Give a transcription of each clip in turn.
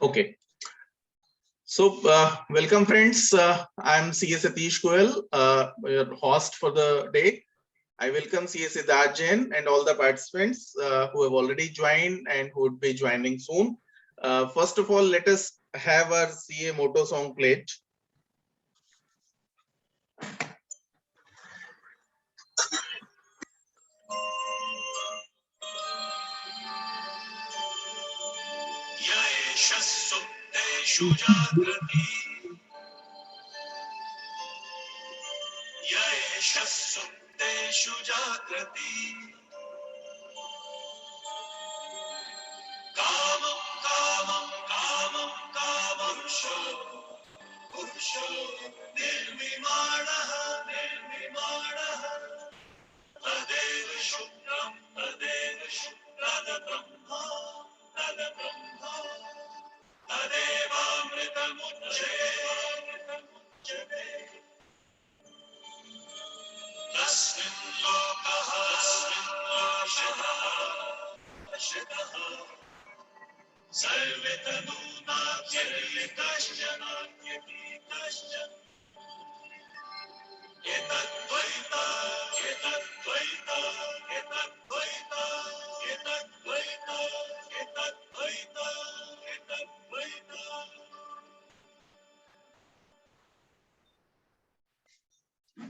Okay. So, welcome friends. I'm CA Satish Goel, your host for the day. I welcome CA Sidharth Jain and all the participants who have already joined and who would be joining soon. First of all, let us have our CA motto song played.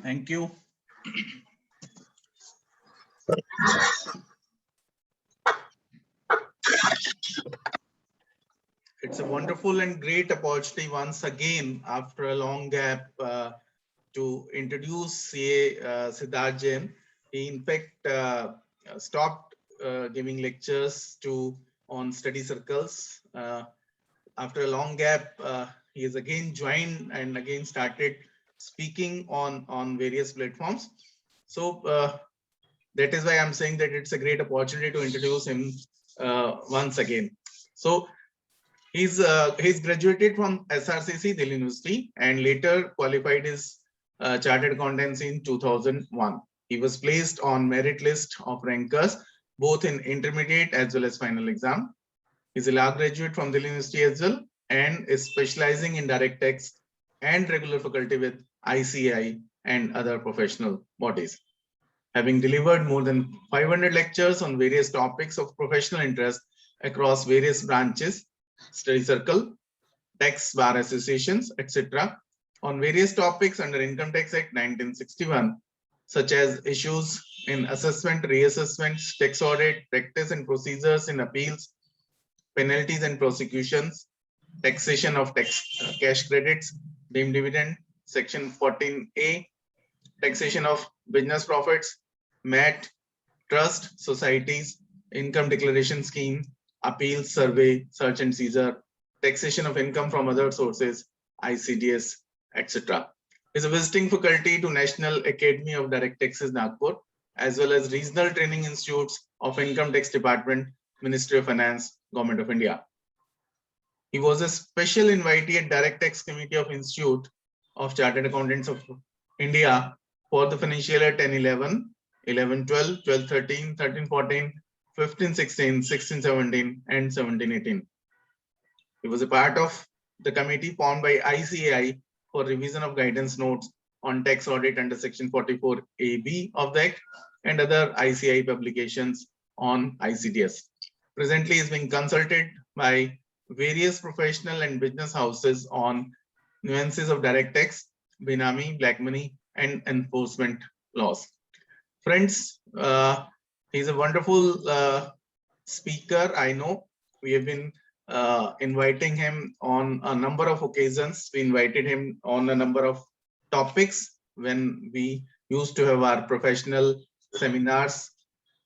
Thank you. It's a wonderful and great opportunity once again after a long gap to introduce CA Sidharth Jain. He in fact stopped giving lectures on study circles. After a long gap, he has again joined and again started speaking on various platforms. So that is why I'm saying that it's a great opportunity to introduce him once again. So he's graduated from SRCC Delhi University and later qualified his chartered accountancy in 2001. He was placed on merit list of rankers both in intermediate as well as final exam. He's a law graduate from Delhi University as well and is specializing in direct tax and regular faculty with ICAI and other professional bodies. Having delivered more than 500 lectures on various topics of professional interest across various branches, study circle, tax bar associations, etc., on various topics under Income Tax Act 1961, such as issues in assessment, reassessments, tax audit, practice and procedures in appeals, penalties and prosecutions, taxation of cash credits, deemed dividend, section 14A, taxation of business profits, MAT, trust, societies, income declaration scheme, appeals, survey, search and seizure, taxation of income from other sources, ICDS, etc. Is a visiting faculty to National Academy of Direct Taxes, Nagpur, as well as Regional Training Institutes of Income Tax Department, Ministry of Finance, Government of India. He was a special invitee at Direct Tax Committee of Institute of Chartered Accountants of India for the financial year 10-11, 11-12, 12-13, 13-14, 15-16, 16-17, and 17-18. He was a part of the committee formed by ICAI for revision of guidance notes on tax audit under section 44AB of the Act and other ICAI publications on ICDS. Presently, he is being consulted by various professional and business houses on nuances of direct tax, Benami, black money, and enforcement laws. Friends, he's a wonderful speaker. I know we have been inviting him on a number of occasions. We invited him on a number of topics when we used to have our professional seminars.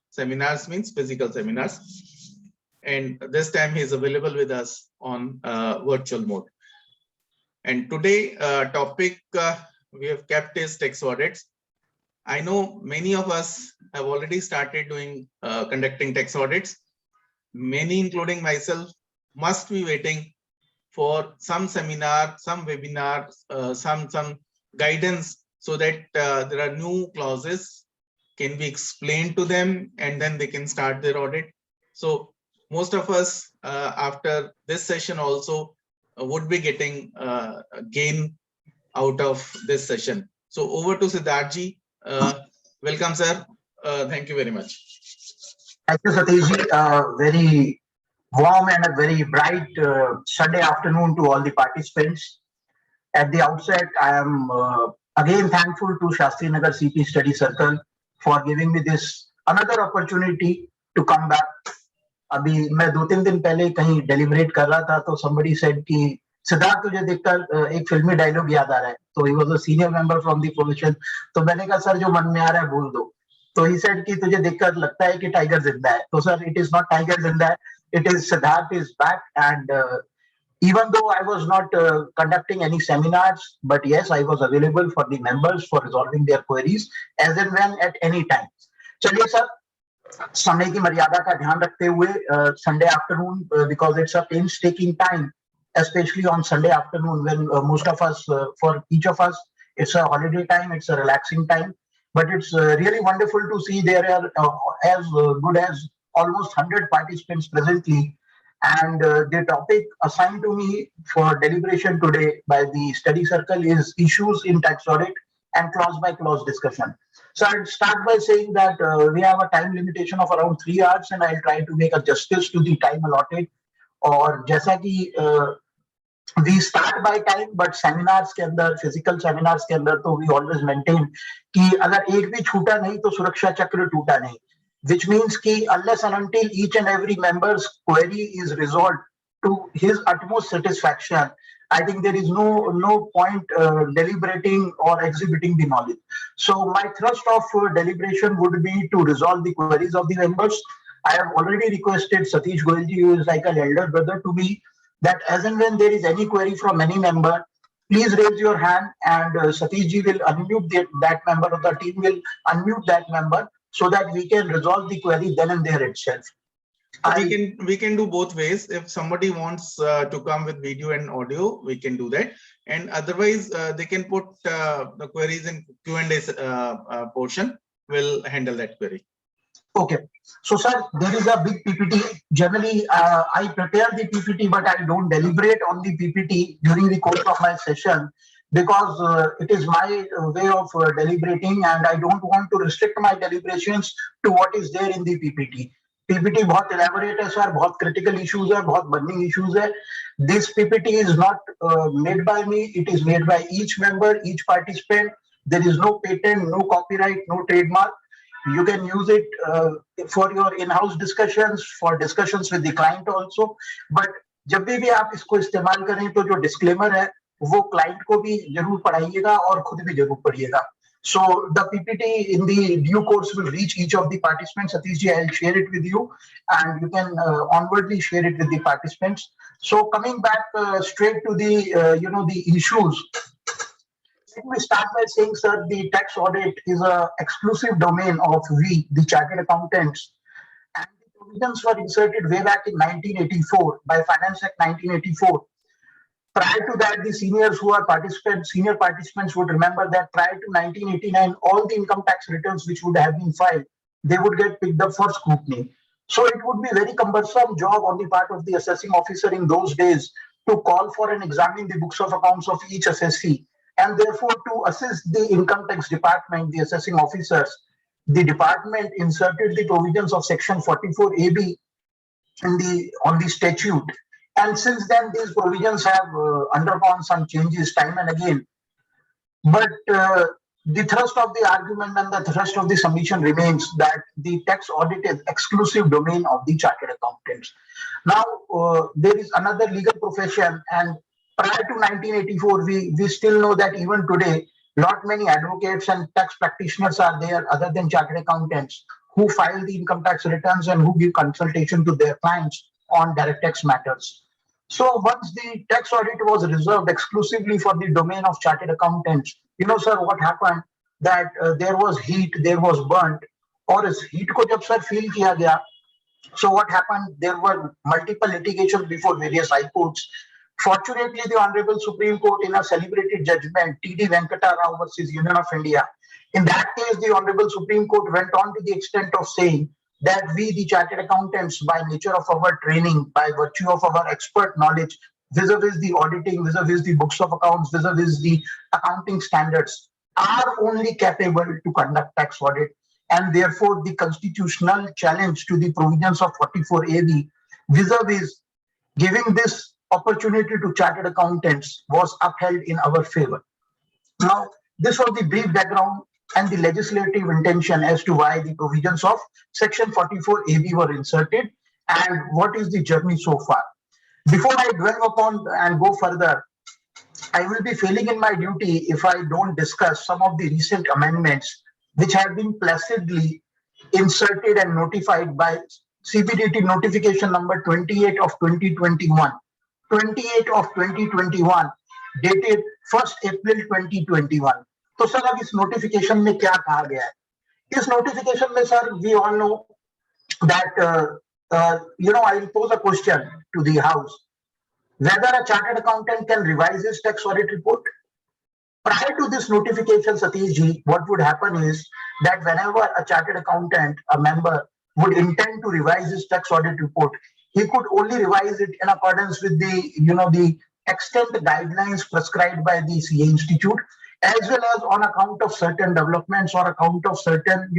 Seminars means physical seminars. And this time he is available with us on virtual mode. And today topic we have kept is tax audits. I know many of us have already started doing conducting tax audits. Many, including myself, must be waiting for some seminar, some webinar, some guidance, so that there are new clauses can be explained to them and then they can start their audit. So most of us after this session also would be getting a gain out of this session. So over to Sidharth. Welcome, sir. Thank you very much. Thank you, Satish. Very warm and a very bright Sunday afternoon to all the participants. At the outset, I am again thankful to Shastri Nagar CP Study Circle for giving me this another opportunity to come back. अभी मैं 2-3 दिन पहले कहीं deliberate कर रहा था तो somebody said कि सिद्धार्थ तुझे देखकर एक फिल्मी डायलॉग याद आ रहा है तो he was a senior member from the profession तो मैंने कहा सर जो मन में आ रहा है बोल दो तो he said कि तुझे देखकर लगता है कि टाइगर जिंदा है तो sir it is not tiger जिंदा है it is Sidharth is back and even though I was not conducting any seminars but yes I was available for the members for resolving their queries as and when at any time. चलिए sir समय की मर्यादा का ध्यान रखते हुए Sunday afternoon because it's a painstaking time especially on Sunday afternoon when most of us for each of us it's a holiday time, it's a relaxing time, but it's really wonderful to see there are as good as almost 100 participants presently and the topic assigned to me for deliberation today by the study circle is issues in tax audit and clause by clause discussion. So I'll start by saying that we have a time limitation of around 3 hours and I'll try to make a justice to the time allotted. और जैसा कि we start by time but seminars के अंदर physical seminars के अंदर तो we always maintain कि अगर एक भी छूटा नहीं तो सुरक्षा चक्र टूटा नहीं, which means कि unless and until each and every member's query is resolved to his utmost satisfaction, I think there is no point deliberating or exhibiting the knowledge. So my thrust of deliberation would be to resolve the queries of the members. I have already requested Satish Goyalji, who is like an elder brother to me, that as and when there is any query from any member, please raise your hand and Satish ji will unmute that member of the team will unmute that member so that we can resolve the query then and there itself. So we can do both ways. If somebody wants to come with video and audio, we can do that. And otherwise, they can put the queries in Q&A portion. We'll handle that query. Okay. So, sir, there is a big PPT. Generally, I prepare the PPT, but I don't deliberate on the PPT during the course of my session because it is my way of deliberating and I don't want to restrict my deliberations to what is there in the PPT. PPT बहुत elaborate है sir, बहुत critical issues है, बहुत burning issues है. This PPT is not made by me, it is made by each member, each participant. There is no patent, no copyright, no trademark. You can use it for your in-house discussions, for discussions with the client also. But जब भी आप इसको इस्तेमाल करें तो जो disclaimer है वो client को भी जरूर पढ़ाइएगा और खुद भी जरूर पढ़िएगा. So the PPT in the due course will reach each of the participants. Satish ji, I'll share it with you and you can onwardly share it with the participants. So coming back straight to the, the issues. Let me start by saying, sir, the tax audit is an exclusive domain of we, the chartered accountants. And the provisions were inserted way back in 1984 by Finance Act 1984. Prior to that, the senior participants would remember that prior to 1989, all the income tax returns which would have been filed, they would get picked up for scrutiny. So it would be a very cumbersome job on the part of the assessing officer in those days to call for and examine the books of accounts of each assessee. And therefore, to assist the income tax department, the assessing officers, the department inserted the provisions of section 44AB on the statute. And since then, these provisions have undergone some changes time and again. But the thrust of the argument and the thrust of the submission remains that the tax audit is exclusive domain of the chartered accountants. Now, there is another legal profession, and prior to 1984, we still know that even today, not many advocates and tax practitioners are there other than chartered accountants who file the income tax returns and who give consultation to their clients on direct tax matters. So once the tax audit was reserved exclusively for the domain of chartered accountants, sir, what happened that there was heat, there was burnt, or is heat ko jab sir feel kiya gaya. So what happened? There were multiple litigations before various high courts. Fortunately, the Honorable Supreme Court in a celebrated judgment, T.D. Venkata Rao versus Union of India. In that case, the Honorable Supreme Court went on to the extent of saying that we, the chartered accountants, by nature of our training, by virtue of our expert knowledge, vis-a-vis the auditing, vis-a-vis the books of accounts, vis-a-vis the accounting standards, are only capable to conduct tax audit. And therefore, the constitutional challenge to the provisions of 44AB vis-a-vis giving this opportunity to chartered accountants was upheld in our favor. Now, this was the brief background and the legislative intention as to why the provisions of Section 44AB were inserted and what is the journey so far. Before I dwell upon and go further, I will be failing in my duty if I don't discuss some of the recent amendments which have been placidly inserted and notified by CBDT notification number 28 of 2021. 28 of 2021 dated 1st April 2021. तो sir अब इस notification में क्या कहा गया है? इस notification में sir we all know that I will pose a question to the house whether a chartered accountant can revise his tax audit report. Prior to this notification, Satish ji, what would happen is that whenever a chartered accountant, a member, would intend to revise his tax audit report, he could only revise it in accordance with the extent guidelines prescribed by the CA Institute, as well as on account of certain developments or account of certain,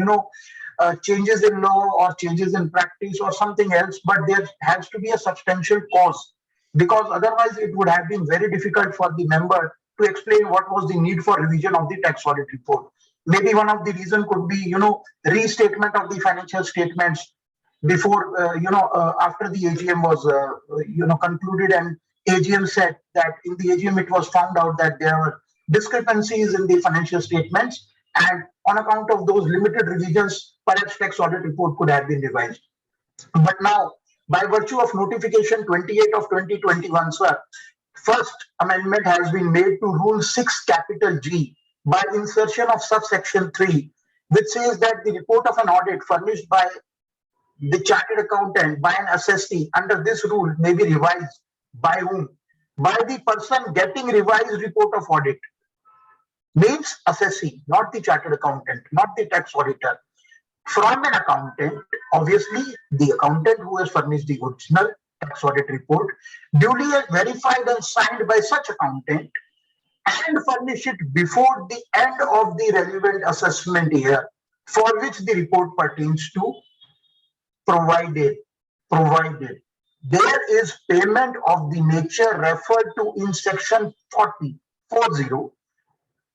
changes in law or changes in practice or something else. But there has to be a substantial cause, because otherwise it would have been very difficult for the member to explain what was the need for revision of the tax audit report. Maybe one of the reason could be, restatement of the financial statements before, after the AGM was, concluded, and AGM said that in the AGM it was found out that there were discrepancies in the financial statements, and on account of those limited revisions, perhaps tax audit report could have been revised. But now, by virtue of notification 28 of 2021, sir, first amendment has been made to Rule 6 capital G by insertion of subsection 3, which says that the report of an audit furnished by the chartered accountant by an assessee under this rule may be revised by whom? By the person getting revised report of audit. Means assessee, not the chartered accountant, not the tax auditor. From an accountant, obviously the accountant who has furnished the original tax audit report, duly verified and signed by such accountant, and furnish it before the end of the relevant assessment year for which the report pertains to, provided there is payment of the nature referred to in section 40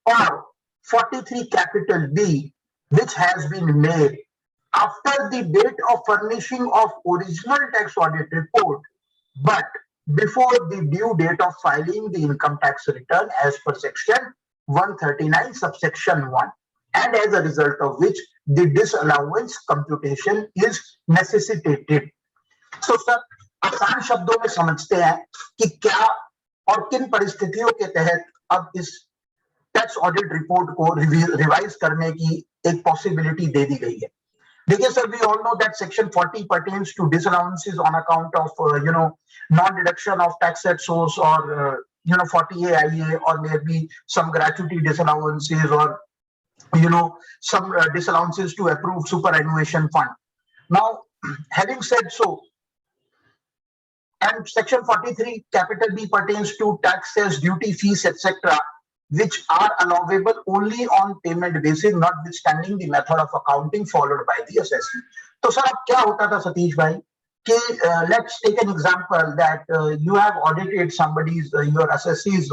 or 43 capital B, which has been made after the date of furnishing of original tax audit report, but before the due date of filing the income tax return as per section 139 subsection 1, and as a result of which the disallowance computation is necessitated. So sir, आसान शब्दों में समझते हैं कि क्या और किन परिस्थितियों के तहत अब इस टैक्स ऑडिट रिपोर्ट को रिवाइज करने की एक पॉसिबिलिटी दे दी गई है. देखिए sir, we all know that section 40 pertains to disallowances on account of non-deduction of tax at source, or 40A or maybe some gratuity disallowances, or some disallowances to approved superannuation fund. Now, having said so, and section 43 capital B pertains to taxes, duty, fees, etc., which are allowable only on payment basis, notwithstanding the method of accounting followed by the assessee. तो sir अब क्या होता था सतीश भाई कि let's take an example that you have audited somebody's your assessee's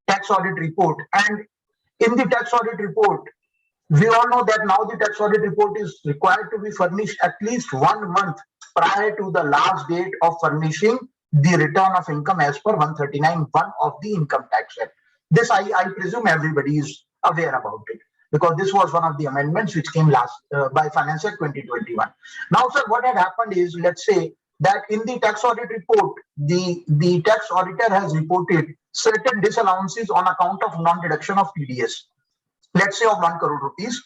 tax audit report, and in the tax audit report we all know that now the tax audit report is required to be furnished at least 1 month prior to the last date of furnishing the return of income as per 139(1) of the Income Tax Act. This I presume everybody is aware about it, because this was one of the amendments which came last by Finance Act 2021. Now, sir, what had happened is, let's say that in the tax audit report, the tax auditor has reported certain disallowances on account of non-deduction of TDS. Let's say of 1 crore rupees,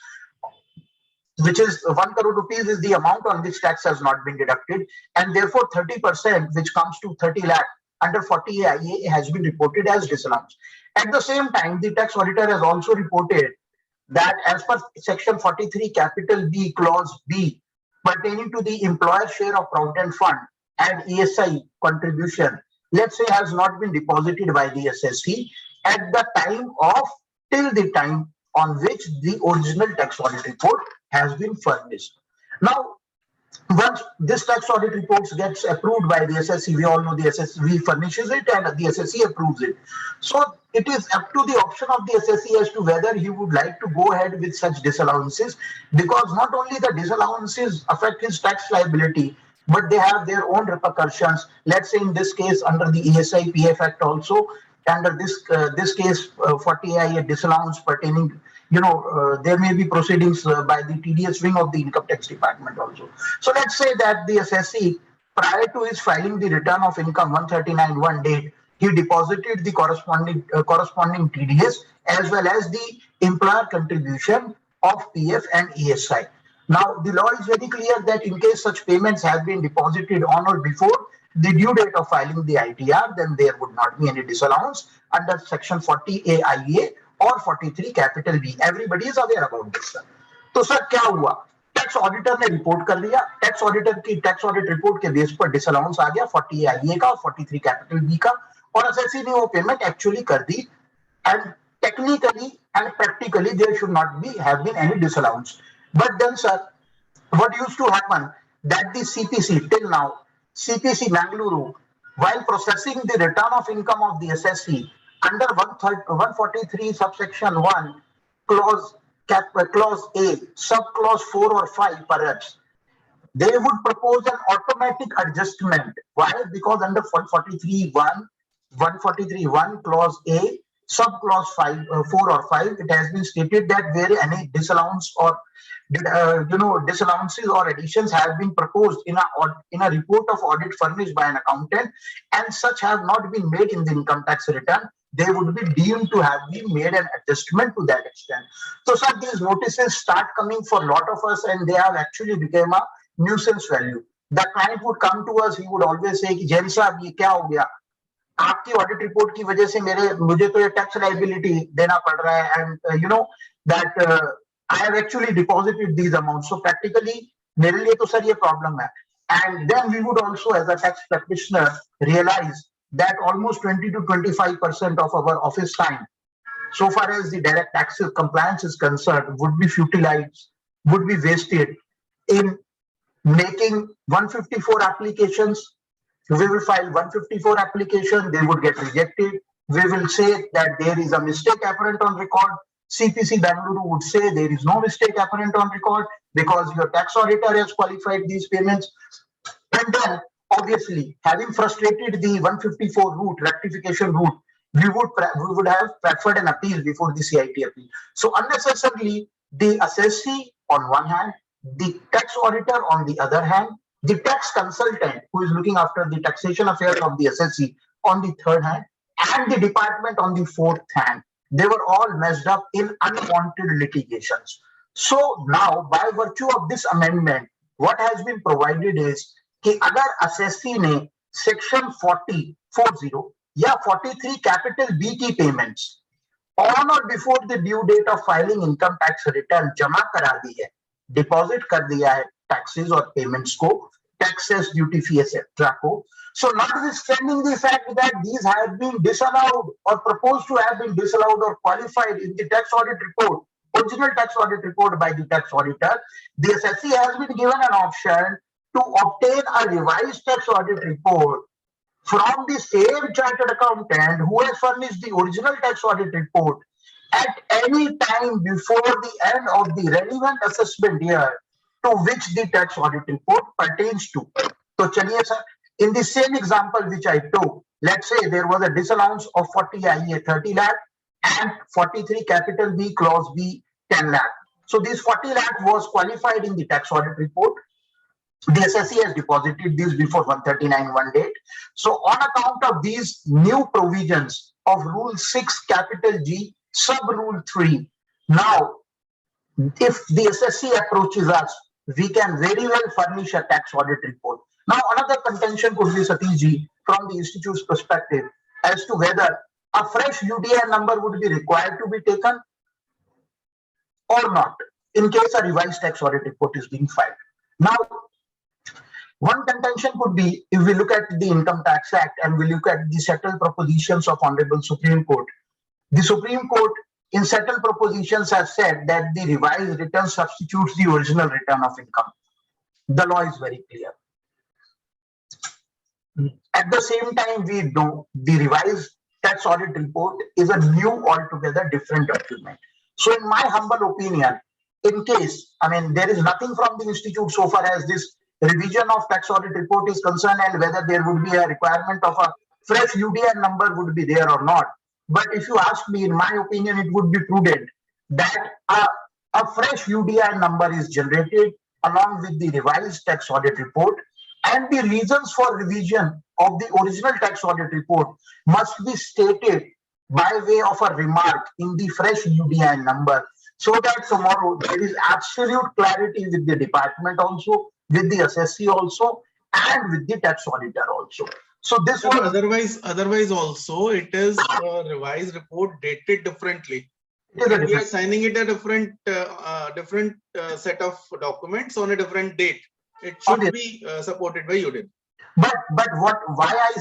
which is 1 crore rupees is the amount on which tax has not been deducted, and therefore 30%, which comes to 30 lakh under 40A has been reported as disallowance. At the same time, the tax auditor has also reported that as per section 43 capital B clause B, pertaining to the employer share of provident fund and ESI contribution, let's say, has not been deposited by the SSC at the time of till the time on which the original tax audit report has been furnished. Now, once this tax audit report gets approved by the SSC, we all know the SSC furnishes it and the SSC approves it. So it is up to the option of the SSC as to whether he would like to go ahead with such disallowances, because not only the disallowances affect his tax liability, but they have their own repercussions. Let's say in this case under the ESI PF Act also, under this case 40I a disallowance pertaining, there may be proceedings by the TDS wing of the income tax department also. So let's say that the SSC, prior to his filing the return of income 139(1) date, he deposited the corresponding TDS as well as the employer contribution of PF and ESI. Now, the law is very clear that in case such payments have been deposited on or before the due date of filing the ITR, then there would not be any disallowance under section 40A IEA or 43 capital B. Everybody is aware about this, sir. तो sir क्या हुआ, tax auditor ने report कर दिया, tax auditor की tax audit report के base पर disallowance आ गया 40 आईए का और 43 कैपिटल बी का, और एसएससी ने वो पेमेंट एक्चुअली कर दी, and technically and practically there should not be have been any disallowance. But then, sir, what used to happen that the CPC till now, CPC Mangaluru, while processing the return of income of the SSC under 143 subsection 1 clause A, subclause 4 or 5 perhaps, they would propose an automatic adjustment. Why? Because under 143.1 clause A, subclause 4 or 5, it has been stated that where any disallowance or disallowances or additions have been proposed in a report of audit furnished by an accountant, and such have not been made in the income tax return, they would be deemed to have been made an adjustment to that extent. So, sir, these notices start coming for a lot of us, and they have actually become a nuisance value. The client would come to us, he would always say, Jain साहब ये क्या हो गया, आपकी audit report की वजह से मुझे तो ये टैक्स लायबिलिटी देना पड़ रहा है, and that I have actually deposited these amount, so practically मेरे लिए तो सर ये प्रॉब्लम है. And then we would also as a tax practitioner realise that almost 20 to 25% of our office time, so far as the direct tax compliance is concerned, would be utilized, would be wasted in making 154 applications. We will file 154 applications, they would get rejected. We will say that there is a mistake apparent on record. CPC Bangalore would say there is no mistake apparent on record because your tax auditor has qualified these payments. And then, obviously, having frustrated the 154 route, rectification route, we would have preferred an appeal before the CIT appeal. So unnecessarily, the assessee on one hand, the tax auditor on the other hand, the tax consultant who is looking after the taxation affairs of the assessee on the third hand, and the department on the fourth hand, they were all messed up in unwanted litigations. So now, by virtue of this amendment, what has been provided is कि अगर assessee ने section 40 या 43 capital B की payments on और before the due date of filing income tax return जमा करा दी है, deposit कर दिया है टैक्सेस और पेमेंट्स को, टैक्सेस, ड्यूटी फी एक्सेट्रा को, so notwithstanding the fact that these have been disallowed or proposed to have been disallowed or qualified in the tax audit report, original tax audit report by the tax auditor, the assessee has been given an option to obtain a revised tax audit report from the same chartered accountant who has furnished the original tax audit report at any time before the end of the relevant assessment year to which the tax audit report pertains to. So, chaliye sir, in the same example which I took, let's say there was a disallowance of 40 IEA 30 lakh and 43 capital B clause B 10 lakh. So this 40 lakh was qualified in the tax audit report. The SSC has deposited these before 139(1) date. So on account of these new provisions of Rule 6 capital G sub Rule 3, now if the SSC approaches us, we can very well furnish a tax audit report. Now another contention could be, Satish ji, from the institute's perspective as to whether a fresh UDI number would be required to be taken or not in case a revised tax audit report is being filed. Now, one contention could be, if we look at the Income Tax Act and we look at the settled propositions of Honorable Supreme Court, the Supreme Court in settled propositions has said that the revised return substitutes the original return of income. The law is very clear. At the same time, we know the revised tax audit report is a new, altogether different document. So in my humble opinion, in case, I mean, there is nothing from the institute so far as this revision of tax audit report is concerned and whether there would be a requirement of a fresh UDN number would be there or not. But if you ask me, in my opinion, it would be prudent that a fresh UDI number is generated along with the revised tax audit report, and the reasons for revision of the original tax audit report must be stated by way of a remark in the fresh UDI number, so that tomorrow there is absolute clarity with the department also, with the assessee also, and with the tax auditor also. So this was otherwise also it is a revised report dated differently. And we are signing it a different set of documents on a different date. It should be supported by UDIN. But why I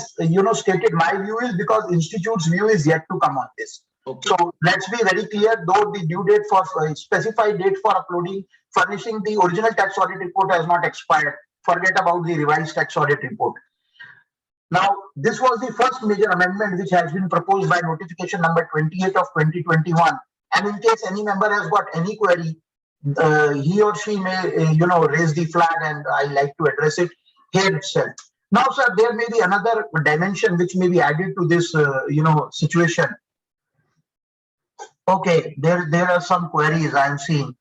stated my view is because institute's view is yet to come on this. Okay. So let's be very clear, though the due date for specified date for uploading, furnishing the original tax audit report has not expired. Forget about the revised tax audit report. Now, this was the first major amendment which has been proposed by notification number 28 of 2021. And in case any member has got any query, he or she may, raise the flag, and I like to address it here itself. Now, sir, there may be another dimension which may be added to this, situation. Okay, there are some queries I am seeing.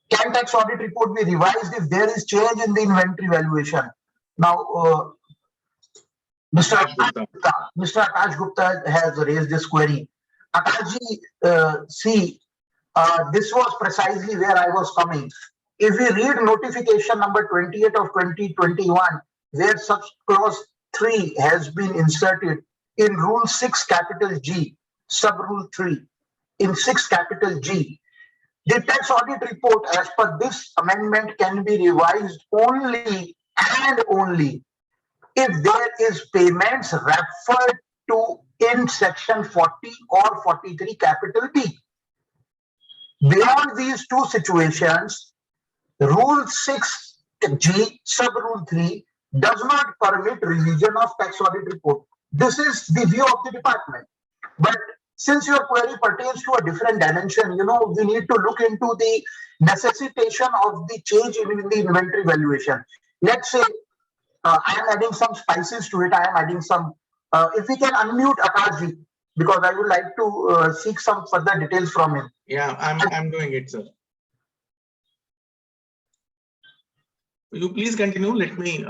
Can tax audit report be revised if there is change in the inventory valuation? Now, Mr. Akash Gupta has raised this query. Akashji, see, this was precisely where I was coming. If we read notification number 28 of 2021, where such clause 3 has been inserted in rule 6 capital G, sub rule 3, in 6 capital G, the tax audit report as per this amendment can be revised only and only if there is payments referred to in section 40 or 43 capital B. Beyond these two situations, rule 6G sub rule 3 does not permit revision of tax audit report. This is the view of the department. But since your query pertains to a different dimension, we need to look into the necessitation of the change in the inventory valuation. Let's say I am adding some spices to it. I am adding some, if we can unmute Akashji, because I would like to seek some further details from him. Yeah, I'm doing it, sir. Will you please continue? Let me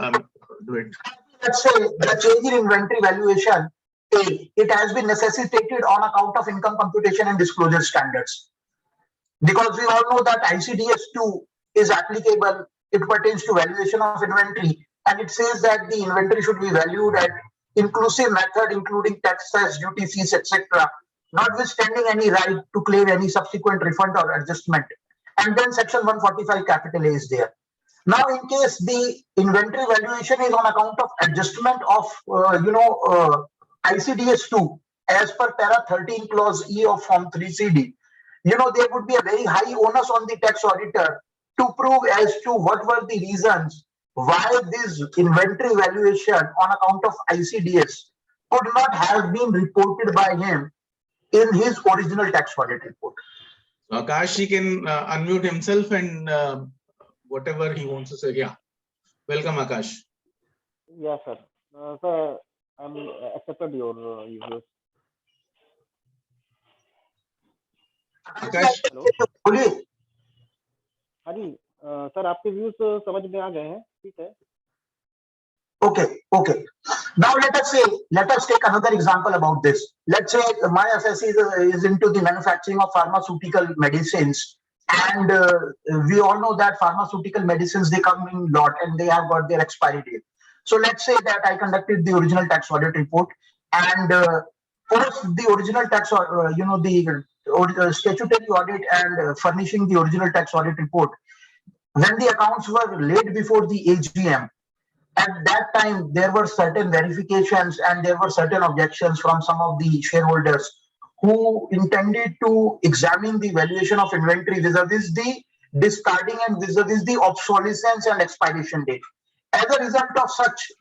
do it. Let's say the change in inventory valuation, it has been necessitated on account of income computation and disclosure standards. Because we all know that ICDS 2 is applicable, it pertains to valuation of inventory, and it says that the inventory should be valued at inclusive method, including taxes, duty, fees, etc., notwithstanding any right to claim any subsequent refund or adjustment. And then section 145 capital A is there. Now, in case the inventory valuation is on account of adjustment of, ICDS 2, as per para 13 clause E of form 3CD, there would be a very high onus on the tax auditor to prove as to what were the reasons why this inventory valuation on account of ICDS could not have been reported by him in his original tax audit report. So Akash, he can unmute himself and whatever he wants to say. Yeah. Welcome, Akash. Yes, sir. Sir, I'm accepted your views. Akash. बोलिए. हाँ जी, sir आपके views समझ में आ गए हैं, ठीक है. Okay. Now let us take another example about this. Let's say my assessee is into the manufacturing of pharmaceutical medicines, and we all know that pharmaceutical medicines, they come in lot and they have got their expiry date. So let's say that I conducted the original tax audit report, and post the original tax, the statutory audit and furnishing the original tax audit report, when the accounts were laid before the AGM, at that time there were certain verifications and there were certain objections from some of the shareholders who intended to examine the valuation of inventory vis-a-vis the discarding and vis-a-vis the obsolescence and expiration date. As a result of such,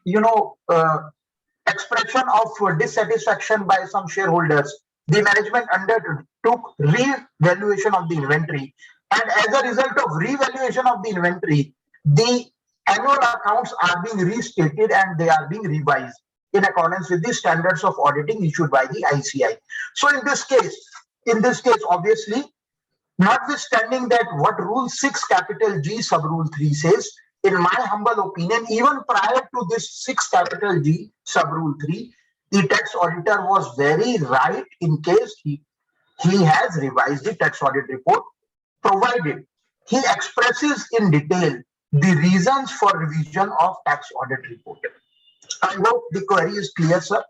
expression of dissatisfaction by some shareholders, the management undertook revaluation of the inventory. And as a result of revaluation of the inventory, the annual accounts are being restated and they are being revised in accordance with the standards of auditing issued by the ICI. So in this case, obviously, notwithstanding that what Rule 6 capital G sub Rule 3 says, in my humble opinion, even prior to this 6 capital G sub Rule 3, the tax auditor was very right in case he has revised the tax audit report, provided he expresses in detail the reasons for revision of tax audit report. I hope the query is clear, sir.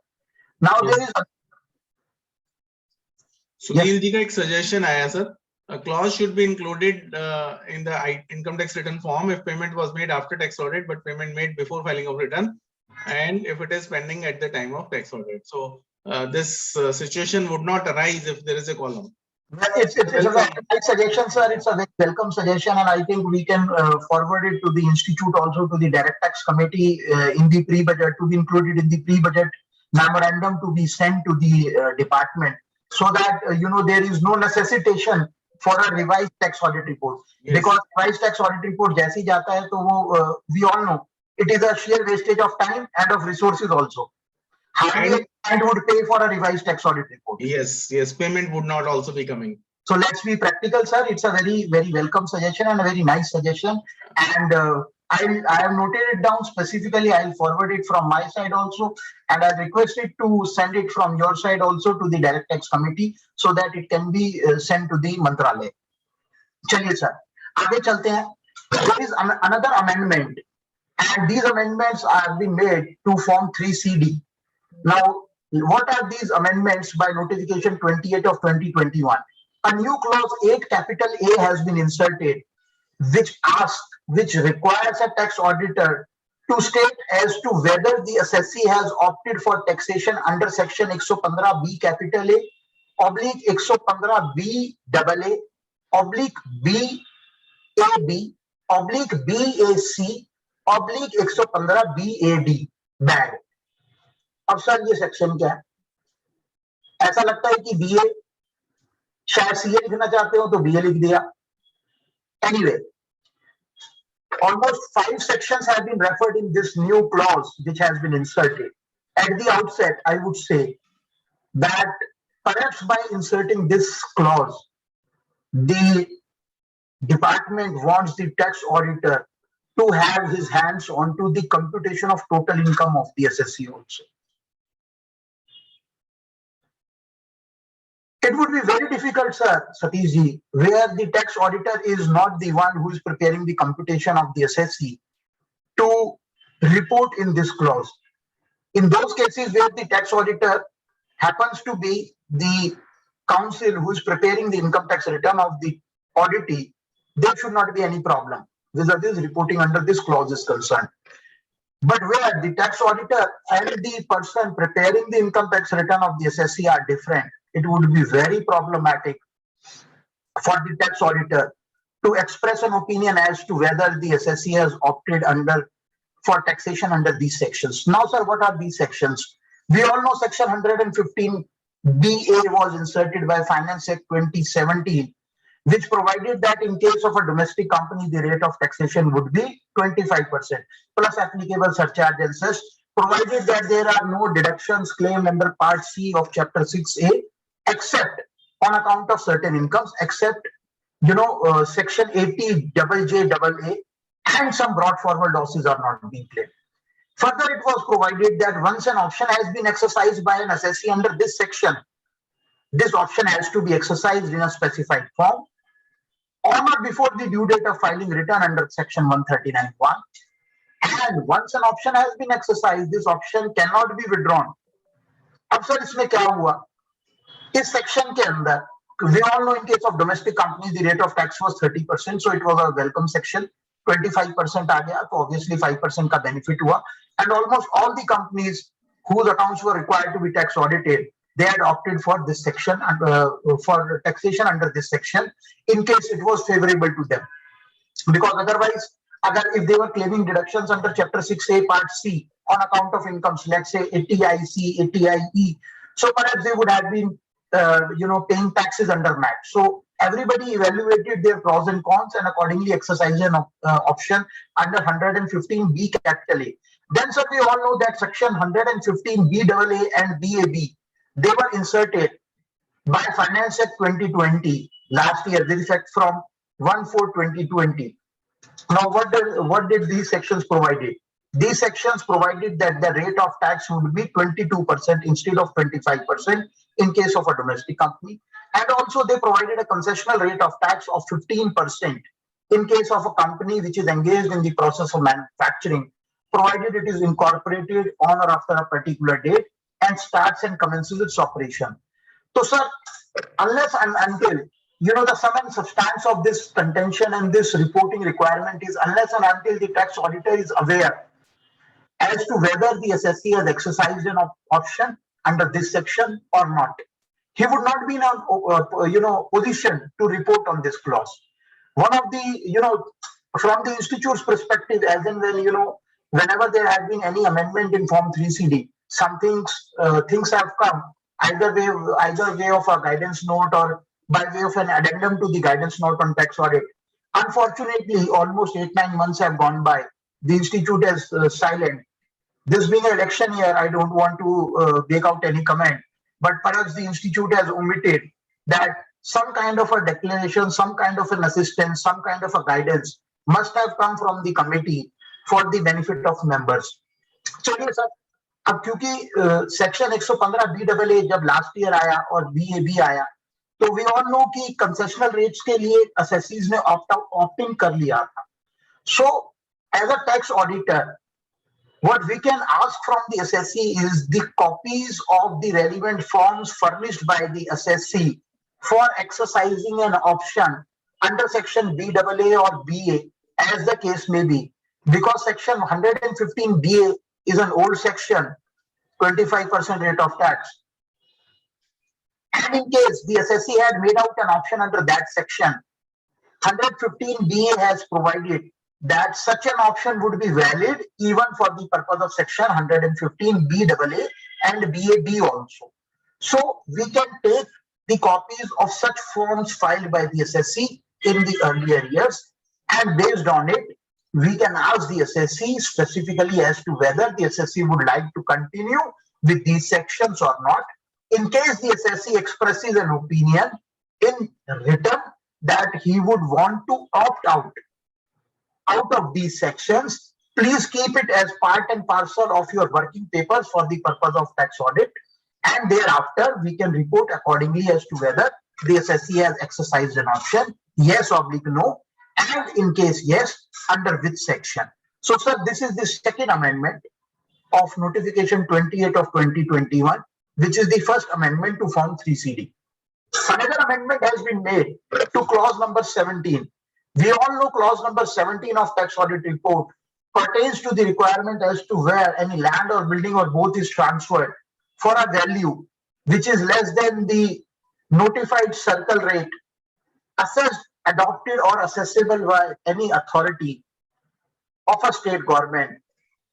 Now Yes. there is a Sunil ji का एक suggestion आया sir. A clause should be included in the income tax return form if payment was made after tax audit but payment made before filing of return, and if it is pending at the time of tax audit. So this situation would not arise if there is a column. It's a very nice suggestion, sir. It's a very welcome suggestion, and I think we can forward it to the institute, also to the direct tax committee in the pre-budget, to be included in the pre-budget memorandum to be sent to the department, so that there is no necessitation for a revised tax audit report. Yes. Because revised tax audit report जैसे ही जाता है तो वो we all know it is a sheer wastage of time and of resources also. Hardly a client would pay for a revised tax audit report. Yes, payment would not also be coming. So let's be practical, sir. It's a very, very welcome suggestion and a very nice suggestion. And I have noted it down specifically. I'll forward it from my side also. And I've requested to send it from your side also to the direct tax committee so that it can be sent to the Mantralaya. चलिए sir, आगे चलते हैं. There is another amendment, and these amendments are being made to form 3CD. Now, what are these amendments by notification 28 of 2021? A new clause 8 capital A has been inserted, which requires a tax auditor to state as to whether the assessee has opted for taxation under section 115B capital A, oblique 115B double A, oblique BAB, oblique BAC, oblique 115BAD bad. अब sir ये section क्या है? ऐसा लगता है कि BA, शायद CA लिखना चाहते हो तो बीए लिख दिया. Anyway, almost 5 sections have been referred in this new clause which has been inserted. At the outset, I would say that perhaps by inserting this clause, the department wants the tax auditor to have his hands onto the computation of total income of the assessee also. It would be very difficult, sir, Satish ji, where the tax auditor is not the one who is preparing the computation of the assessee to report in this clause. In those cases where the tax auditor happens to be the counsel who is preparing the income tax return of the auditee, there should not be any problem vis-a-vis reporting under this clause is concerned. But where the tax auditor and the person preparing the income tax return of the assessee are different, it would be very problematic for the tax auditor to express an opinion as to whether the assessee has opted for taxation under these sections. Now, sir, what are these sections? We all know section 115BA was inserted by Finance Act 2017, which provided that in case of a domestic company, the rate of taxation would be 25% plus applicable surcharge and cess, provided that there are no deductions claimed under Part C of Chapter 6A, except on account of certain incomes, except Section 80JJAA, and some brought forward losses are not being claimed. Further, it was provided that once an option has been exercised by an assessee under this section, this option has to be exercised in a specified form on or before the due date of filing return under Section 139(1). And once an option has been exercised, this option cannot be withdrawn. अब sir इसमें क्या हुआ? इस section के अंदर, we all know in case of domestic companies, the rate of tax was 30%, so it was a welcome section. 25% आ गया, तो obviously 5% का benefit हुआ, and almost all the companies whose accounts were required to be tax audited, they had opted for this section and for taxation under this section in case it was favorable to them. Because otherwise, if they were claiming deductions under Chapter 6A Part C on account of incomes, let's say 80IC, 80IE, so perhaps they would have been, paying taxes under MAT. So everybody evaluated their pros and cons and accordingly exercised an option under 115B capital A. Then, sir, we all know that section 115B AA and BAB, they were inserted by Finance Act 2020 last year. This is Act from 1/4/2020. Now, what did these sections provided? These sections provided that the rate of tax would be 22% instead of 25% in case of a domestic company, and also they provided a concessional rate of tax of 15% in case of a company which is engaged in the process of manufacturing, provided it is incorporated on or after a particular date and starts and commences its operation. So, sir, unless and until the sum and substance of this contention and this reporting requirement is unless and until the tax auditor is aware as to whether the assessee has exercised an option under this section or not, he would not be in a position to report on this clause. One of the from the institute's perspective, as in when whenever there has been any amendment in Form 3CD, some things have come either way of a guidance note or by way of an addendum to the guidance note on tax audit. Unfortunately, almost 8-9 months have gone by. The institute is silent. This being an election year, I don't want to make out any comment, but perhaps the institute has omitted that some kind of a declaration, some kind of an assistance, some kind of a guidance must have come from the committee for the benefit of members. चलिए sir, अब क्योंकि section 115 BAA जब last year आया और BAB आया, तो we all know कि concessional rates के लिए असेसीज ने ऑप्ट इन कर लिया था. So as a tax auditor, what we can ask from the assessee is the copies of the relevant forms furnished by the assessee for exercising an option under section BAA or BA, as the case may be, because section 115 BA is an old section, 25% rate of tax. And in case the assessee had made out an option under that section, 115 BA has provided that such an option would be valid even for the purpose of section 115 BAA and BAB also. So we can take the copies of such forms filed by the assessee in the earlier years, and based on it, we can ask the assessee specifically as to whether the assessee would like to continue with these sections or not. In case the assessee expresses an opinion in written that he would want to opt out of these sections, please keep it as part and parcel of your working papers for the purpose of tax audit, and thereafter we can report accordingly as to whether the assessee has exercised an option, yes or no, and in case yes, under which section. So, sir, this is the second amendment of notification 28 of 2021, which is the first amendment to Form 3CD. Another amendment has been made to clause number 17. We all know clause number 17 of tax audit report pertains to the requirement as to where any land or building or both is transferred for a value which is less than the notified circle rate assessed, adopted or accessible by any authority of a state government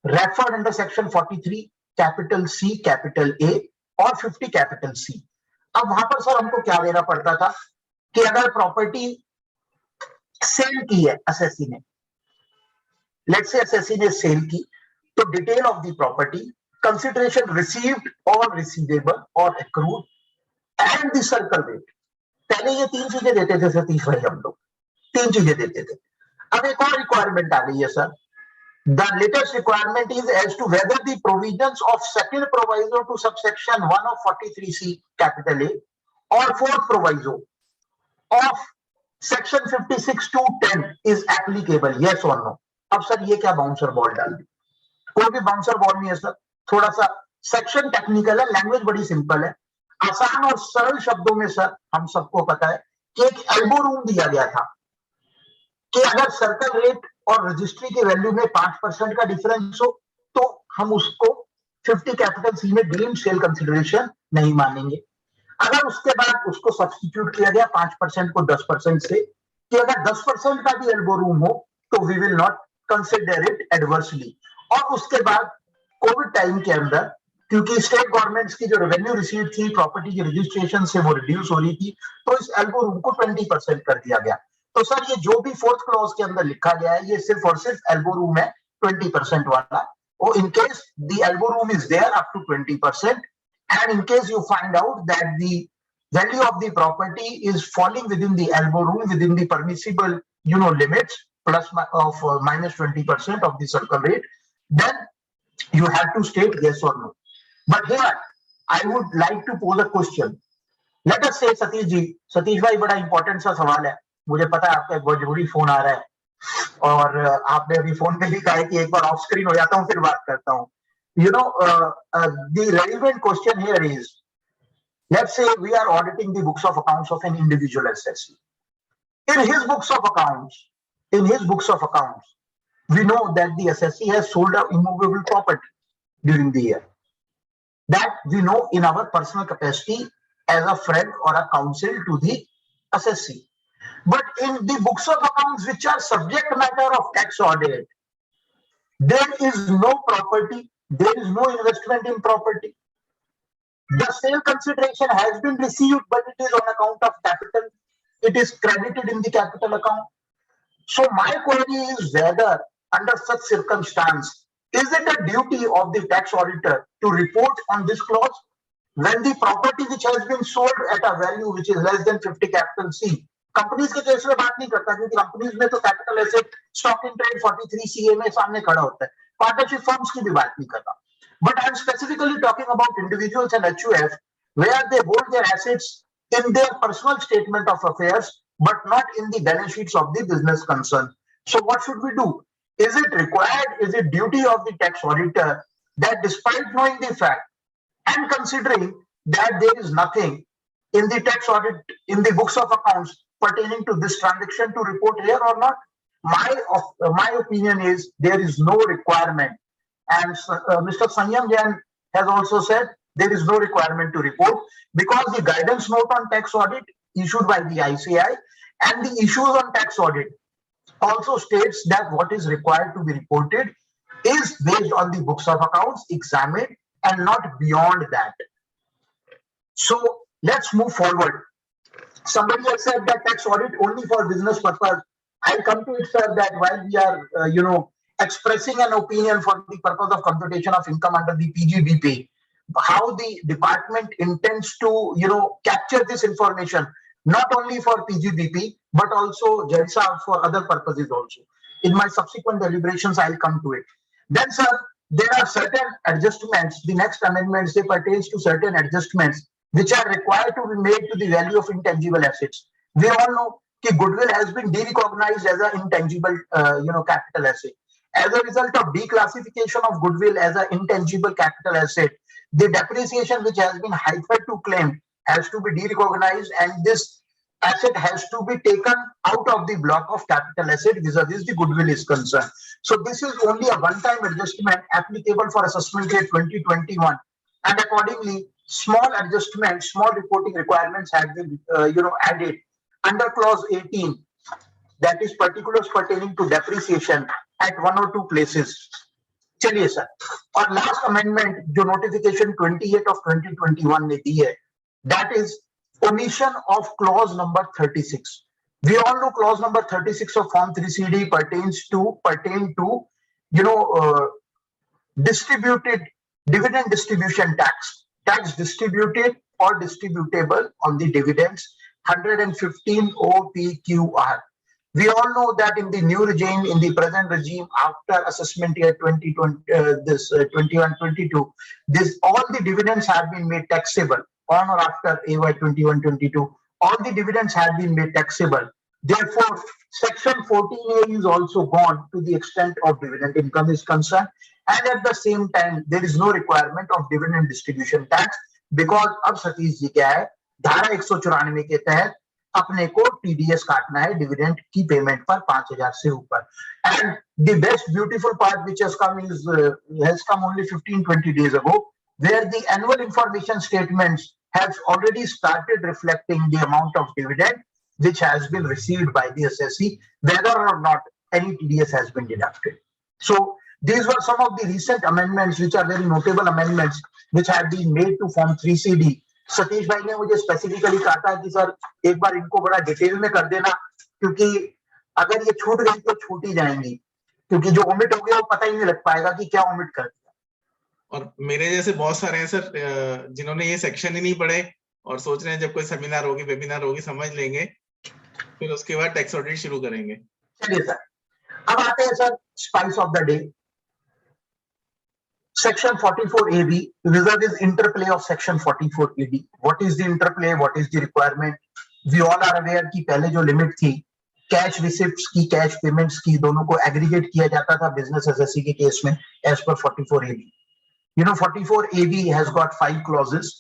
referred under section 43 capital C capital A और 50 capital C. अब वहां पर sir हमको क्या देना पड़ता था कि अगर प्रॉपर्टी सेल की है असेसी ने, लेट्स से असेसी ने सेल की, तो detail of the property, consideration received और रिसीवेबल और accrued and the circle rate. पहले ये तीन चीजें देते थे सतीश भाई, हम लोग तीन चीजें देते थे. अब एक और रिक्वायरमेंट आ गई है sir. The latest requirement is as to whether the provisions of second proviso to subsection 1 of 43C capital A or fourth proviso of section 56 to 10 is applicable, yes or no. अब sir ये क्या bouncer ball डाल दी? कोई भी bouncer ball नहीं है sir. थोड़ा सा सेक्शन टेक्निकल है, लैंग्वेज बड़ी सिंपल है. आसान और सरल शब्दों में सर हम सबको पता है कि एक एल्बो रूम दिया गया था कि अगर सर्कल रेट और रजिस्ट्री की वैल्यू में 5% का डिफरेंस हो, तो हम उसको 50 कैपिटल सी में डीम्ड सेल कंसिडरेशन नहीं मानेंगे। अगर उसके बाद उसको सब्स्टिट्यूट किया गया 5% को 10% से, कि अगर 10% का भी एल्बो रूम हो तो we will not consider it adversely. और उसके बाद कोविड टाइम के अंदर, क्योंकि स्टेट गवर्नमेंट्स की जो रेवेन्यू रिसीव थी प्रॉपर्टी की रजिस्ट्रेशन से वो रिड्यूस हो रही थी, तो इस एल्बो रूम को 20% कर दिया गया। तो सर ये जो भी फोर्थ क्लॉज के अंदर लिखा गया है, ये सिर्फ और सिर्फ एल्बो रूम है 20% वाला। और in case the elbow room is there up to 20%, and in case you find out that the value of the property is falling within the elbow room, within the permissible limits, plus of minus 20% of the circle rate, then you have to state yes or no. But here I would like to pose a question. Let us say Satish ji, Satish भाई बड़ा important सा सवाल है, मुझे पता है आपका एक बहुत जरूरी फोन आ रहा है और आपने अभी फोन पे भी कहा है कि एक बार ऑफ स्क्रीन हो जाता हूँ फिर बात करता हूँ. The relevant question here is, let's say we are auditing the books of accounts of an individual assessee. In his books of accounts, we know that the assessee has sold an immovable property during the year. That we know in our personal capacity as a friend or a counsel to the assessee. But in the books of accounts which are subject matter of tax audit, there is no property, there is no investment in property. The sale consideration has been received, but it is on account of capital. It is credited in the capital account. So my query is whether under such circumstance, is it a duty of the tax auditor to report on this clause when the property which has been sold at a value which is less than 50 capital C? Companies के case में बात नहीं करता क्योंकि companies में तो capital asset stock in trade 43 CA में सामने खड़ा होता है, पार्टनरशिप फर्म्स की भी बात नहीं करता. But I'm specifically talking about individuals and HUF where they hold their assets in their personal statement of affairs but not in the balance sheets of the business concern. So what should we do? Is it required, is it duty of the tax auditor that despite knowing the fact and considering that there is nothing in the tax audit, in the books of accounts pertaining to this transaction to report here or not? My opinion is there is no requirement. And Mr. Sanyam Jain has also said there is no requirement to report because the guidance note on tax audit issued by the ICI and the issues on tax audit also states that what is required to be reported is based on the books of accounts examined and not beyond that. So let's move forward. Somebody has said that tax audit only for business purpose. I'll come to it, sir, that while we are, expressing an opinion for the purpose of computation of income under the PGBP, how the department intends to, capture this information, not only for PGBP, but also JELSA for other purposes also. In my subsequent deliberations, I'll come to it. Then, sir, there are certain adjustments. The next amendments, they pertains to certain adjustments which are required to be made to the value of intangible assets. We all know that goodwill has been de-recognized as an intangible, capital asset. As a result of declassification of goodwill as an intangible capital asset, the depreciation which has been hyphed to claim has to be de-recognized, and this asset has to be taken out of the block of capital asset vis-a-vis the goodwill is concerned. So this is only a one-time adjustment applicable for assessment year 2021, and accordingly, small adjustments, small reporting requirements have been, added under clause 18. That is particulars pertaining to depreciation at one or two places. चलिए sir, और last amendment जो notification 28 of 2021 ने दी है, that is omission of clause number 36. We all know clause number 36 of form 3CD pertain to distributed dividend distribution tax distributed or distributable on the dividends 115 OPQR. We all know that in the new regime, in the present regime, after assessment year 2020, 21-22, all the dividends have been made taxable on or after AY 21-22. All the dividends have been made taxable. Therefore, section 14A is also gone to the extent of dividend income is concerned. And at the same time, there is no requirement of dividend distribution tax because अब सतीश जी क्या है, धारा 194 के तहत अपने को TDS काटना है डिविडेंड की पेमेंट पर 5,000 से ऊपर. And the best beautiful part which has come only 15-20 days ago, where the annual information statements have already started reflecting the amount of dividend which has been received by the assessee, whether or not any TDS has been deducted. So these were some of the recent amendments which are very notable amendments which have been made to Form 3CD. Satish भाई ने मुझे specifically कहा था कि sir एक बार इनको बड़ा detail में कर देना, क्योंकि अगर ये छूट गई तो छूट ही जाएंगी, क्योंकि जो ओमिट हो गया वो पता ही नहीं लग पाएगा कि क्या ओमिट कर दिया. और मेरे जैसे बहुत सारे हैं सर जिन्होंने ये सेक्शन ही नहीं पढ़े और सोच रहे हैं जब कोई सेमिनार होगी वेबिनार होगी समझ लेंगे, फिर उसके बाद टैक्स ऑडिट शुरू करेंगे. चलिए सर, अब आते हैं sir spice of the day. Section 44AB, result is interplay of Section 44AD. What is the interplay? What is the requirement? We all are aware कि पहले जो लिमिट थी कैश रिसिप्ट्स की, कैश पेमेंट्स की, दोनों को एग्रीगेट किया जाता था बिजनेस एसएससी के केस में as per 44AB. You know 44AB has got 5 clauses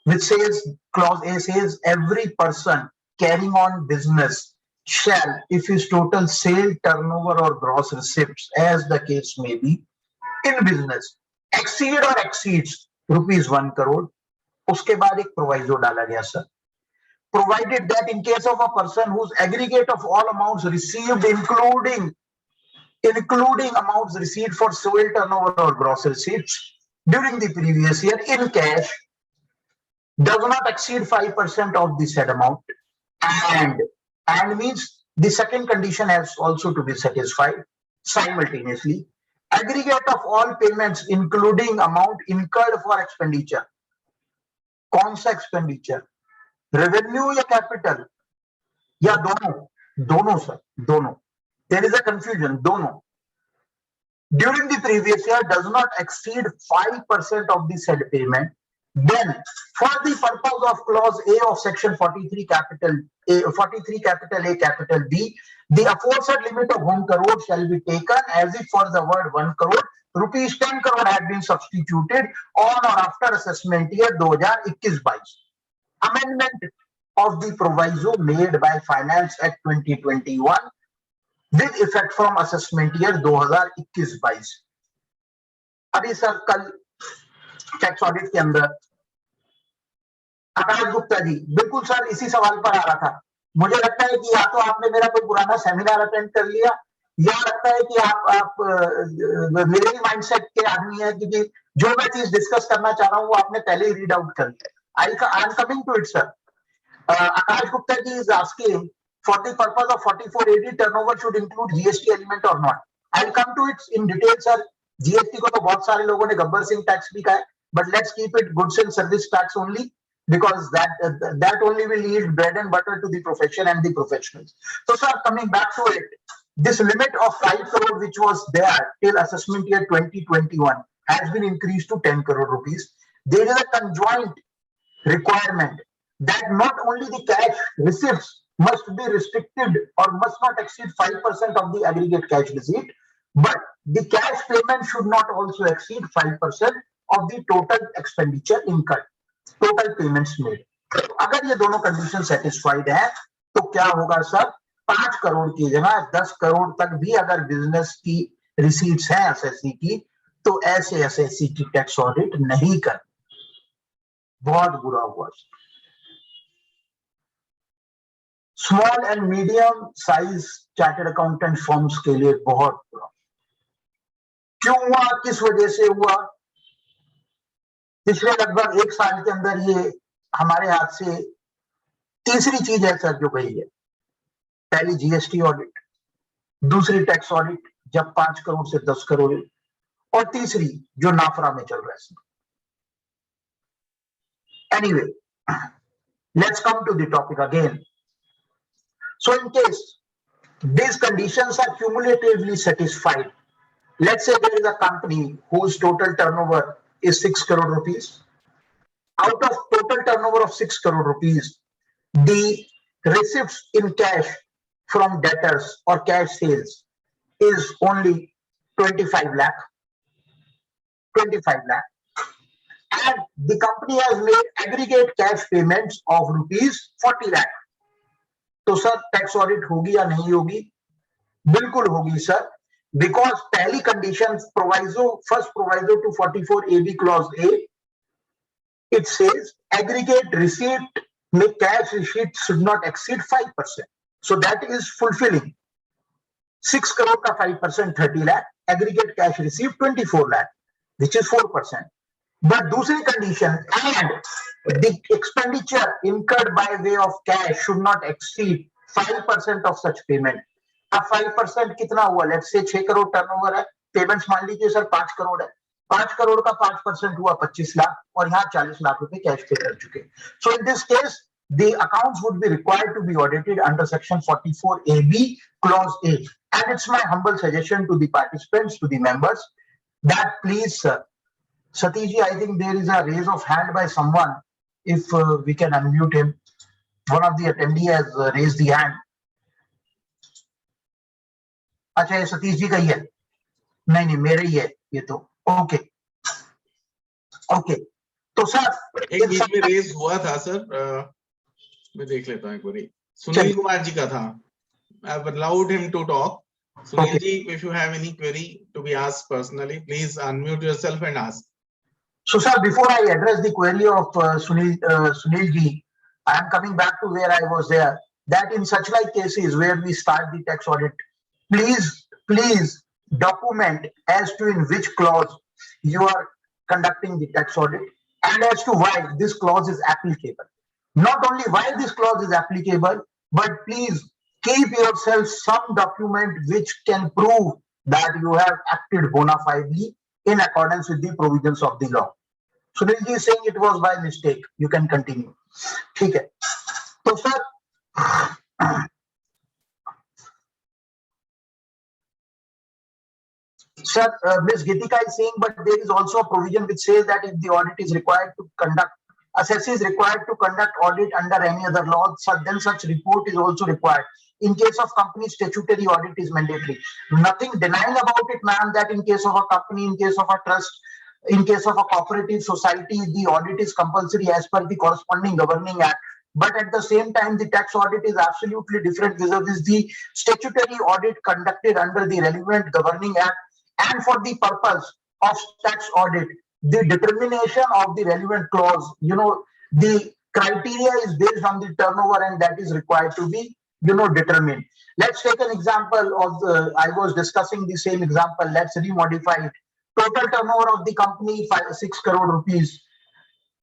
which says, clause A says every person carrying on business shall, if his total sale, turnover or gross receipts as the case may be in business exceed or exceeds ₹1 crore, उसके बाद एक proviso डाला गया sir. Provided that in case of a person whose aggregate of all amounts received, including amounts received for sale, turnover or gross receipts during the previous year in cash, does not exceed 5% of the said amount, and means the second condition has also to be satisfied simultaneously. Aggregate of all payments including amount incurred for expenditure. कौन सा expenditure? Revenue या capital? या दोनों? दोनों sir, दोनों. There is a confusion. दोनों. During the previous year does not exceed 5% of the said payment. Then, for the purpose of clause A of section 43 capital A capital B, the aforesaid limit of 1 crore shall be taken as if for the word 1 crore, rupees 10 crore had been substituted on or after assessment year 2021-22. Amendment of the proviso made by Finance Act 2021 with effect from assessment year 2021-22. अभी sir कल tax audit के अंदर आकाश गुप्ता जी बिल्कुल sir इसी सवाल पर आ रहा था. मुझे लगता है कि या तो आपने मेरा कोई पुराना सेमिनार अटेंड कर लिया, या लगता है कि आप मेरे ही माइंडसेट के आदमी है, क्योंकि जो मैं चीज डिस्कस करना चाह रहा हूँ वो आपने पहले ही रीड आउट कर लिया. I am coming to it sir. Akash Gupta ji is asking, for the purpose of 44AD, turnover should include GST element or not. I'll come to it in detail, sir. GST को तो बहुत सारे लोगों ने Gabbar Singh tax भी कहा है, but let's keep it goods and service tax only, because that only will yield bread and butter to the profession and the professionals. So, sir, coming back to it, this limit of 5 crore which was there till assessment year 2021 has been increased to 10 crore rupees. There is a conjoint requirement that not only the cash receipts must be restricted or must not exceed 5% of the aggregate cash receipt, but the cash payment should not also exceed 5% of the total expenditure incurred, total payments made. अगर ये दोनों condition satisfied है तो क्या होगा sir, 5 crore की जगह 10 करोड़ तक भी अगर बिजनेस की रिसीट्स हैं एसएससी की, तो ऐसे एसएससी की टैक्स ऑडिट नहीं कर. बहुत बुरा हुआ. Small and medium size chartered accountant firms के लिए बहुत बुरा. क्यों हुआ, किस वजह से हुआ? पिछले लगभग 1 साल के अंदर ये हमारे हाथ से तीसरी चीज है सर जो गई है. पहली जीएसटी ऑडिट, दूसरी टैक्स ऑडिट जब 5 करोड़ से 10 करोड़, और तीसरी जो नाफरा में चल रहा है. Anyway, let's come to the topic again. So in case these conditions are cumulatively satisfied, let's say there is a company whose total turnover is 6 crore rupees. Out of total turnover of 6 crore rupees, the receipts in cash from debtors or cash sales is only 25 lakh. 25 lakh. And the company has made aggregate cash payments of rupees 40 lakh. तो sir tax audit होगी या नहीं होगी? बिल्कुल होगी sir, because tally conditions proviso, first proviso to 44AB clause A, it says aggregate receipt may cash receipt should not exceed 5%. So that is fulfilling. 6 crore ka 5% 30 lakh, aggregate cash receipt 24 lakh, which is 4%. But दूसरी condition, and the expenditure incurred by way of cash should not exceed 5% of such payment. अब 5% कितना हुआ? Let's say 6 crore turnover है, payments मान लीजिए sir 5 crore है, 5 करोड़ का 5% हुआ 25 लाख, और यहाँ 40 लाख रुपए कैश पे कर चुके. So in this case, the accounts would be required to be audited under section 44AB clause A. And it's my humble suggestion to the participants, to the members, that please, Satish ji, I think there is a raise of hand by someone. If we can unmute him. One of the attendee has raised the hand. अच्छा, ये सतीश जी का ही है? नहीं नहीं, मेरे ही है ये तो. ओके ओके, तो सर एक बीच में रेज हुआ था सर, मैं देख लेता हूँ एक बारी. सुनील कुमार जी का था. I've allowed him to talk. Sunil ji, if you have any query to be asked personally, please unmute yourself and ask. So sir, before I address the query of Sunil ji, I am coming back to where I was there, that in such like cases where we start the tax audit, please document as to in which clause you are conducting the tax audit and as to why this clause is applicable. Not only why this clause is applicable, but please keep yourself some document which can prove that you have acted bona fidely in accordance with the provisions of the law. Sunil ji is saying it was by mistake. You can continue. ठीक है. तो sir, Sir, Ms. Gitika is saying, but there is also a provision which says that if the audit is required to conduct, assessee is required to conduct audit under any other law, then such report is also required. In case of company, statutory audit is mandatory. Nothing denying about it, ma'am, that in case of a company, in case of a trust, in case of a cooperative society, the audit is compulsory as per the corresponding governing act. But at the same time, the tax audit is absolutely different vis-a-vis the statutory audit conducted under the relevant governing act. And for the purpose of tax audit, the determination of the relevant clause, the criteria is based on the turnover, and that is required to be, determined. Let's take an example of I was discussing the same example. Let's remodify it. Total turnover of the company 6 crore rupees.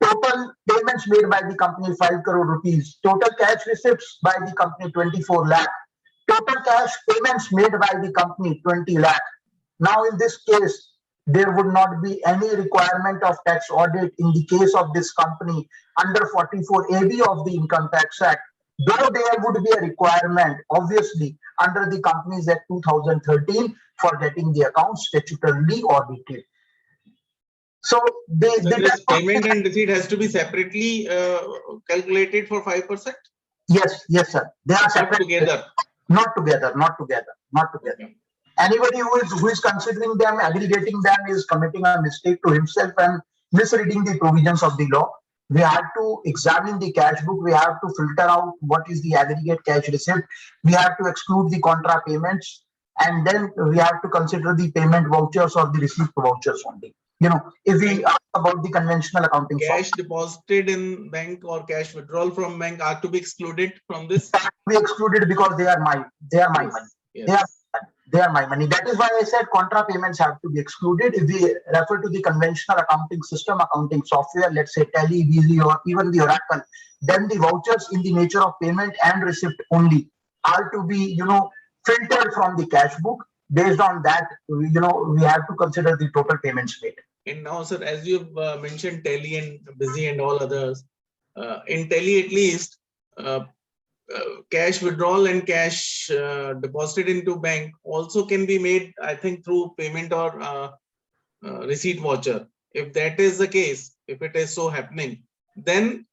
Total payments made by the company 5 crore rupees. Total cash receipts by the company 24 lakh. Total cash payments made by the company 20 lakh. Now, in this case, there would not be any requirement of tax audit in the case of this company under 44AB of the Income Tax Act, though there would be a requirement, obviously, under the Companies Act 2013 for getting the accounts statutorily audited. So, this payment and receipt has to be separately calculated for 5%? Yes, sir. They are separate. Not together. Okay. Anybody who is considering them, aggregating them, is committing a mistake to himself and misreading the provisions of the law. We have to examine the cash book. We have to filter out what is the aggregate cash receipt. We have to exclude the contra payments, and then we have to consider the payment vouchers or the receipt vouchers only. If we ask about the conventional accounting, cash deposited in bank or cash withdrawal from bank are to be excluded from this. Are to be excluded because they are my money. Yes. They are my money. That is why I said contra payments have to be excluded. If we refer to the conventional accounting system, accounting software, let's say Tally, Beazley, or even the Oracle, then the vouchers in the nature of payment and receipt only are to be, filtered from the cash book. Based on that, we have to consider the total payments made. And now, sir, as you've mentioned Tally and Busy and all others, in Tally at least, cash withdrawal and cash deposited into bank also can be made, I think, through payment or receipt voucher. If that is the case, if it is so happening, then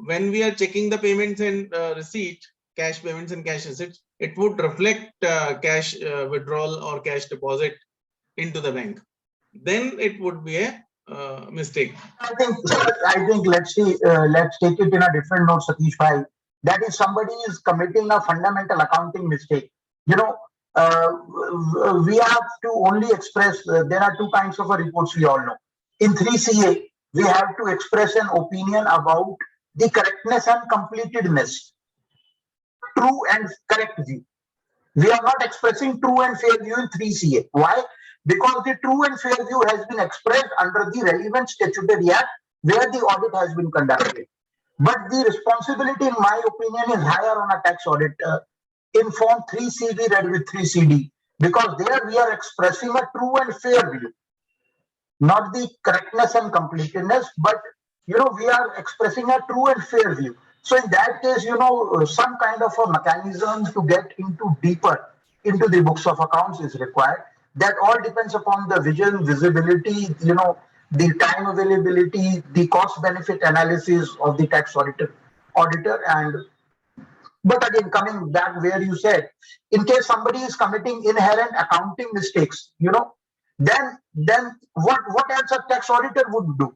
when we are checking the payments and receipt, cash payments and cash receipts, it would reflect cash withdrawal or cash deposit into the bank. Then it would be a mistake. I think let's take it in a different note, Satish bhai. that is somebody is committing a fundamental accounting mistake. You know, we have to only express, there are two kinds of reports we all know. In 3CA, we have to express an opinion about the correctness and completedness, true and correct view. We are not expressing true and fair view in 3CA. Why? Because the true and fair view has been expressed under the relevant statutory act where the audit has been conducted. But the responsibility, in my opinion, is higher on a tax audit. In form 3CD read with 3CD, because there we are expressing a true and fair view, not the correctness and completeness, but we are expressing a true and fair view. So in that case, some kind of a mechanism to get into deeper into the books of accounts is required. That all depends upon the vision, visibility, the time availability, the cost benefit analysis of the tax auditor, and but again, coming back where you said, in case somebody is committing inherent accounting mistakes, then what else a tax auditor would do?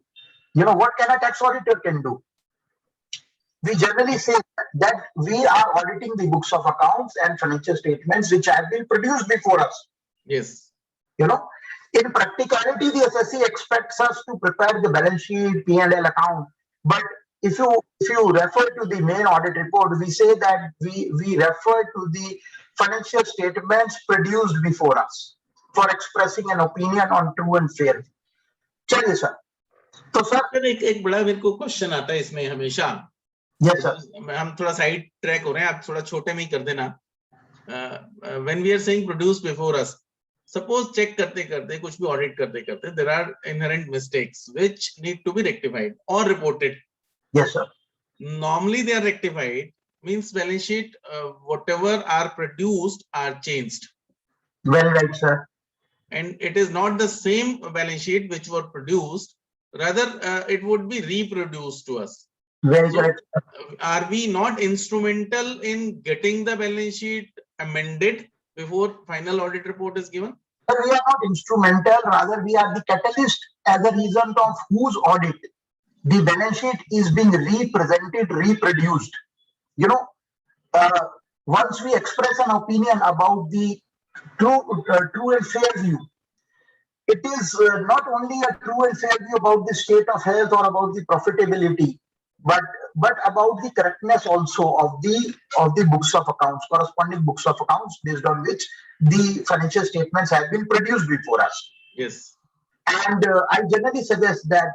What can a tax auditor can do? We generally say that we are auditing the books of accounts and financial statements which have been produced before us. Yes. In practicality, the assessee expects us to prepare the balance sheet, P&L account, but if you refer to the main audit report, we say that we refer to the financial statements produced before us for expressing an opinion on true and fair. चलिए sir, तो sir एक बड़ा मेरे को question आता है इसमें हमेशा. यस सर, हम थोड़ा साइड ट्रैक हो रहे हैं, आप थोड़ा छोटे में ही कर देना. When we are saying produced before us, suppose check करते करते कुछ भी audit करते करते there are inherent mistakes which need to be rectified or reported. Yes, sir. Normally they are rectified, means balance sheet, whatever are produced are changed. Well, right, sir. And it is not the same balance sheet which were produced, rather it would be reproduced to us. Very correct. Are we not instrumental in getting the balance sheet amended before final audit report is given? We are not instrumental, rather we are the catalyst as a result of whose audit the balance sheet is being represented, reproduced. Once we express an opinion about the true and fair view, it is not only a true and fair view about the state of health or about the profitability, but about the correctness also of the books of accounts, corresponding books of accounts based on which the financial statements have been produced before us. Yes. And I generally suggest that,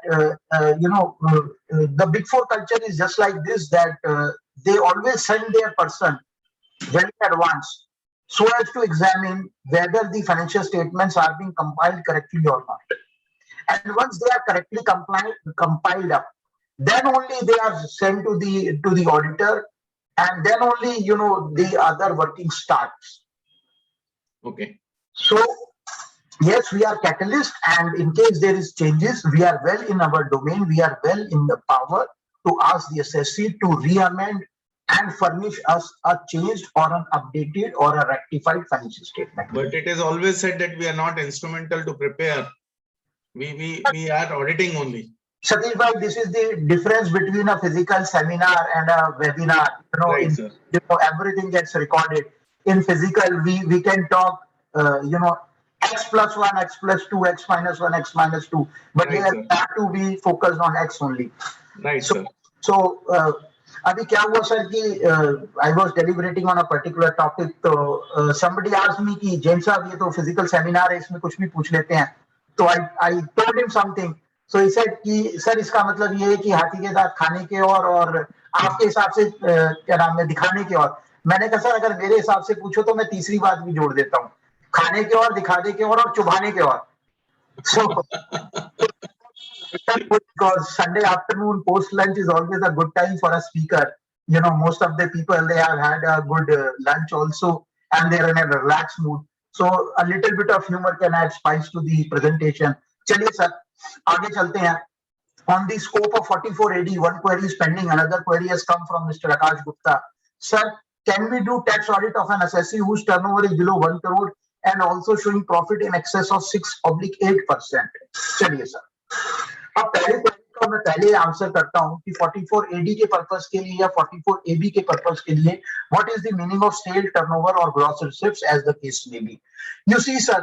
the Big Four culture is just like this, that they always send their person well in advance so as to examine whether the financial statements are being compiled correctly or not. And once they are correctly compiled up, then only they are sent to the auditor, and then only, the other working starts. Okay. So, yes, we are catalyst, and in case there is changes, we are well in our domain, we are well in the power to ask the assessee to re-amend and furnish us a changed or an updated or a rectified financial statement. But it is always said that we are not instrumental to prepare. We are auditing only. Satish bhai, this is the difference between a physical seminar and a webinar. Right, sir. Everything gets recorded. In physical, we can talk, x plus 1, x plus 2, x minus 1, x minus 2. But right, here have to be focused on x only. Right, sir. So, अभी क्या हुआ sir कि I was deliberating on a particular topic, तो somebody asked me कि जैन साहब ये तो physical seminar है, इसमें कुछ भी पूछ लेते हैं. तो I told him something. So he said कि सर इसका मतलब ये है कि हाथी के दांत खाने के और आपके हिसाब से क्या नाम है दिखाने के और. मैंने कहा सर अगर मेरे हिसाब से पूछो तो मैं तीसरी बात भी जोड़ देता हूँ, खाने के और, दिखाने के और चुभाने के और. So because Sunday afternoon post lunch is always a good time for a speaker. Most of the people, they have had a good lunch also, and they're in a relaxed mood. So a little bit of humor can add spice to the presentation. चलिए sir आगे चलते हैं. On the scope of 44 AD, one query is pending. Another query has come from Mr. Akash Gupta. Sir, can we do tax audit of an assessee whose turnover is below 1 crore and also showing profit in excess of 6/8%? चलिए sir. अब पहले query का को मैं पहले answer करता हूं कि 44 AD के पर्पस के लिए या 44 AB के पर्पस के लिए what is the meaning of sale turnover और gross receipts as the case may be. You see sir,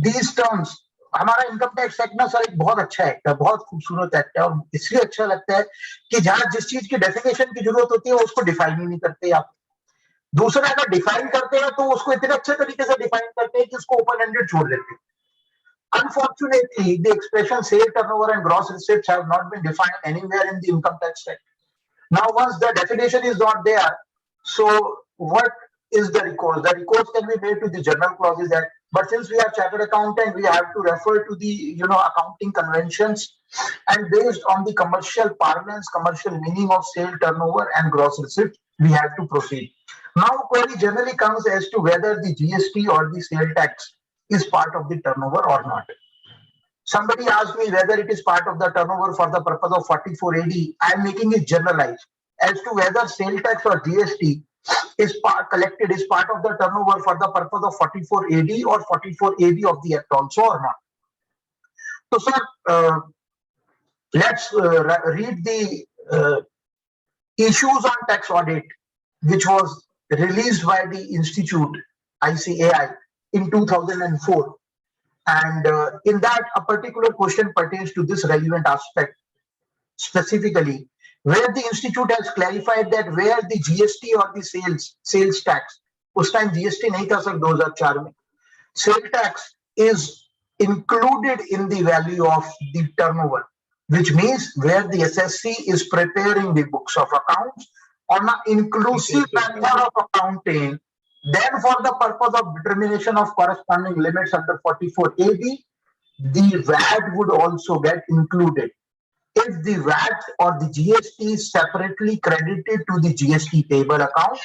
these terms, हमारा इनकम टैक्स एक्ट ना सर एक बहुत अच्छा एक्ट है, बहुत खूबसूरत एक्ट है, और इसलिए अच्छा लगता है कि जहां जिस चीज की डेफिनेशन की जरूरत होती है उसको डिफाइन ही नहीं करते आप। दूसरा, अगर डिफाइन करते हैं तो उसको इतने अच्छे तरीके से डिफाइन करते हैं कि उसको ओपन एंडेड छोड़ देते हैं। Unfortunately, the expression sale turnover and gross receipts have not been defined anywhere in the income tax act. Now, once the definition is not there, so what is the recourse? The recourse can be made to the general clauses act. But since we are chartered accountant, we have to refer to the accounting conventions, and based on the commercial parlance, commercial meaning of sale turnover and gross receipt, we have to proceed. Now, query generally comes as to whether the GST or the sale tax is part of the turnover or not. Somebody asked me whether it is part of the turnover for the purpose of 44 AD. I am making it generalized as to whether sale tax or GST is collected is part of the turnover for the purpose of 44 AD or 44 AB of the act also or not. So, sir, let's read the issues on tax audit, which was released by the Institute ICAI in 2004. And in that, a particular question pertains to this relevant aspect specifically, where the institute has clarified that where the GST or the sales tax, उस time GST नहीं था sir 2004 में, sale tax is included in the value of the turnover, which means where the SSC is preparing the books of accounts on an inclusive method of accounting, then for the purpose of determination of corresponding limits under 44 AB, the VAT would also get included. If the VAT or the GST is separately credited to the GST payable account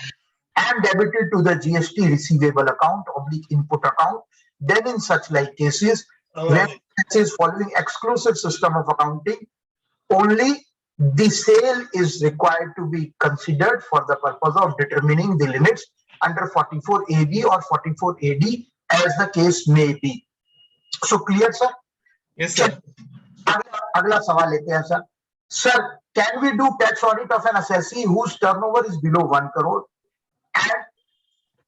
and debited to the GST receivable account oblique input account, then in such like cases, when it is following exclusive system of accounting, only the sale is required to be considered for the purpose of determining the limits under 44 AB or 44 AD as the case may be. So clear, sir? Yes, sir. अगला सवाल लेते हैं sir. Sir, can we do tax audit of an assessee whose turnover is below 1 crore? And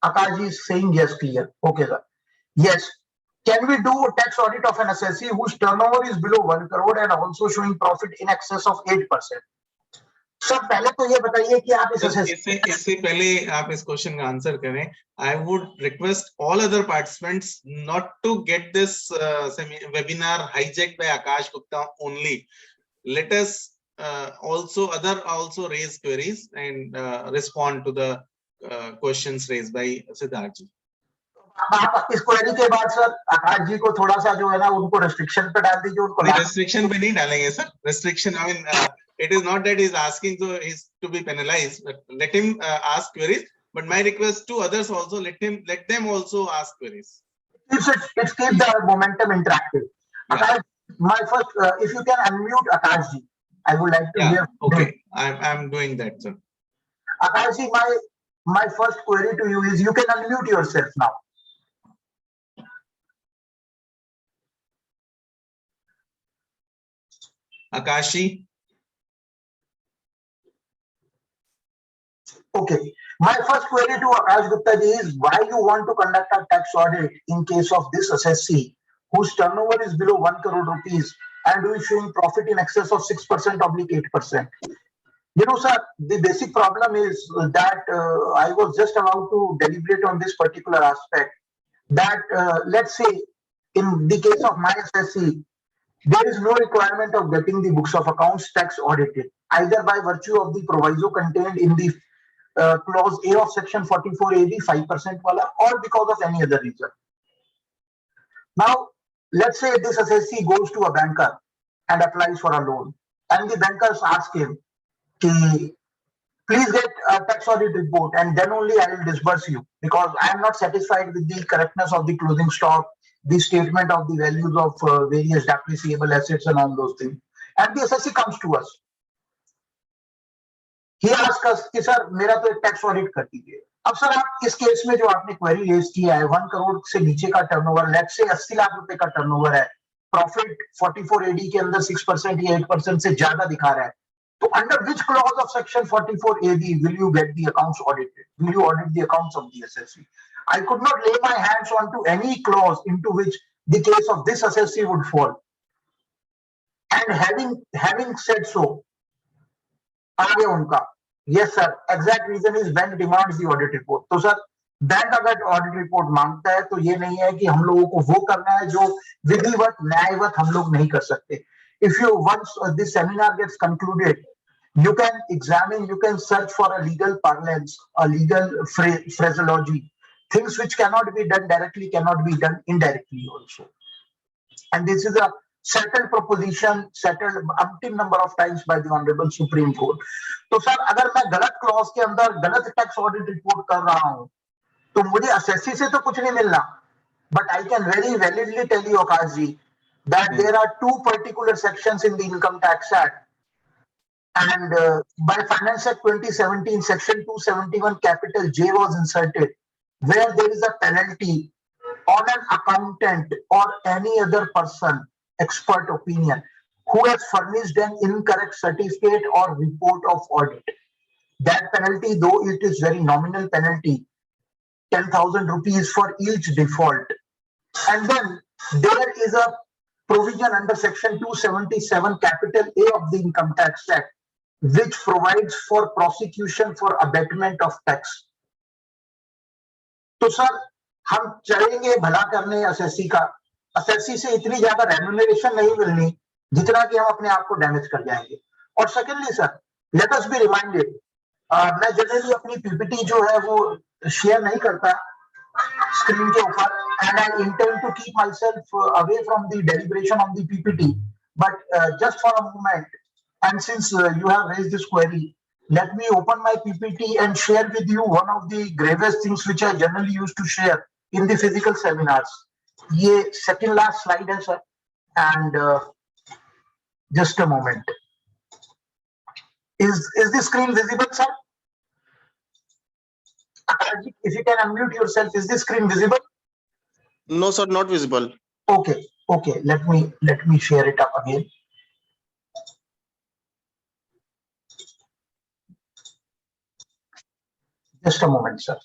Akash is saying yes, clear. Okay, sir. Yes. Can we do a tax audit of an assessee whose turnover is below 1 crore and also showing profit in excess of 8%? Sir पहले तो ये बताइए कि आप इससे पहले आप इस क्वेश्चन का आंसर करें, I would request all other participants not to get this webinar hijacked by Akash Gupta only. Let us also raise queries and respond to the questions raised by Sidharth ji. आप इस query के बाद sir आकाश जी को थोड़ा सा जो है ना उनको रेस्ट्रिक्शन पे डाल दीजिए, उनको रेस्ट्रिक्शन पे नहीं डालेंगे sir. Restriction, I mean, it is not that he is asking so he's to be penalized, but let him ask queries. But my request to others also, let them also ask queries. It's keep the momentum interactive. Yeah. Akash, my first, if you can unmute Akash ji, I would like to hear. Okay, I'm doing that, sir. Akash ji, my first query to you is you can unmute yourself now. Akashi. Okay. My first query to Akash Gupta ji is why you want to conduct a tax audit in case of this assessee whose turnover is below 1 crore rupees and who is showing profit in excess of 6% oblique 8%. You know, sir, the basic problem is that I was just about to deliberate on this particular aspect. That let's say in the case of my assessee, there is no requirement of getting the books of accounts tax audited, either by virtue of the proviso contained in the clause A of section 44 AB 5% wala, or because of any other reason. Now, let's say this assessee goes to a banker and applies for a loan, and the bankers ask him, please get a tax audit report and then only I will disburse you, because I am not satisfied with the correctness of the closing stock, the statement of the values of various depreciable assets and all those things. And the assessee comes to us. He asks us कि sir मेरा तो एक tax audit कर दीजिए. अब sir आप इस case में जो आपने क्वेरी रेज किया है 1 करोड़ से नीचे का टर्नओवर, लेट्स से 80 लाख रुपए का टर्नओवर है, प्रॉफिट 44 एडी के अंदर 6% या 8% से ज्यादा दिखा रहा है, तो under which clause of section 44 AD will you get the accounts audited, will you audit the accounts of the SSC? I could not lay my hands on to any clause into which the case of this assessee would fall. And having said so, आगे उनका, yes sir, exact reason is bank demands the audit report. तो sir bank अगर audit report मांगता है तो ये नहीं है कि हम लोगों को वो करना है जो विधिवत न्यायवत हम लोग नहीं कर सकते. If you once this seminar gets concluded, you can examine, you can search for a legal parlance, a legal phraseology. Things which cannot be done directly cannot be done indirectly also. And this is a settled proposition, settled umpteen number of times by the Honorable Supreme Court. तो sir अगर मैं गलत clause के अंदर गलत tax audit report कर रहा हूं तो मुझे असेसी से तो कुछ नहीं मिलना. But I can very validly tell you, Akash ji, that there are two particular sections in the Income Tax Act. And by Finance Act 2017, Section 271 capital J was inserted, where there is a penalty on an accountant or any other person, expert opinion, who has furnished an incorrect certificate or report of audit. That penalty, though it is very nominal penalty, 10,000 rupees for each default. And then there is a provision under Section 277 capital A of the Income Tax Act, which provides for prosecution for abatement of tax. तो sir हम चलेंगे भला करने assessee का, assessee से इतनी ज्यादा remuneration नहीं मिलनी जितना कि हम अपने आप को डैमेज कर जाएंगे. और secondly sir, let us be reminded, मैं जनरली अपनी पीपीटी जो है वो शेयर नहीं करता स्क्रीन के ऊपर, and I intend to keep myself away from the deliberation of the PPT. But just for a moment, and since you have raised this query, let me open my PPT and share with you one of the gravest things which I generally used to share in the physical seminars. ये second last slide है sir, and just a moment. Is the screen visible, sir? If you can unmute yourself, is the screen visible? No, sir, not visible. Okay, let me share it up again. Just a moment, sir.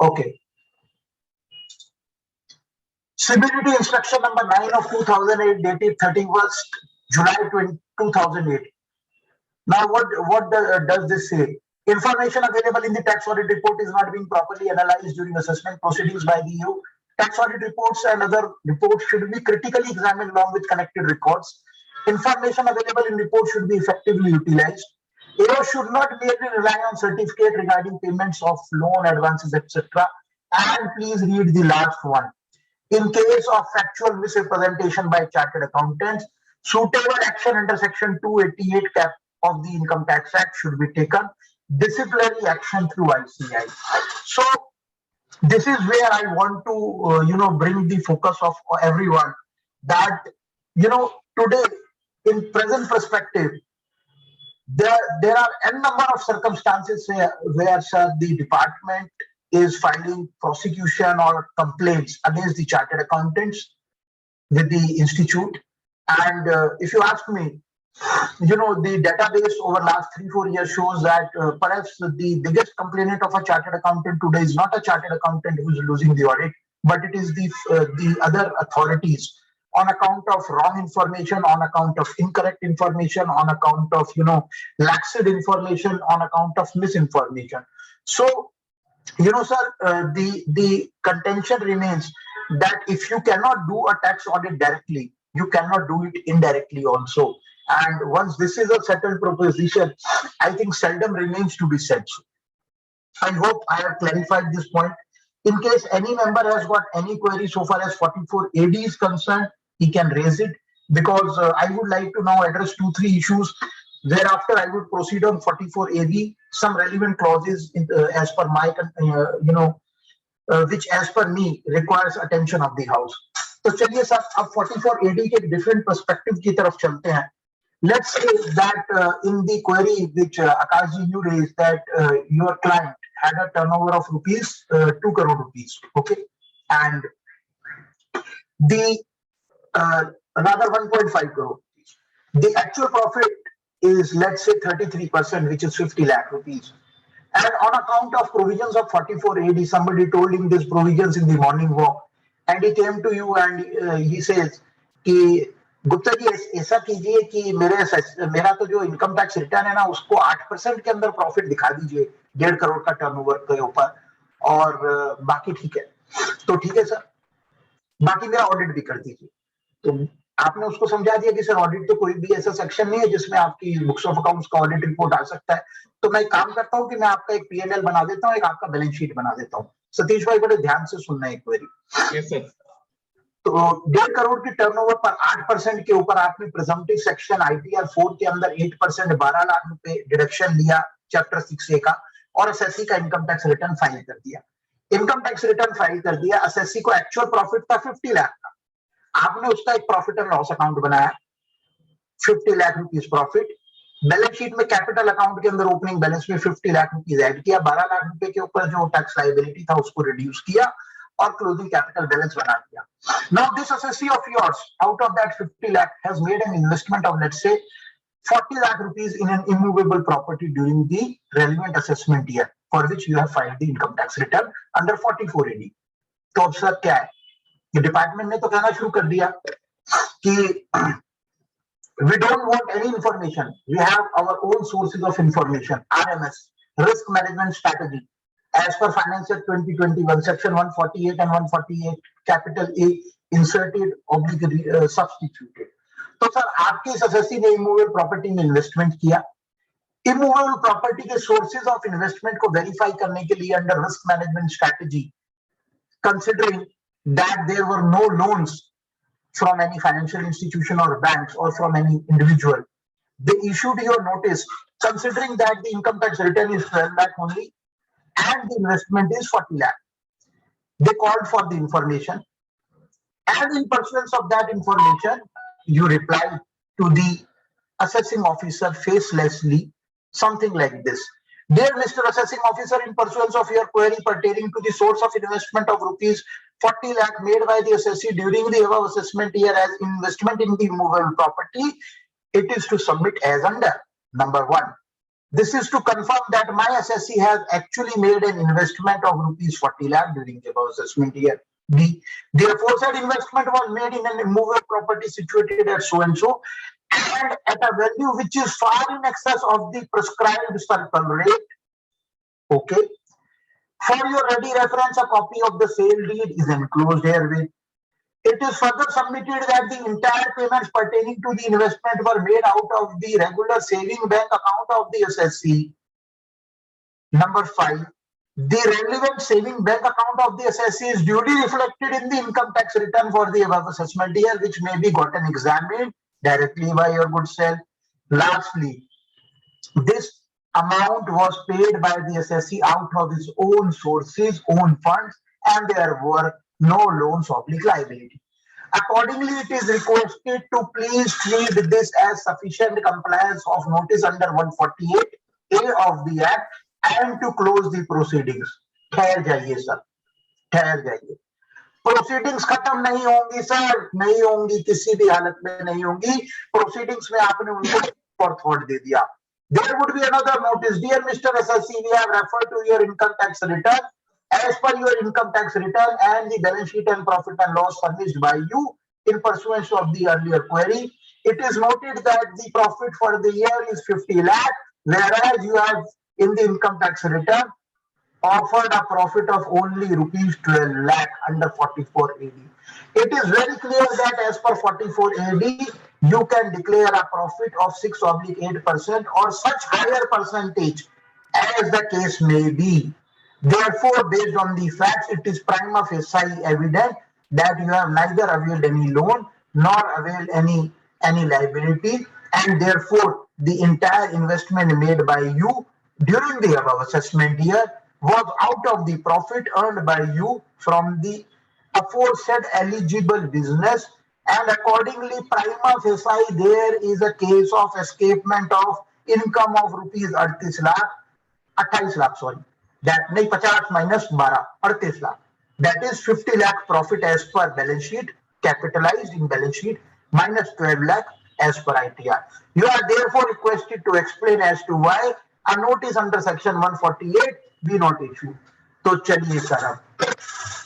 Okay. Stability Instruction number 9 of 2008, dated 31st July 2008. Now, what does this say? Information available in the tax audit report is not being properly analyzed during assessment proceedings by the EU. Tax audit reports and other reports should be critically examined along with connected records. Information available in reports should be effectively utilized. AO should not merely rely on certificate regarding payments of loan, advances, etc. And please read the last one. In case of factual misrepresentation by chartered accountants, suitable action under Section 288 cap of the Income Tax Act should be taken. Disciplinary action through ICI. So this is where I want to bring the focus of everyone that today in present perspective, there are n number of circumstances where sir, the department is filing prosecution or complaints against the chartered accountants with the institute. And if you ask me, the database over last 3-4 years shows that perhaps the biggest complainant of a chartered accountant today is not a chartered accountant who is losing the audit, but it is the other authorities, on account of wrong information, on account of incorrect information, on account of laxed information, on account of misinformation. So sir, the contention remains that if you cannot do a tax audit directly, you cannot do it indirectly also. And once this is a settled proposition, I think seldom remains to be said. I hope I have clarified this point. In case any member has got any query so far as 44 AD is concerned, he can raise it, because I would like to now address 2-3 issues. Thereafter, I would proceed on 44 AD, some relevant clauses as per my, which as per me requires attention of the house. तो चलिए sir, अब 44 AD के different perspective की तरफ चलते हैं. Let's say that in the query which Akash ji you raised, that your client had a turnover of rupees 2 crore rupees, okay, and the rather 1.5 crore. The actual profit is, let's say, 33%, which is 50 lakh rupees. And on account of provisions of 44 AD, somebody told him these provisions in the morning walk, and he came to you and he says कि गुप्ता जी ऐसा कीजिए कि मेरा तो जो income tax return है ना उसको 8% के अंदर प्रॉफिट दिखा दीजिए 1.5 करोड़ का टर्नओवर के ऊपर और बाकी ठीक है तो ठीक है सर बाकी मेरा ऑडिट भी कर दीजिए तो आपने उसको समझा दिया कि सर ऑडिट तो कोई भी ऐसा सेक्शन नहीं है जिसमें आपकी बुक्स ऑफ अकाउंट्स का ऑडिट रिपोर्ट आ सकता है तो मैं एक काम करता हूं कि मैं आपका एक पीएनएल बना देता हूं एक आपका बैलेंस शीट बना देता हूं सतीश भाई बड़े ध्यान से सुनना एक क्वेरी Yes, sir. तो 1.5 करोड़ की टर्नओवर पर 8% के ऊपर आपने प्रिजम्पटिव सेक्शन आईटीआर 4 के अंदर 8% 12 लाख रुपए डिडक्शन लिया चैप्टर 6A का और एसएससी का इनकम टैक्स रिटर्न फाइल कर दिया इनकम टैक्स रिटर्न फाइल कर दिया एसएससी को एक्चुअल प्रॉफिट था 50 लाख का आपने उसका एक प्रॉफिट एंड लॉस अकाउंट बनाया 50 lakh rupees profit balance sheet में कैपिटल अकाउंट के अंदर ओपनिंग बैलेंस में 50 लाख रुपीस ऐड किया 12 लाख रुपए के ऊपर जो टैक्स लायबिलिटी था उसको रिड्यूस किया और क्लोजिंग कैपिटल बैलेंस बना दिया now this SSC of yours out of that 50 lakh has made an investment of let's say 40 lakh rupees in an immovable property during the relevant assessment year for which you have filed the income tax return under 44 AD तो अब sir क्या है ये department ने तो कहना शुरू कर दिया कि we don't want any information we have our own sources of information RMS risk management strategy as per Finance Act 2021 section 148 and 148 capital A inserted oblique substituted तो सर आपके इस एसएससी ने इमूवेबल प्रॉपर्टी में investment किया immovable property के sources of investment को verify करने के लिए under risk management strategy considering that there were no loans from any financial institution or banks or from any individual. They issued your notice considering that the income tax return is 12 lakh only and the investment is 40 lakh. They called for the information and in pursuance of that information, you replied to the assessing officer facelessly something like this. Dear Mr. Assessing Officer, in pursuance of your query pertaining to the source of investment of rupees 40 lakh made by the assessee during the above assessment year as investment in the immovable property, it is to submit as under. Number one, this is to confirm that my assessee has actually made an investment of rupees 40 lakh during the above assessment year. B, the aforesaid investment was made in an immovable property situated at so and so and at a value which is far in excess of the prescribed circle rate. Okay. For your ready reference, a copy of the sale deed is enclosed herewith. It is further submitted that the entire payments pertaining to the investment were made out of the regular saving bank account of the assessee. Number 5, the relevant saving bank account of the assessee is duly reflected in the income tax return for the above assessment year, which may be gotten examined directly by your good self. Lastly, this amount was paid by the assessee out of his own sources, own funds, and there were no loans oblique liability. Accordingly, it is requested to please treat this as sufficient compliance of notice under 148A of the Act and to close the proceedings. ठहर जाइए sir, ठहर जाइए. Proceedings खत्म नहीं होंगी sir, नहीं होंगी, किसी भी हालत में नहीं होंगी. प्रोसीडिंग्स में आपने उनको फॉर थॉट दे दिया. There would be another notice. Dear Mr. Assessee, we have referred to your income tax return. As per your income tax return and the balance sheet and profit and loss furnished by you in pursuance of the earlier query, it is noted that the profit for the year is 50 lakh, whereas you have in the income tax return offered a profit of only rupees 12 lakh under 44 AD. It is very clear that as per 44 AD, you can declare a profit of 6/8% or such higher percentage as the case may be. Therefore, based on the facts, it is prima facie evident that you have neither availed any loan nor availed any liability, and therefore the entire investment made by you during the above assessment year was out of the profit earned by you from the aforesaid eligible business, and accordingly prima facie there is a case of escapement of income of rupees 28 lakh, sorry, that नहीं 50 minus 12 38 lakh, that is 50 lakh profit as per balance sheet capitalized in balance sheet minus 12 lakh as per ITR. You are therefore requested to explain as to why a notice under section 148 be not issued. तो चलिए sir, अब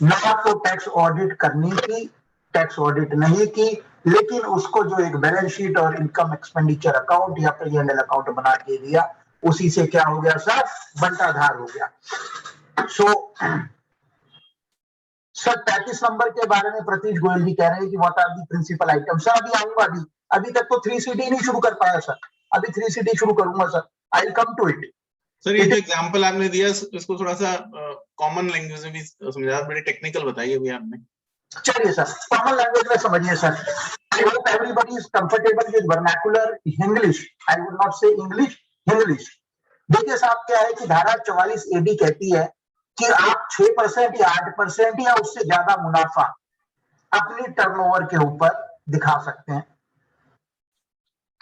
ना आपको tax audit करनी थी, tax audit नहीं की, लेकिन उसको जो एक बैलेंस शीट और इनकम एक्सपेंडिचर अकाउंट या P&L अकाउंट बना के दिया, उसी से क्या हो गया सर, बंटाधार हो गया. सो सर 35 नंबर के बारे में प्रतीश गोयल जी कह रहे हैं कि what are the principal item. Sir अभी आऊंगा, अभी तक तो 3CD नहीं शुरू कर पाया सर, अभी 3CD शुरू करूंगा sir. I will come to it. Sir ये जो एग्जांपल आपने दिया इसको थोड़ा सा कॉमन लैंग्वेज में भी समझा, बड़ी टेक्निकल बताइए अभी आपने. चलिए सर, कॉमन लैंग्वेज में समझिए sir. I hope everybody is comfortable with vernacular English. I would not से इंग्लिश, इंग्लिश. देखिए साहब, क्या है कि धारा 44 AD कहती है कि आप 6% या 8% या उससे ज्यादा मुनाफा अपनी टर्नओवर के ऊपर दिखा सकते हैं.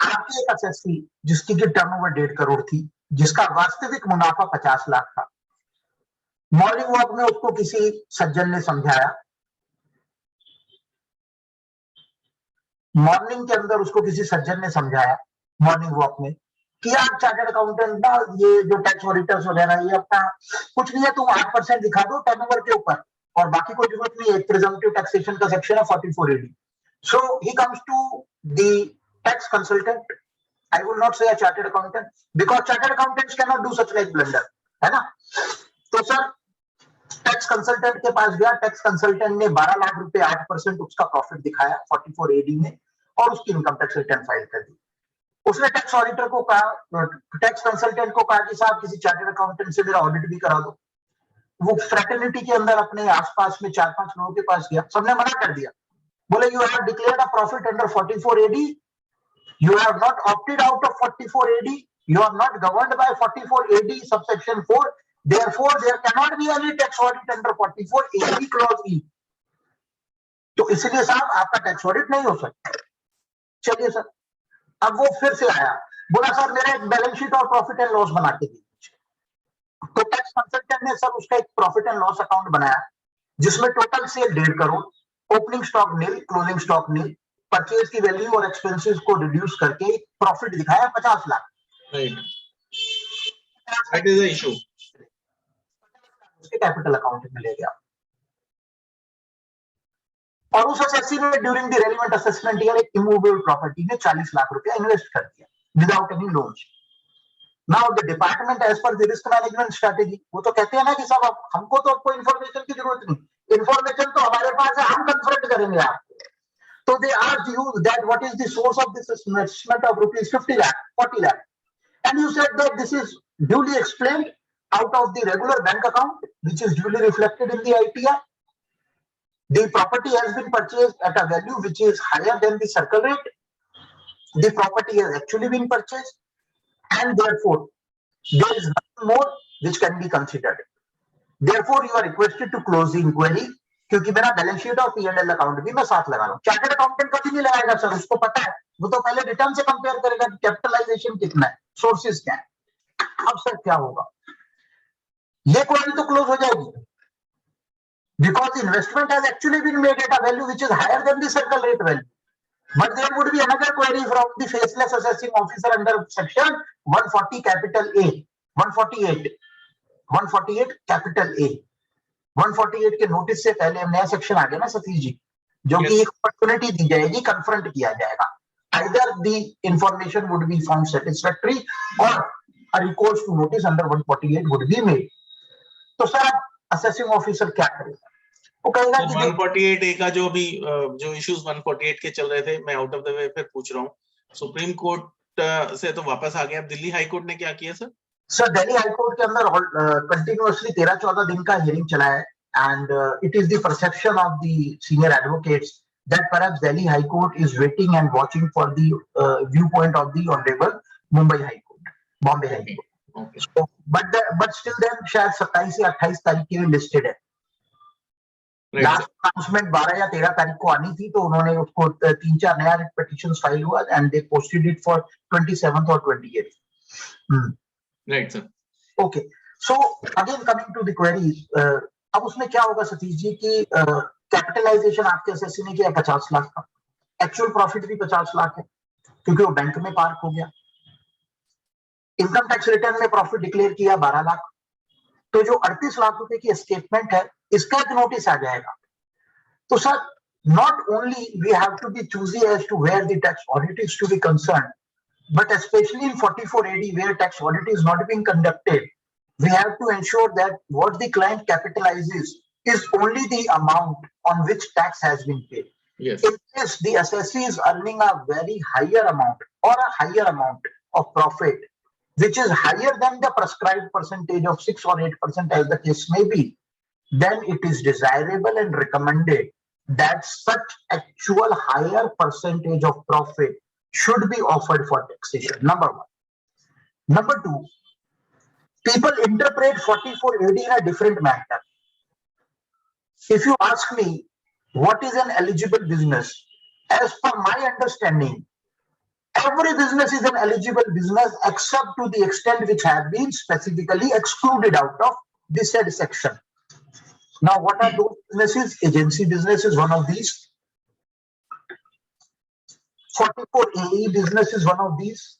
आपकी एक एसएससी जिसकी की टर्नओवर 1.5 करोड़ थी, जिसका वास्तविक मुनाफा 50 लाख था, मॉर्निंग वॉक में उसको किसी सज्जन ने समझाया, मॉर्निंग के अंदर उसको किसी सज्जन ने समझाया मॉर्निंग वॉक में कि आप चार्टर्ड अकाउंटेंट ना, ये जो टैक्स ऑडिटर्स वगैरह ये अपना कुछ नहीं है, तुम 8% दिखा दो टर्नओवर के ऊपर और बाकी कोई जरूरत नहीं है. प्रिजम्पटिव टैक्सेशन का सेक्शन है 44 AD. So he comes to the tax consultant. I will not say a chartered accountant because chartered accountants can not do such like blunder, है ना. तो सर टैक्स कंसल्टेंट के पास गया, टैक्स कंसल्टेंट ने 12 लाख रुपए 8% उसका प्रॉफिट दिखाया 44 AD में और उसकी इनकम टैक्स रिटर्न फाइल कर दी. उसने टैक्स ऑडिटर को कहा, टैक्स कंसल्टेंट को कहा कि साहब किसी चार्टर्ड अकाउंटेंट से मेरा ऑडिट भी करा दो. वो फ्रेटर्निटी के अंदर अपने आसपास में 4-5 लोगों के पास गया, सबने मना कर दिया. बोले you have declared a profit under 44 AD, you have not opted out of 44 AD, you are not governed by 44 AD subsection 4, therefore there cannot be any tax audit under 44 AD clause E. तो इसलिए साहब आपका tax audit नहीं हो सकता. चलिए sir, अब वो फिर से आया, बोला सर मेरा एक बैलेंस शीट और प्रॉफिट एंड लॉस बना के दीजिए. तो टैक्स कंसल्टेंट ने सर उसका एक प्रॉफिट एंड लॉस अकाउंट बनाया जिसमें total sale 1.5 crore, opening stock nil, closing stock nil, purchase की वैल्यू और एक्सपेंसेस को रिड्यूस करके प्रॉफिट दिखाया 50 lakh. Right, that is the issue. उसके कैपिटल अकाउंट में ले गया और उस एसएससी ने during the relevant assessment year एक इमूवेबल प्रॉपर्टी में 40 लाख रुपया इन्वेस्ट कर दिया without any loans. Now the department as per the risk management strategy, वो तो कहते हैं ना कि साहब हमको तो आपको इंफॉर्मेशन की जरूरत नहीं, इंफॉर्मेशन तो हमारे पास है, हम कंसल्ट करेंगे आपको. So they asked you that what is the source of this investment of rupees 50 lakh, 40 lakh, and you said that this is duly explained out of the regular bank account, which is duly reflected in the ITR. The property has been purchased at a value which is higher than the circle rate. The property has actually been purchased, and therefore there is nothing more which can be considered. Therefore, you are requested to close the inquiry. क्योंकि मेरा balance sheet और P&L account भी मैं साथ लगा रहा हूं. Chartered accountant कभी नहीं लगाएगा सर, उसको पता है, वो तो पहले रिटर्न से कंपेयर करेगा कि कैपिटलाइजेशन कितना है, सोर्सेज क्या है. अब सर क्या होगा, ये क्वेरी तो क्लोज हो जाएगी because investment has actually been made at a value which is higher than the circle rate value. But there would be another query from the faceless assessing officer under section 140 capital A, 148 capital A. 148 के notice से पहले नया section आ गया ना सतीश जी, जो कि एक opportunity दी जाएगी, कन्फ्रंट किया जाएगा. Either the information would be found satisfactory और a recourse to notice under 148 would be made. तो सर अब असेसिंग ऑफिसर क्या करेगा, वो कहेगा कि 148A का जो भी जो इश्यूज 148 के चल रहे थे, मैं आउट ऑफ द वे फिर पूछ रहा हूँ. सुप्रीम कोर्ट से तो वापस आ गया, अब दिल्ली हाई कोर्ट ने क्या किया sir? Sir Delhi high court के अंदर कंटिन्यूअसली 13-14 दिन का हियरिंग चला है, and it is the perception of the senior advocates that perhaps Delhi High Court is waiting and watching for the viewpoint of the Honorable Mumbai High Court, Bombay High Court. Okay. So, but still then शायद 27 से 28 तारीख के लिए listed है. Last announcement 12 या 13 तारीख को आनी थी, तो उन्होंने उसको 3-4 नया पिटीशंस फाइल हुआ and they posted it for 27th और 28th. Right sir. Okay, so again coming to the queries, अब उसमें क्या होगा सतीश जी कि कैपिटलाइजेशन आपके एसएससी ने किया 50 लाख का, एक्चुअल प्रॉफिट भी 50 लाख है क्योंकि वो बैंक में पार्क हो गया। इनकम टैक्स रिटर्न में प्रॉफिट डिक्लेयर किया 12 लाख, तो जो 38 लाख रुपए की स्टेटमेंट है इसका एक नोटिस आ जाएगा। तो sir, not only we have to be choosy as to where the tax audit is to be concerned, but especially in 44AD where tax audit is not being conducted, we have to ensure that what the client capitalizes is only the amount on which tax has been paid. Yes. In case the assessee is earning a very higher amount or a higher amount of profit, which is higher than the prescribed percentage of 6 or 8% as the case may be, then it is desirable and recommended that such actual higher percentage of profit should be offered for taxation. Number one. Number two, people interpret 44AD in a different manner. If you ask me what is an eligible business, as per my understanding, every business is an eligible business except to the extent which have been specifically excluded out of the said section. Now, what are those businesses? Agency business is one of these. 44AE business is one of these.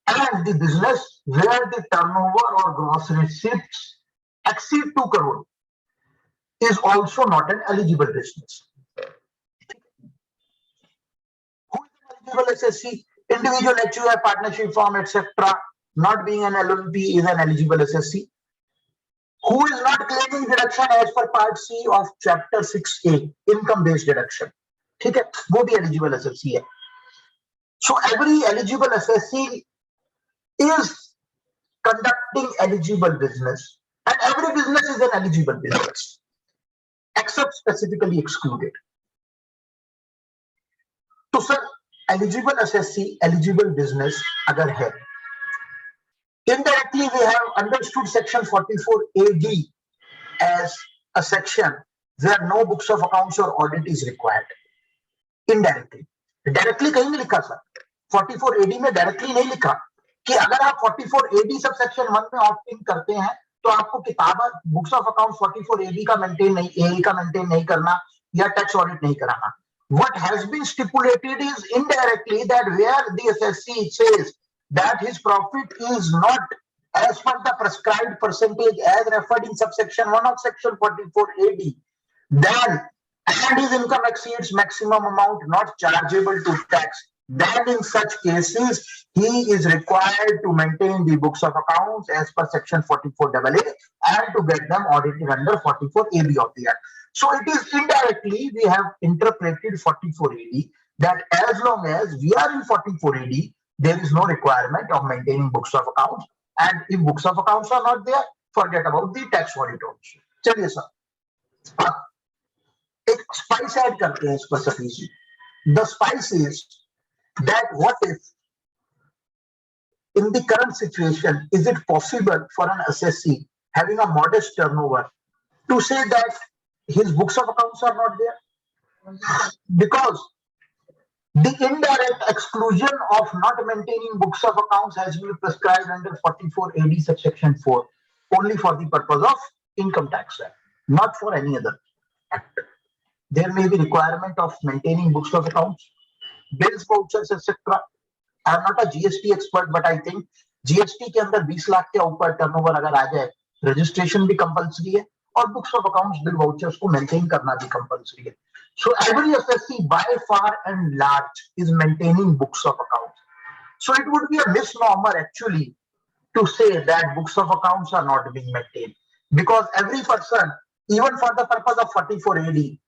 And the business where the turnover or gross receipts exceed 2 crore is also not an eligible business. Who is an eligible SSC? Individual HUI, partnership firm, etc. Not being an LLP is an eligible SSC. Who is not claiming deduction as per Part C of Chapter 6A, income based deduction. ठीक है, वो भी eligible SSC है. So every eligible SSC is conducting eligible business, and every business is an eligible business except specifically excluded. तो sir eligible SSC, eligible business अगर है, indirectly we have understood section 44AD as a section where no books of accounts or audit is required. Indirectly. Directly कहीं नहीं लिखा sir, 44AD में directly नहीं लिखा कि अगर आप 44AD सब section 1 में ऑप्ट इन करते हैं तो आपको किताबा बुक्स ऑफ अकाउंट्स 44AD का मेंटेन नहीं, AE का मेंटेन नहीं करना या टैक्स ऑडिट नहीं कराना. What has been stipulated is indirectly that where the SSC says that his profit is not as per the prescribed percentage as referred in subsection 1 of section 44AD, then and his income exceeds maximum amount not chargeable to tax, then in such cases he is required to maintain the books of accounts as per section 44AA and to get them audited under 44AB of the Act. So it is indirectly we have interpreted 44AD that as long as we are in 44AD, there is no requirement of maintaining books of accounts, and if books of accounts are not there, forget about the tax audit also. चलिए sir, एक spice add करते हैं इस पर सफीसी. The spice is that what if in the current situation, is it possible for an assessee having a modest turnover to say that his books of accounts are not there? Because the indirect exclusion of not maintaining books of accounts has been prescribed under 44AD subsection 4 only for the purpose of income tax act, not for any other act. There may be requirement of maintaining books of accounts, bills, vouchers, etc. I am not a GST expert, but I think GST के अंदर 20 लाख के ऊपर turnover अगर आ जाए, registration भी compulsory है और books of accounts, bill, vouchers को मेंटेन करना भी कंपल्सरी है. So every assessee by far and large is maintaining books of accounts. So it would be a misnomer actually to say that books of accounts are not being maintained, because every person, even for the purpose of 44AD,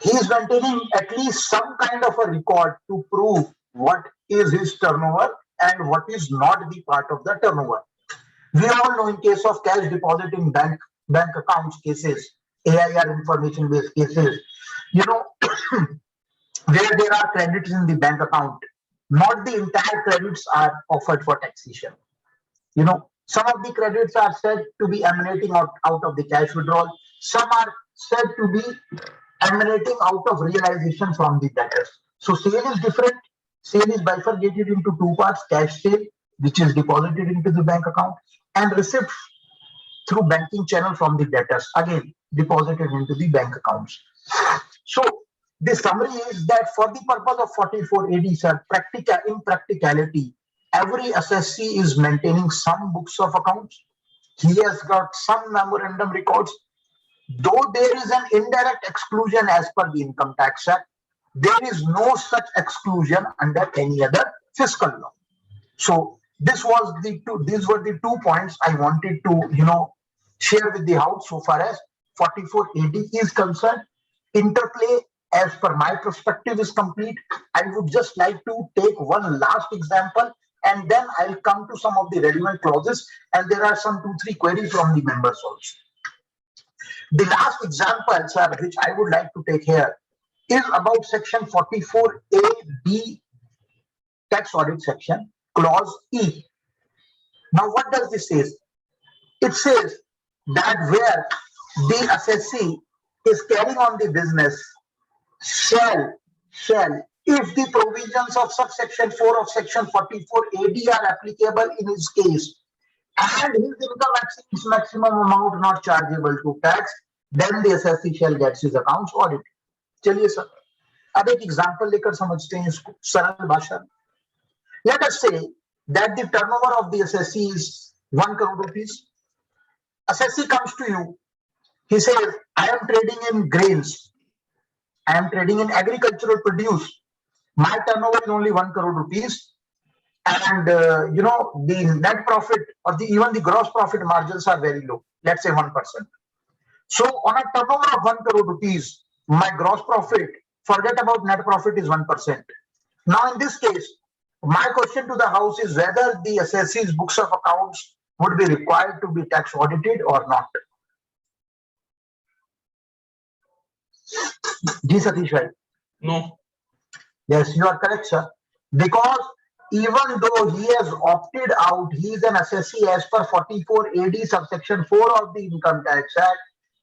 he is maintaining at least some kind of a record to prove what is his turnover and what is not the part of the turnover. We all know in case of cash deposit in bank accounts cases, AIR information based cases, you know, where there are credits in the bank account, not the entire credits are offered for taxation. You know, some of the credits are said to be emanating out of the cash withdrawal. Some are said to be emanating out of realization from the debtors. So sale is different. Sale is bifurcated into two parts: cash sale, which is deposited into the bank account, and receipts through banking channel from the debtors. Again, deposited into the bank accounts. So the summary is that for the purpose of 44 AD, sir, in practicality, every assessee is maintaining some books of accounts. He has got some memorandum records. Though there is an indirect exclusion as per the Income Tax Act, there is no such exclusion under any other fiscal law. So these were the 2 points I wanted to share with the House so far as 44 AD is concerned. Interplay as per my perspective is complete. I would just like to take one last example and then I'll come to some of the relevant clauses, and there are some 2-3 queries from the members also. The last example, sir, which I would like to take here is about section 44A(b) tax audit section, clause E. Now, what does this say? It says that where the assessee is carrying on the business shall, if the provisions of subsection 4 of section 44 AD are applicable in his case, and his income exceeds maximum amount not chargeable to tax, then the assessee shall get his accounts audited. चलिए sir, अब एक example लेकर समझते हैं इसको सरल भाषा में. Let us say that the turnover of the assessee is 1 crore rupees. Assessee comes to you. He says, I am trading in grains. I am trading in agricultural produce. My turnover is only 1 crore rupees. And the net profit or even the gross profit margins are very low. Let's say 1%. So on a turnover of 1 crore rupees, my gross profit, forget about net profit, is 1%. Now in this case, my question to the House is whether the assessee's books of accounts would be required to be tax audited or not. Ji Satish bhai. No. Yes, you are correct, sir. Because even though he has opted out, he is an assessee as per 44 AD subsection 4 of the Income Tax Act.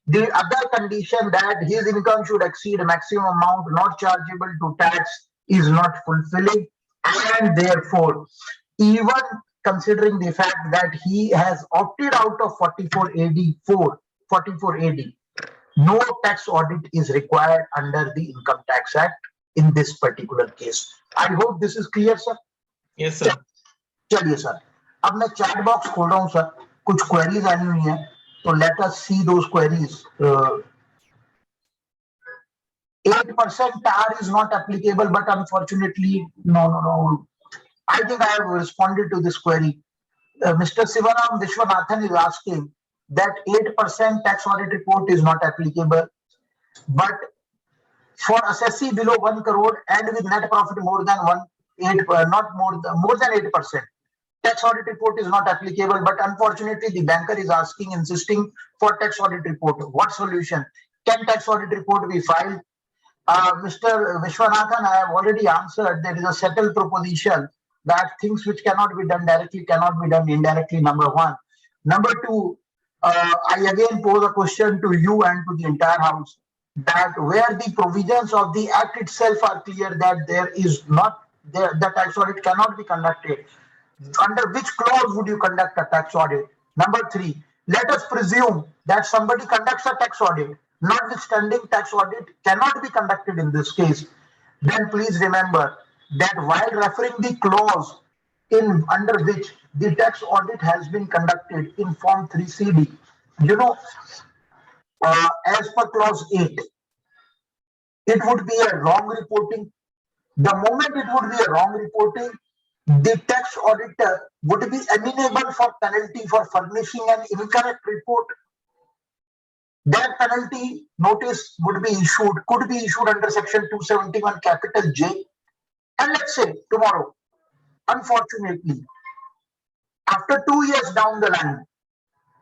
The other condition that his income should exceed a maximum amount not chargeable to tax is not fulfilling, and therefore, even considering the fact that he has opted out of 44 AD, no tax audit is required under the Income Tax Act in this particular case. I hope this is clear, sir. Yes, sir. चलिए sir, अब मैं chat box खोल रहा हूं sir, कुछ queries आई हुई हैं, तो let us see those queries. 8% TAR is not applicable, but unfortunately, no. I think I have responded to this query. Mr. Sivaram Vishwanathan is asking that 8% tax audit report is not applicable, but for assessee below 1 crore and with net profit more than 8%, tax audit report is not applicable. But unfortunately, the banker is insisting for tax audit report. What solution? Can tax audit report be filed? Mr. Vishwanathan, I have already answered. There is a settled proposition that things which cannot be done directly cannot be done indirectly, number one. Number two, I again pose a question to you and to the entire House, that where the provisions of the Act itself are clear that there is not, the tax audit cannot be conducted, under which clause would you conduct a tax audit? Number three, let us presume that somebody conducts a tax audit, notwithstanding tax audit cannot be conducted in this case. Then please remember that while referring the clause under which the tax audit has been conducted in Form 3CD, as per clause 8, it would be a wrong reporting. The moment it would be a wrong reporting, the tax auditor would be amenable for penalty for furnishing an incorrect report. That penalty notice could be issued under section 271 capital J. And let's say tomorrow, unfortunately, after 2 years down the line,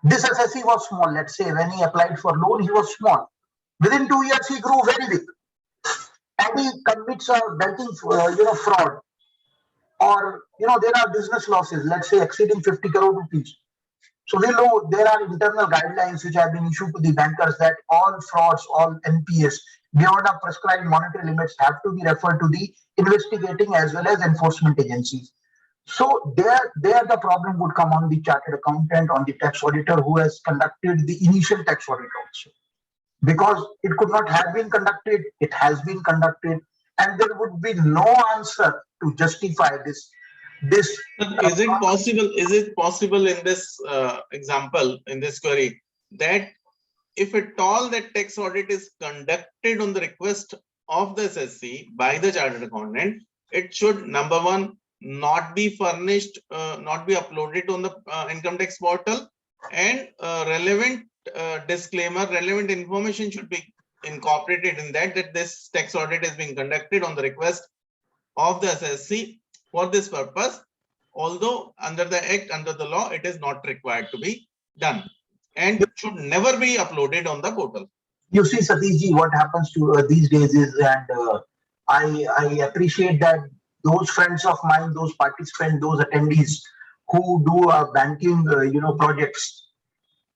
this assessee was small. Let's say when he applied for loan, he was small. Within 2 years, he grew very big, and he commits a banking, fraud, or there are business losses. Let's say exceeding 50 crore rupees. So we know there are internal guidelines which have been issued to the bankers that all frauds, all NPS beyond a prescribed monetary limits have to be referred to the investigating as well as enforcement agencies. So there the problem would come on the chartered accountant, on the tax auditor who has conducted the initial tax audit also. because it could not have been conducted. It has been conducted, and there would be no answer to justify this. Is it possible? Is it possible in this example, in this query, that if at all that tax audit is conducted on the request of the SSC by the chartered accountant, it should, number one, not be furnished, not be uploaded on the income tax portal, and relevant disclaimer, relevant information should be incorporated in that this tax audit is being conducted on the request of the SSC for this purpose, although under the act, under the law, it is not required to be done and should never be uploaded on the portal. You see, Satishji, what happens to these days is, and I appreciate that those friends of mine, those participants, those attendees who do banking, projects,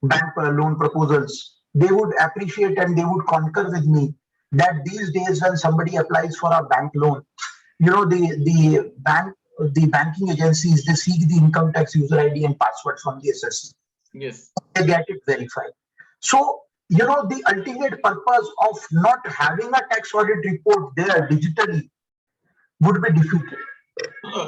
bank loan proposals, they would appreciate and they would concur with me that these days when somebody applies for a bank loan, the banking agencies, they seek the income tax user ID and password from the SSC. Yes. They get it verified. So, the ultimate purpose of not having a tax audit report there digitally would be defeated.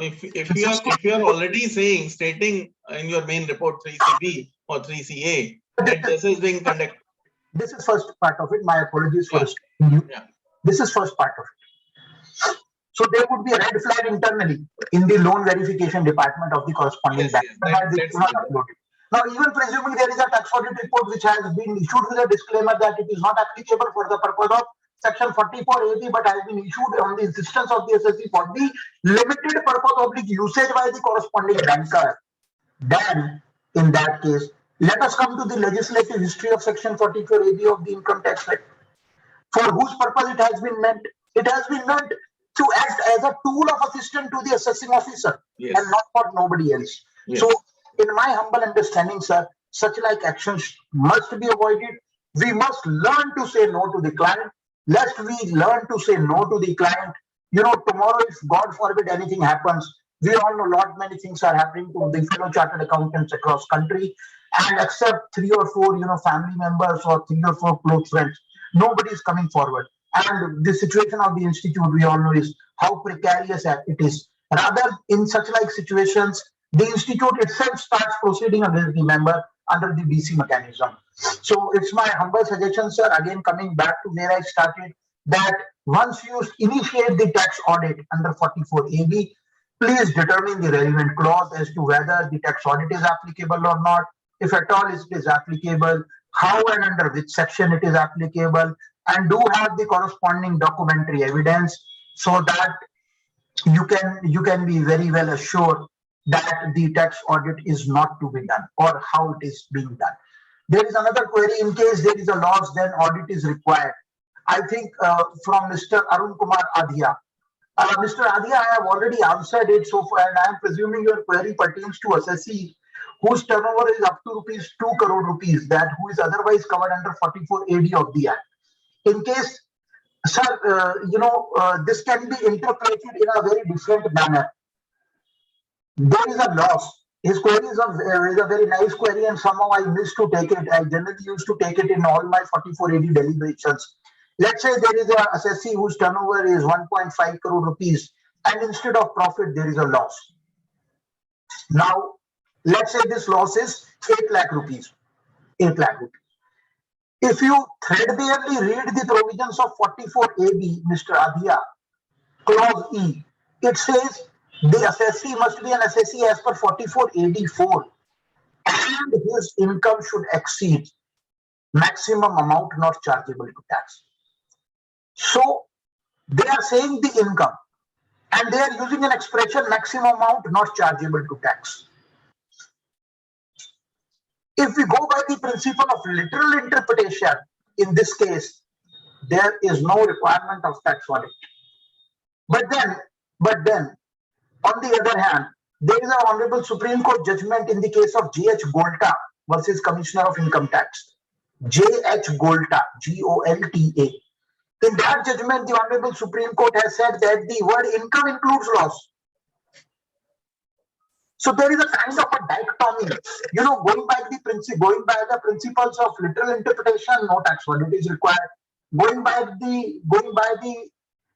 If you are already stating in your main report 3CB or 3CA that this is being conducted. This is first part of it. My apologies for stopping you. Yeah. This is first part of it. So there would be a red flag internally in the loan verification department of the corresponding bank. That's not uploaded. Now, even presuming there is a tax audit report which has been issued with a disclaimer that it is not applicable for the purpose of Section 44AB, but has been issued on the insistence of the SSC for the limited purpose of the usage by the corresponding banker, then in that case, let us come to the legislative history of Section 44AB of the Income Tax Act. For whose purpose it has been meant? It has been meant to act as a tool of assistance to the assessing officer, and not for nobody else. Yes. So, in my humble understanding, sir, such like actions must be avoided. We must learn to say no to the client. Lest we learn to say no to the client. Tomorrow, if God forbid anything happens, we all know lot many things are happening to the fellow chartered accountants across country, and except 3 or 4, family members or 3 or 4 close friends, nobody is coming forward. And the situation of the institute, we all know, is how precarious it is. Rather, in such like situations, the institute itself starts proceeding against the member under the BC mechanism. So it's my humble suggestion, sir, again coming back to where I started, that once you initiate the tax audit under 44AB, please determine the relevant clause as to whether the tax audit is applicable or not. If at all it is applicable, how and under which section it is applicable, and do have the corresponding documentary evidence so that you can be very well assured that the tax audit is not to be done or how it is being done. There is another query: in case there is a loss, then audit is required. I think from Mr. Arun Kumar Adhia. Mr. Adhia, I have already answered it so far, and I am presuming your query pertains to assessee whose turnover is up to ₹2 crore rupees, that who is otherwise covered under 44AD of the Act. In case, sir, this can be interpreted in a very different manner. There is a loss. His query is a very nice query, and somehow I missed to take it. I generally used to take it in all my 44AD deliberations. Let's say there is a assessee whose turnover is 1.5 crore rupees, and instead of profit, there is a loss. Now, let's say this loss is 8 lakh rupees. 8 lakh rupees. If you threadbarely read the provisions of 44AB, Mr. Adhia, clause E, it says the assessee must be an assessee as per 44AD4, and his income should exceed maximum amount not chargeable to tax. So they are saying the income, and they are using an expression maximum amount not chargeable to tax. If we go by the principle of literal interpretation, in this case, there is no requirement of tax audit. But then, on the other hand, there is an Honorable Supreme Court judgment in the case of J.H. Golta versus Commissioner of Income Tax. J.H. Golta, Golta. In that judgment, the Honorable Supreme Court has said that the word income includes loss. So there is a kind of a dichotomy, going by the principles of literal interpretation, no tax audit is required. Going by the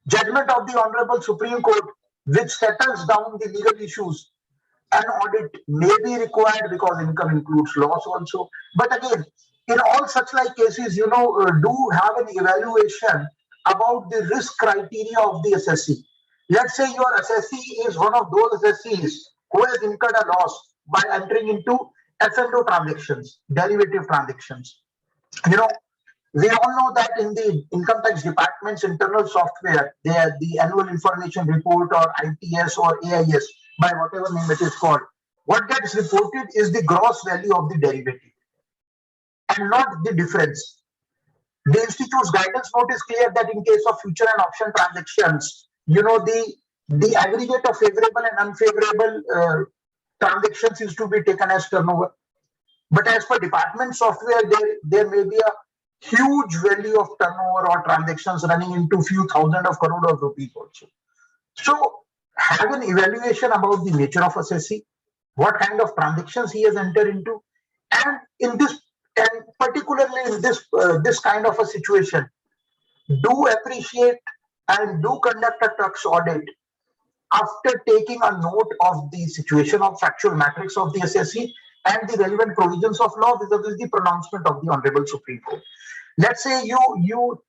judgment of the Honorable Supreme Court, which settles down the legal issues, an audit may be required because income includes loss also. But again, in all such like cases, do have an evaluation about the risk criteria of the assessee. Let's say your assessee is one of those assessees who has incurred a loss by entering into F&O transactions, derivative transactions. We all know that in the income tax department's internal software, the annual information report or ITS or AIS, by whatever name it is called, what gets reported is the gross value of the derivative and not the difference. The institute's guidance note is clear that in case of future and option transactions, the aggregate of favorable and unfavorable transactions is to be taken as turnover. But as per department software, there may be a huge value of turnover or transactions running into few thousand of crore of rupees also. So have an evaluation about the nature of assessee, what kind of transactions he has entered into, and particularly in this kind of a situation, do appreciate and do conduct a tax audit after taking a note of the situation of factual matrix of the assessee and the relevant provisions of law vis-a-vis the pronouncement of the Honorable Supreme Court. Let's say you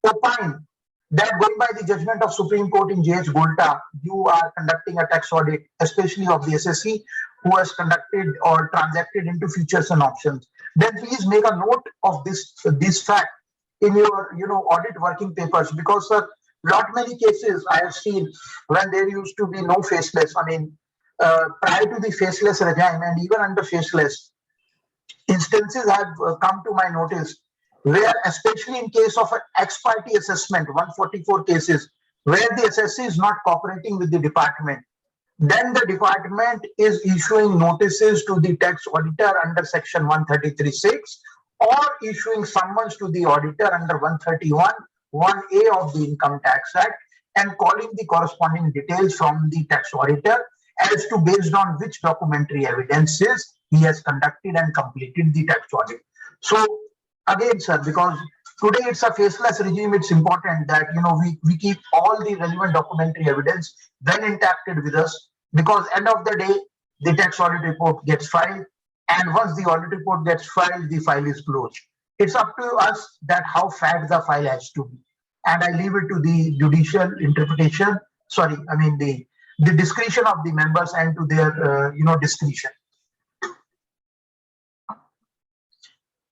opine that going by the judgment of Supreme Court in JH Golta, you are conducting a tax audit, especially of the assessee who has conducted or transacted into futures and options. Then please make a note of this fact in your audit working papers, because lot many cases I have seen when there used to be no faceless. I mean, prior to the faceless regime and even under faceless, instances have come to my notice where, especially in case of an ex parte assessment, 144 cases, where the assessee is not cooperating with the department, then the department is issuing notices to the tax auditor under section 133(6) or issuing summons to the auditor under 131 1A of the Income Tax Act and calling the corresponding details from the tax auditor as to based on which documentary evidences he has conducted and completed the tax audit. So again, sir, because today it's a faceless regime, it's important that we keep all the relevant documentary evidence well intacted with us, because end of the day the tax audit report gets filed, and once the audit report gets filed, the file is closed. It's up to us that how fat the file has to be, and I leave it to the judicial interpretation. Sorry, I mean the discretion of the members and to their discretion.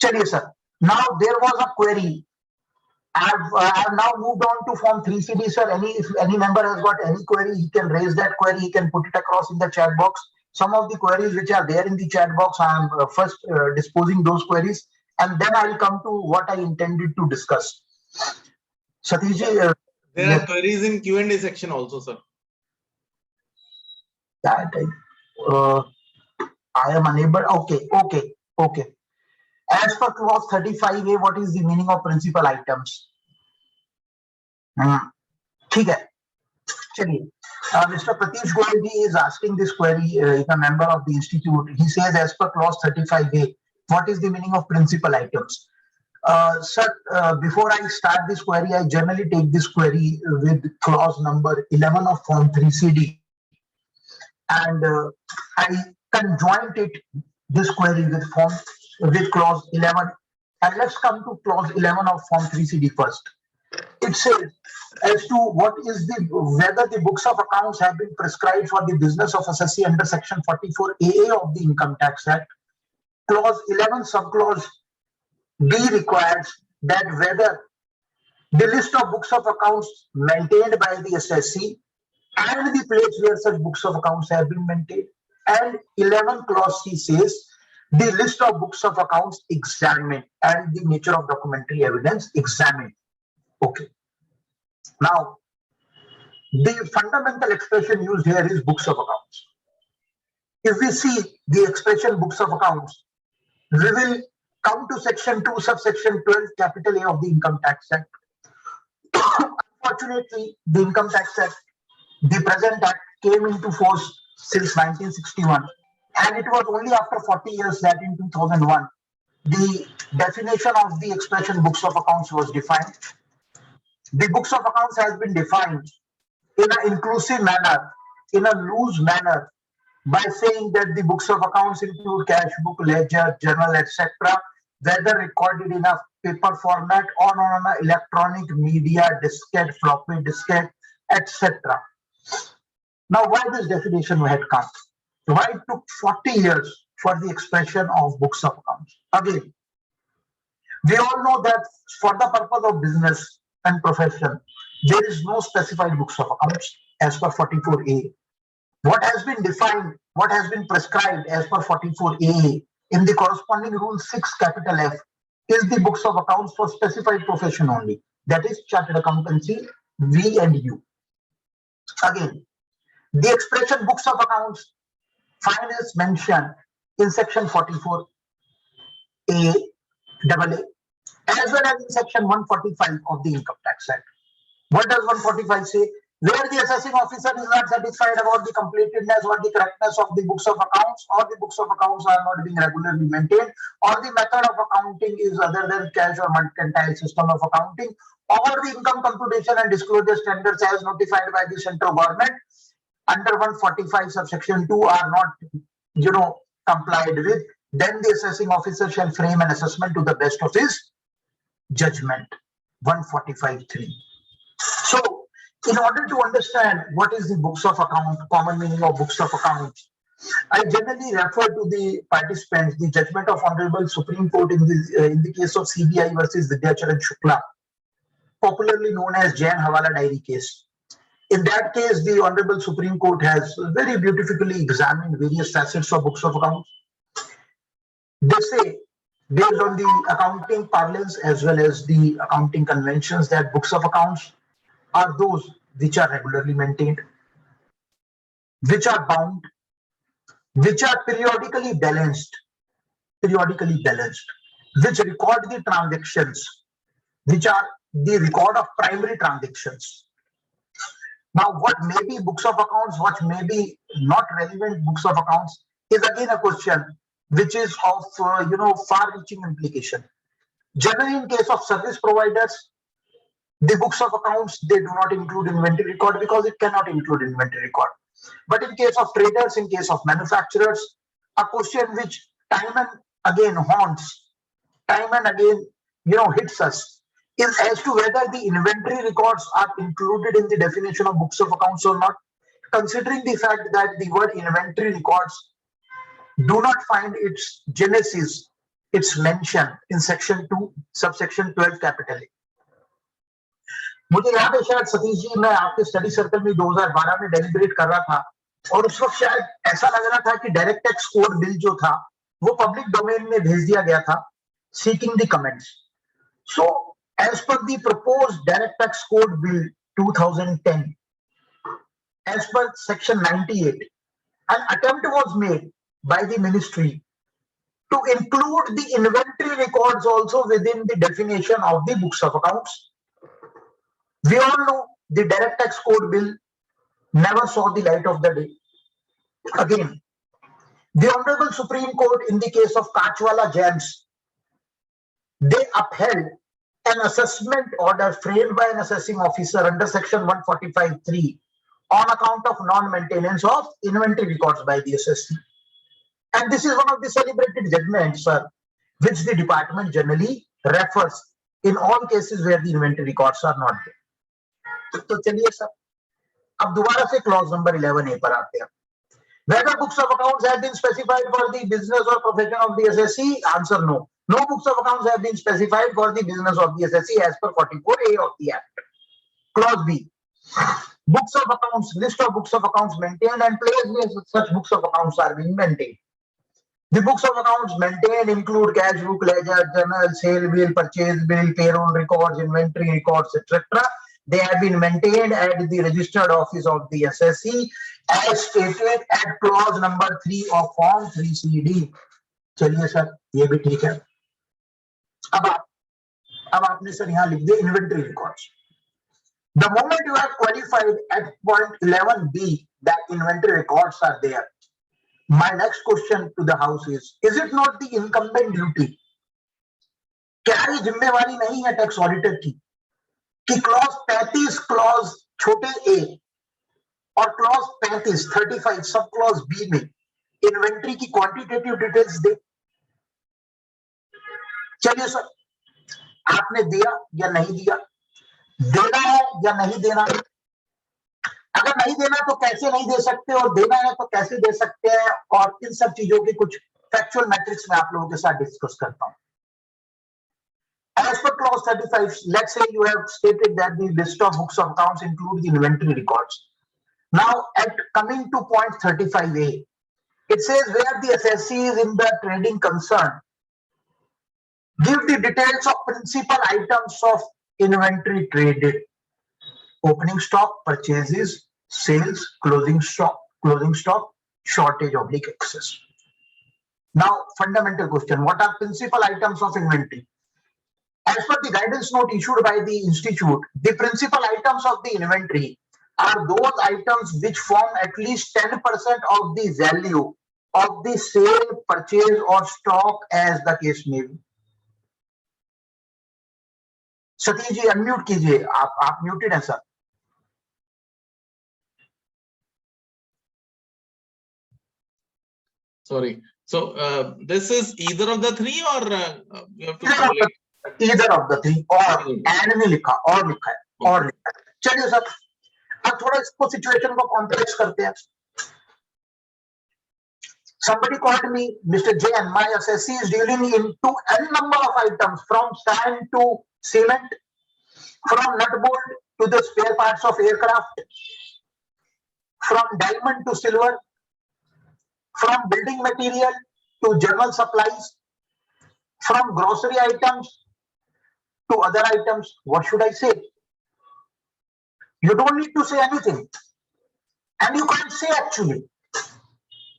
Chaliye, sir. Now there was a query. I have now moved on to Form 3CD, sir. If any member has got any query, he can raise that query. He can put it across in the chat box. Some of the queries which are there in the chat box, I am first disposing those queries, and then I will come to what I intended to discuss. Satish ji, there are queries in Q&A section also, sir. That I am unable. Okay. As per clause 35A, what is the meaning of principal items? ठीक है, चलिए. Mr. Pratish Goyal is asking this query. Is a member of the institute. He says, as per clause 35A, what is the meaning of principal items? Sir, before I start this query, I generally take this query with clause number 11 of Form 3CD, and I conjoined this query with clause 11. And let's come to clause 11 of Form 3CD first. It says, as to whether the books of accounts have been prescribed for the business of assessee under section 44AA of the Income Tax Act. Clause 11 subclause B requires that whether the list of books of accounts maintained by the assessee and the place where such books of accounts have been maintained. And 11 clause C says the list of books of accounts examined and the nature of documentary evidence examined. Okay. Now, the fundamental expression used here is books of accounts. If we see the expression books of accounts, we will come to section 2, subsection 12, capital A of the Income Tax Act. Unfortunately, the Income Tax Act, the present act, came into force since 1961, and it was only after 40 years that in 2001 the definition of the expression books of accounts was defined. The books of accounts has been defined in an inclusive manner, in a loose manner, by saying that the books of accounts include cash book, ledger, journal, etc., whether recorded in a paper format or on an electronic media, diskette, floppy diskette, etc. Now, why this definition had come? Why it took 40 years for the expression of books of accounts? Again, we all know that for the purpose of business and profession, there is no specified books of accounts as per 44A. What has been defined, what has been prescribed as per 44A in the corresponding rule 6 capital F is the books of accounts for specified profession only. That is chartered accountancy, V and U. Again, the expression books of accounts find is mentioned in section 44A, AA, as well as in section 145 of the Income Tax Act. What does 145 say? Where the assessing officer is not satisfied about the completeness or the correctness of the books of accounts, or the books of accounts are not being regularly maintained, or the method of accounting is other than cash or mercantile system of accounting, or the income computation and disclosure standards as notified by the central government under 145 subsection 2 are not, complied with, then the assessing officer shall frame an assessment to the best of his judgment. 145.3. So, in order to understand what is the books of account, common meaning of books of accounts, I generally refer to the participants, the judgment of Honorable Supreme Court in the case of CBI versus Vidyacharan Shukla, popularly known as Jain Hawala Diary case. In that case, the Honorable Supreme Court has very beautifully examined various facets of books of accounts. They say, based on the accounting parlance as well as the accounting conventions, that books of accounts are those which are regularly maintained, which are bound, which are periodically balanced, which record the transactions, which are the record of primary transactions. Now, what may be books of accounts, what may be not relevant books of accounts is again a question which is of far-reaching implication. Generally, in case of service providers, the books of accounts, they do not include inventory record because it cannot include inventory record. But in case of traders, in case of manufacturers, a question which time and again haunts, time and again hits us, is as to whether the inventory records are included in the definition of books of accounts or not, considering the fact that the word inventory records do not find its genesis, its mention in section 2, subsection 12 capital A. मुझे याद है शायद सतीश जी, मैं आपके study circle में 2012 में deliberate कर रहा था और उस वक्त शायद ऐसा लग रहा था कि डायरेक्ट टैक्स कोड बिल जो था वो पब्लिक डोमेन में भेज दिया गया था, seeking the comments. So as per the proposed direct tax code bill 2010, as per section 98, an attempt was made by the ministry to include the inventory records also within the definition of the books of accounts. We all know the direct tax code bill never saw the light of the day. Again, the Honorable Supreme Court in the case of Kachwala Jains, they upheld an assessment order framed by an assessing officer under section 145(3) on account of non-maintenance of inventory records by the assessee. And this is one of the celebrated judgments, sir, which the department generally refers in all cases where the inventory records are not there. तो चलिए sir, अब दोबारा से clause number 11A पर आते हैं. Whether books of accounts have been specified for the business or profession of the assessee? Answer no. No books of accounts have been specified for the business of the assessee as per 44A of the Act. Clause B. Books of accounts, list of books of accounts maintained and place where such books of accounts are being maintained. The books of accounts maintained include cash book, ledger, journal, sale bill, purchase bill, payroll records, inventory records, etc. They have been maintained at the registered office of the assessee as stated at clause number 3 of form 3CD. चलिए sir, ये भी ठीक है. अब आपने sir यहाँ लिख दिया inventory records. The moment you have qualified at point 11B that inventory records are there. My next question to the house is it not the incumbent duty? क्या ये जिम्मेवारी नहीं है टैक्स ऑडिटर की कि क्लॉज 35 क्लॉज छोटे ए और clause 35 sub clause B में इन्वेंट्री की क्वांटिटेटिव डिटेल्स दे? चलिए सर, आपने दिया या नहीं दिया, देना है या नहीं देना, अगर नहीं देना तो कैसे नहीं दे सकते और देना है तो कैसे दे सकते हैं, और इन सब चीजों के कुछ फैक्चुअल मैट्रिक्स में आप लोगों के साथ डिस्कस करता हूं. As per clause 35, let's say you have stated that the list of books of accounts include the inventory records. Now, at coming to point 35A, it says where the assessee is in the trading concern, give the details of principal items of inventory traded: opening stock, purchases, sales, closing stock, shortage oblique excess. Now, fundamental question: what are principal items of inventory? As per the guidance note issued by the institute, the principal items of the inventory are those items which form at least 10% of the value of the sale, purchase or stock as the case may be. Satish ji unmute कीजिए, आप muted हैं sir. Sorry. So this is either of the three, or you have to select? Either of the three, और and में लिखा और लिखा है और लिखा है. चलिए सर, अब थोड़ा इसको सिचुएशन को कॉम्प्लेक्स करते हैं. Somebody called me, Mr. Jain, my assessee is dealing into n number of items, from sand to cement, from nut bolt to the spare parts of aircraft, from diamond to silver, from building material to general supplies, from grocery items to other items. What should I say? You don't need to say anything, and you can't say actually.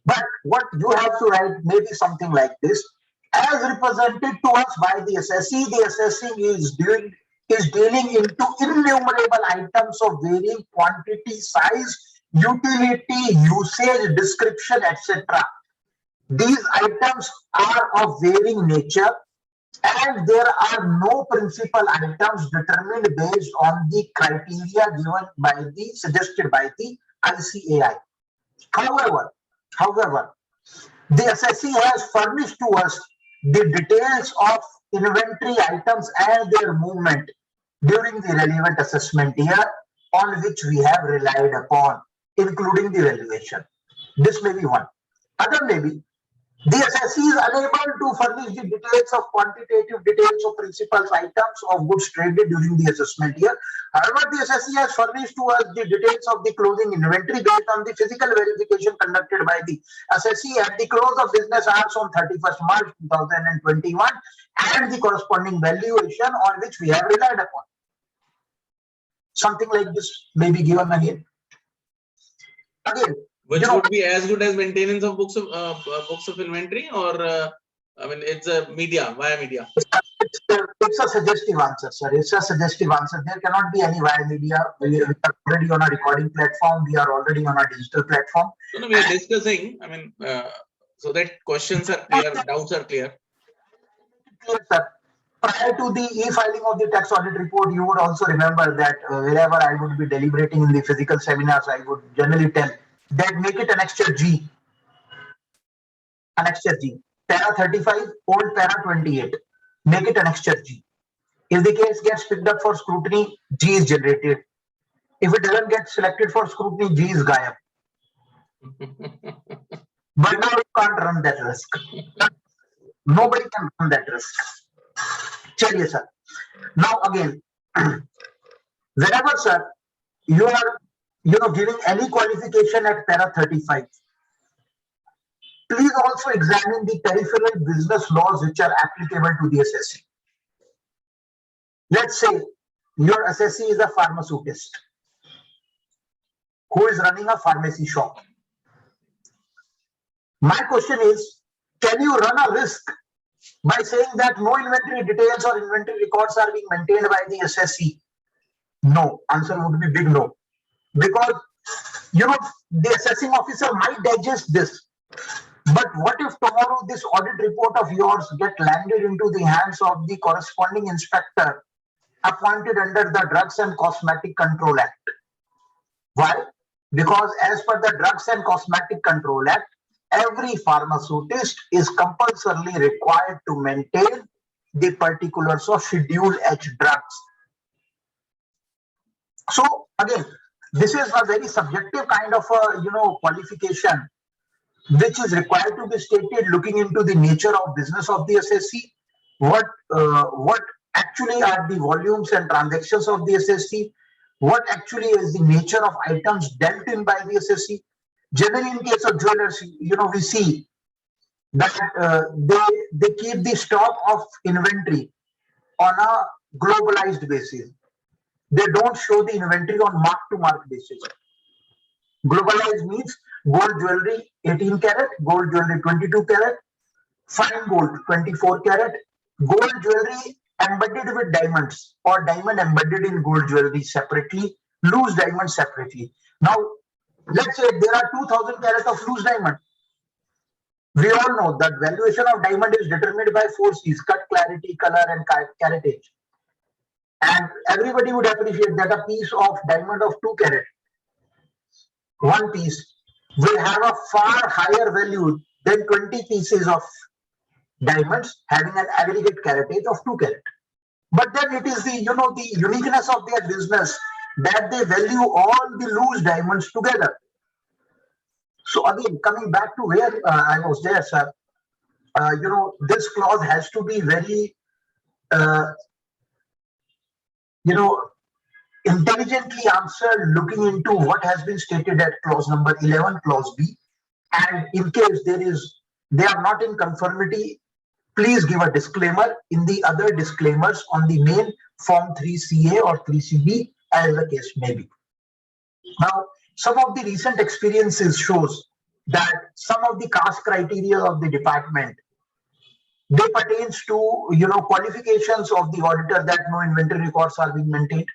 But what you have to write may be something like this: as represented to us by the assessee is dealing into innumerable items of varying quantity, size, utility, usage, description, etc. These items are of varying nature, and there are no principal items determined based on the criteria given by the suggested by the ICAI. However, the assessee has furnished to us the details of inventory items and their movement during the relevant assessment year, on which we have relied upon, including the valuation. This may be one. Other may be the assessee is unable to furnish the details of quantitative details of principal items of goods traded during the assessment year. However, the assessee has furnished to us the details of the closing inventory based on the physical verification conducted by the assessee at the close of business hours on 31st March 2021, and the corresponding valuation on which we have relied upon. Something like this may be given again. Which would be as good as maintenance of books of inventory, or I mean, it's a via media. It's a suggestive answer, sir. It's a suggestive answer. There cannot be any via media. We are already on a recording platform. We are already on a digital platform. No, we are discussing. I mean, so that questions are clear, doubts are clear. Clear, sir. Prior to the e-filing of the tax audit report, you would also remember that wherever I would be deliberating in the physical seminars, I would generally tell that make it annexure G. Annexure G. Para 35, old para 28. Make it annexure G. If the case gets picked up for scrutiny, G is generated. If it doesn't get selected for scrutiny, G is gayab. But now you can't run that risk. Nobody can run that risk. Chaliye, sir. Now again, whenever, sir, you are giving any qualification at para 35, please also examine the peripheral business laws which are applicable to the assessee. Let's say your assessee is a pharmaceutist who is running a pharmacy shop. My question is, can you run a risk by saying that no inventory details or inventory records are being maintained by the assessee? No. Answer would be big no. Because the assessing officer might digest this. But what if tomorrow this audit report of yours get landed into the hands of the corresponding inspector appointed under the Drugs and Cosmetic Control Act? Why? Because as per the Drugs and Cosmetic Control Act, every pharmacist is compulsorily required to maintain the particulars of Schedule H drugs. So again, this is a very subjective kind of a qualification which is required to be stated looking into the nature of business of the SSC, what actually are the volumes and transactions of the SSC, what actually is the nature of items dealt in by the SSC. Generally, in case of jewelers, we see that they keep the stock of inventory on a globalized basis. They don't show the inventory on mark-to-mark basis. Globalized means gold jewelry 18 karat, gold jewelry 22 karat, fine gold 24 karat, gold jewelry embedded with diamonds or diamond embedded in gold jewelry separately, loose diamond separately. Now, let's say there are 2000 karat of loose diamond. We all know that valuation of diamond is determined by 4 C's: cut, clarity, color, and caratage. And everybody would appreciate that a piece of diamond of 2 karat, one piece, will have a far higher value than 20 pieces of diamonds having an aggregate caratage of 2 karat. But then it is the uniqueness of their business that they value all the loose diamonds together. So again, coming back to where I was there, sir, this clause has to be very, intelligently answered looking into what has been stated at clause number 11, clause B. And in case they are not in conformity, please give a disclaimer in the other disclaimers on the main form 3CA or 3CB, as the case may be. Now, some of the recent experiences shows that some of the CAST criteria of the department, they pertains to qualifications of the auditor that no inventory records are being maintained.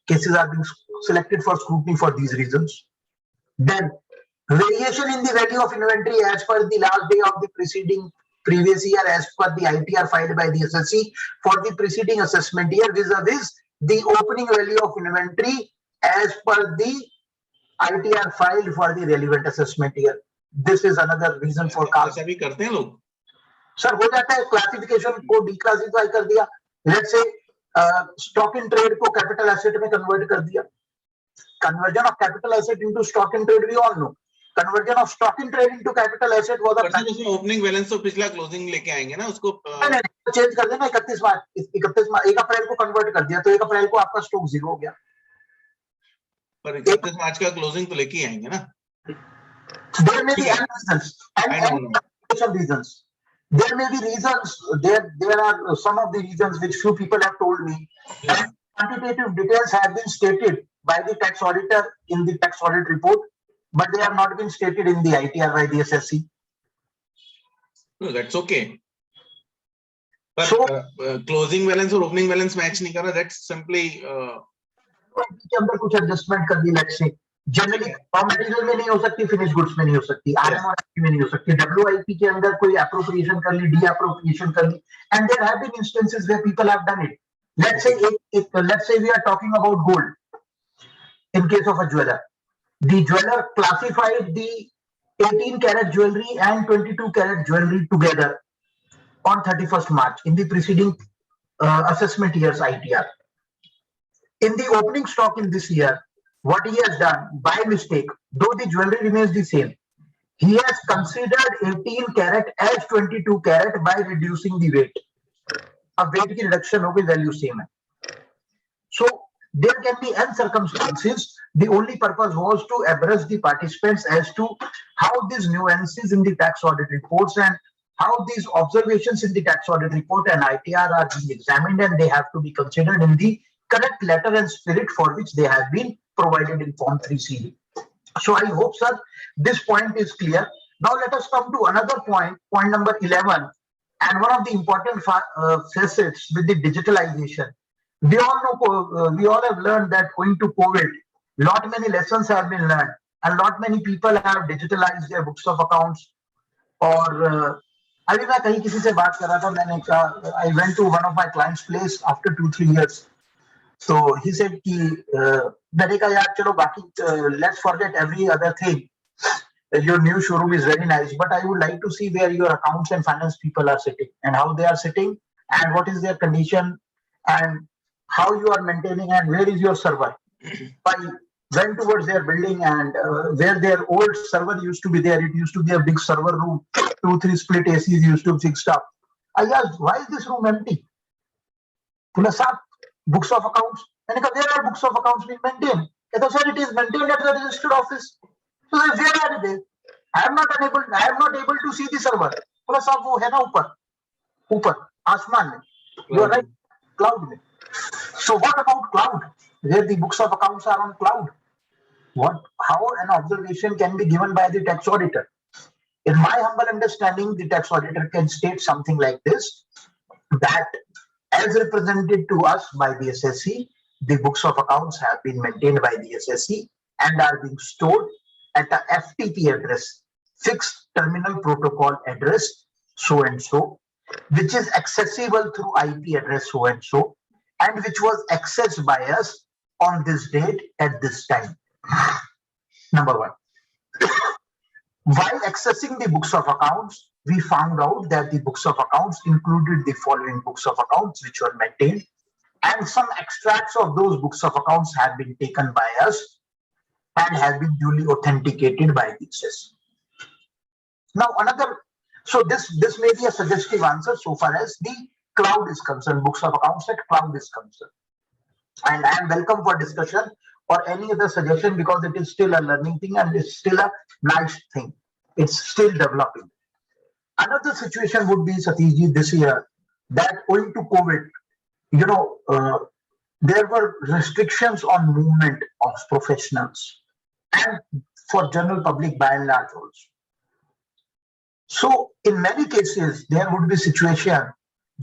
Cases are being selected for scrutiny for these reasons. Then variation in the value of inventory as per the last day of the previous year as per the ITR filed by the SSC for the preceding assessment year vis-a-vis the opening value of inventory as per the ITR filed for the relevant assessment year. This is another reason for CAST. ऐसा भी करते हैं लोग? Sir हो जाता है, classification को declassify कर दिया, let's say stock in trade को कैपिटल एसेट में कन्वर्ट कर दिया. Conversion of capital asset into stock in trade we all know. Conversion of stock in trade into capital asset was a उसमें opening balance तो पिछला closing लेके आएंगे ना उसको. नहीं चेंज कर देना 31 मार्च 1 अप्रैल को कन्वर्ट कर दिया तो 1 अप्रैल को आपका स्टॉक जीरो हो गया. पर 31 मार्च का क्लोजिंग तो लेके आएंगे ना. There may be reasons and reasons. There may be reasons. There are some of the reasons which few people have told me. And quantitative details have been stated by the tax auditor in the tax audit report, but they have not been stated in the ITR by the SSC. No, that's okay. But so, closing balance और opening balance match नहीं कर रहा. That's simply के अंदर कुछ adjustment कर दी. Let's say generally raw material में नहीं हो सकती, फिनिश गुड्स में नहीं हो सकती, आरएमआरपी में नहीं हो सकती, डब्ल्यूआईपी के अंदर कोई एप्रोप्रिएशन कर ली, डी एप्रोप्रिएशन कर ली, and there have been instances where people have done it. Let's say we are talking about gold. In case of a jeweler, the jeweler classified the 18 karat jewelry and 22 karat jewelry together on 31st March in the preceding assessment year's ITR. In the opening stock in this year, what he has done by mistake, though the jewelry remains the same, he has considered 18 karat as 22 karat by reducing the weight. A weight की reduction हो गई, value same है. So there can be n circumstances. The only purpose was to abreast the participants as to how these nuances in the tax audit reports and how these observations in the tax audit report and ITR are being examined, and they have to be considered in the correct letter and spirit for which they have been provided in Form 3C. So I hope, sir, this point is clear. Now let us come to another point, point number 11, and one of the important facets with the digitalization. We all know, we all have learned that owing to COVID, lot many lessons have been learned, and lot many people have digitalized their books of accounts. और अभी मैं कहीं किसी से बात कर रहा था, मैंने कहा I went to one of my clients' place after 2-3 years. So he said कि मैंने कहा यार चलो बाकी let's forget every other thing. Your new showroom is very nice, but I would like to see where your accounts and finance people are sitting and how they are sitting and what is their condition and how you are maintaining and where is your server. I went towards their building and where their old server used to be there, it used to be a big server room, 2-3 split ACs used to be fixed up. I asked, why is this room empty? Plus up books of accounts. And where are books of accounts being maintained? Sir, it is maintained at the registered office. So where are they? I am not able to see the server. Plus up वो है ना ऊपर आसमान में. You are right, cloud में. So what about cloud? Where the books of accounts are on cloud? How an observation can be given by the tax auditor? In my humble understanding, the tax auditor can state something like this, that as represented to us by the SSC, the books of accounts have been maintained by the SSC and are being stored at a FTP address, fixed terminal protocol address, so and so, which is accessible through IP address so and so, and which was accessed by us on this date at this time. Number one. While accessing the books of accounts, we found out that the books of accounts included the following books of accounts which were maintained, and some extracts of those books of accounts have been taken by us and have been duly authenticated by the SSC. Now so this may be a suggestive answer so far as the cloud is concerned, books of accounts at cloud is concerned. And I am welcome for discussion or any other suggestion, because it is still a learning thing and it's still a nice thing. It's still developing. Another situation would be, Satishji, this year, that owing to COVID, there were restrictions on movement of professionals and for general public by and large also. So in many cases, there would be a situation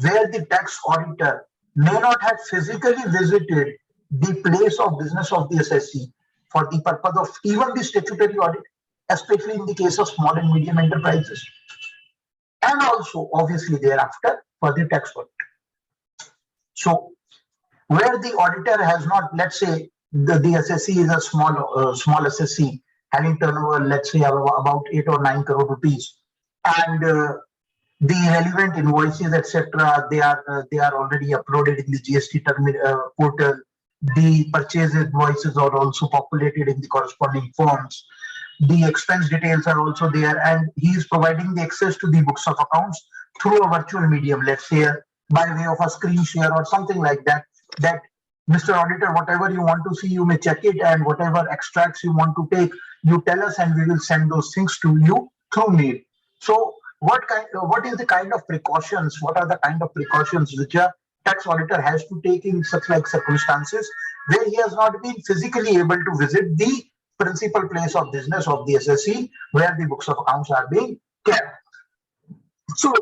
where the tax auditor may not have physically visited the place of business of the SSC for the purpose of even the statutory audit, especially in the case of small and medium enterprises, and also obviously thereafter for the tax audit. So where the auditor has not, let's say the SSC is a small SSC having turnover, let's say about 8 or 9 crore rupees, and the relevant invoices, etc., they are already uploaded in the GST portal. The purchase invoices are also populated in the corresponding forms. The expense details are also there, and he is providing the access to the books of accounts through a virtual medium, let's say by way of a screen share or something like that, that Mr. Auditor, whatever you want to see, you may check it, and whatever extracts you want to take, you tell us and we will send those things to you through mail. So what are the kind of precautions which a tax auditor has to take in such like circumstances where he has not been physically able to visit the principal place of business of the SSC where the books of accounts are being kept? So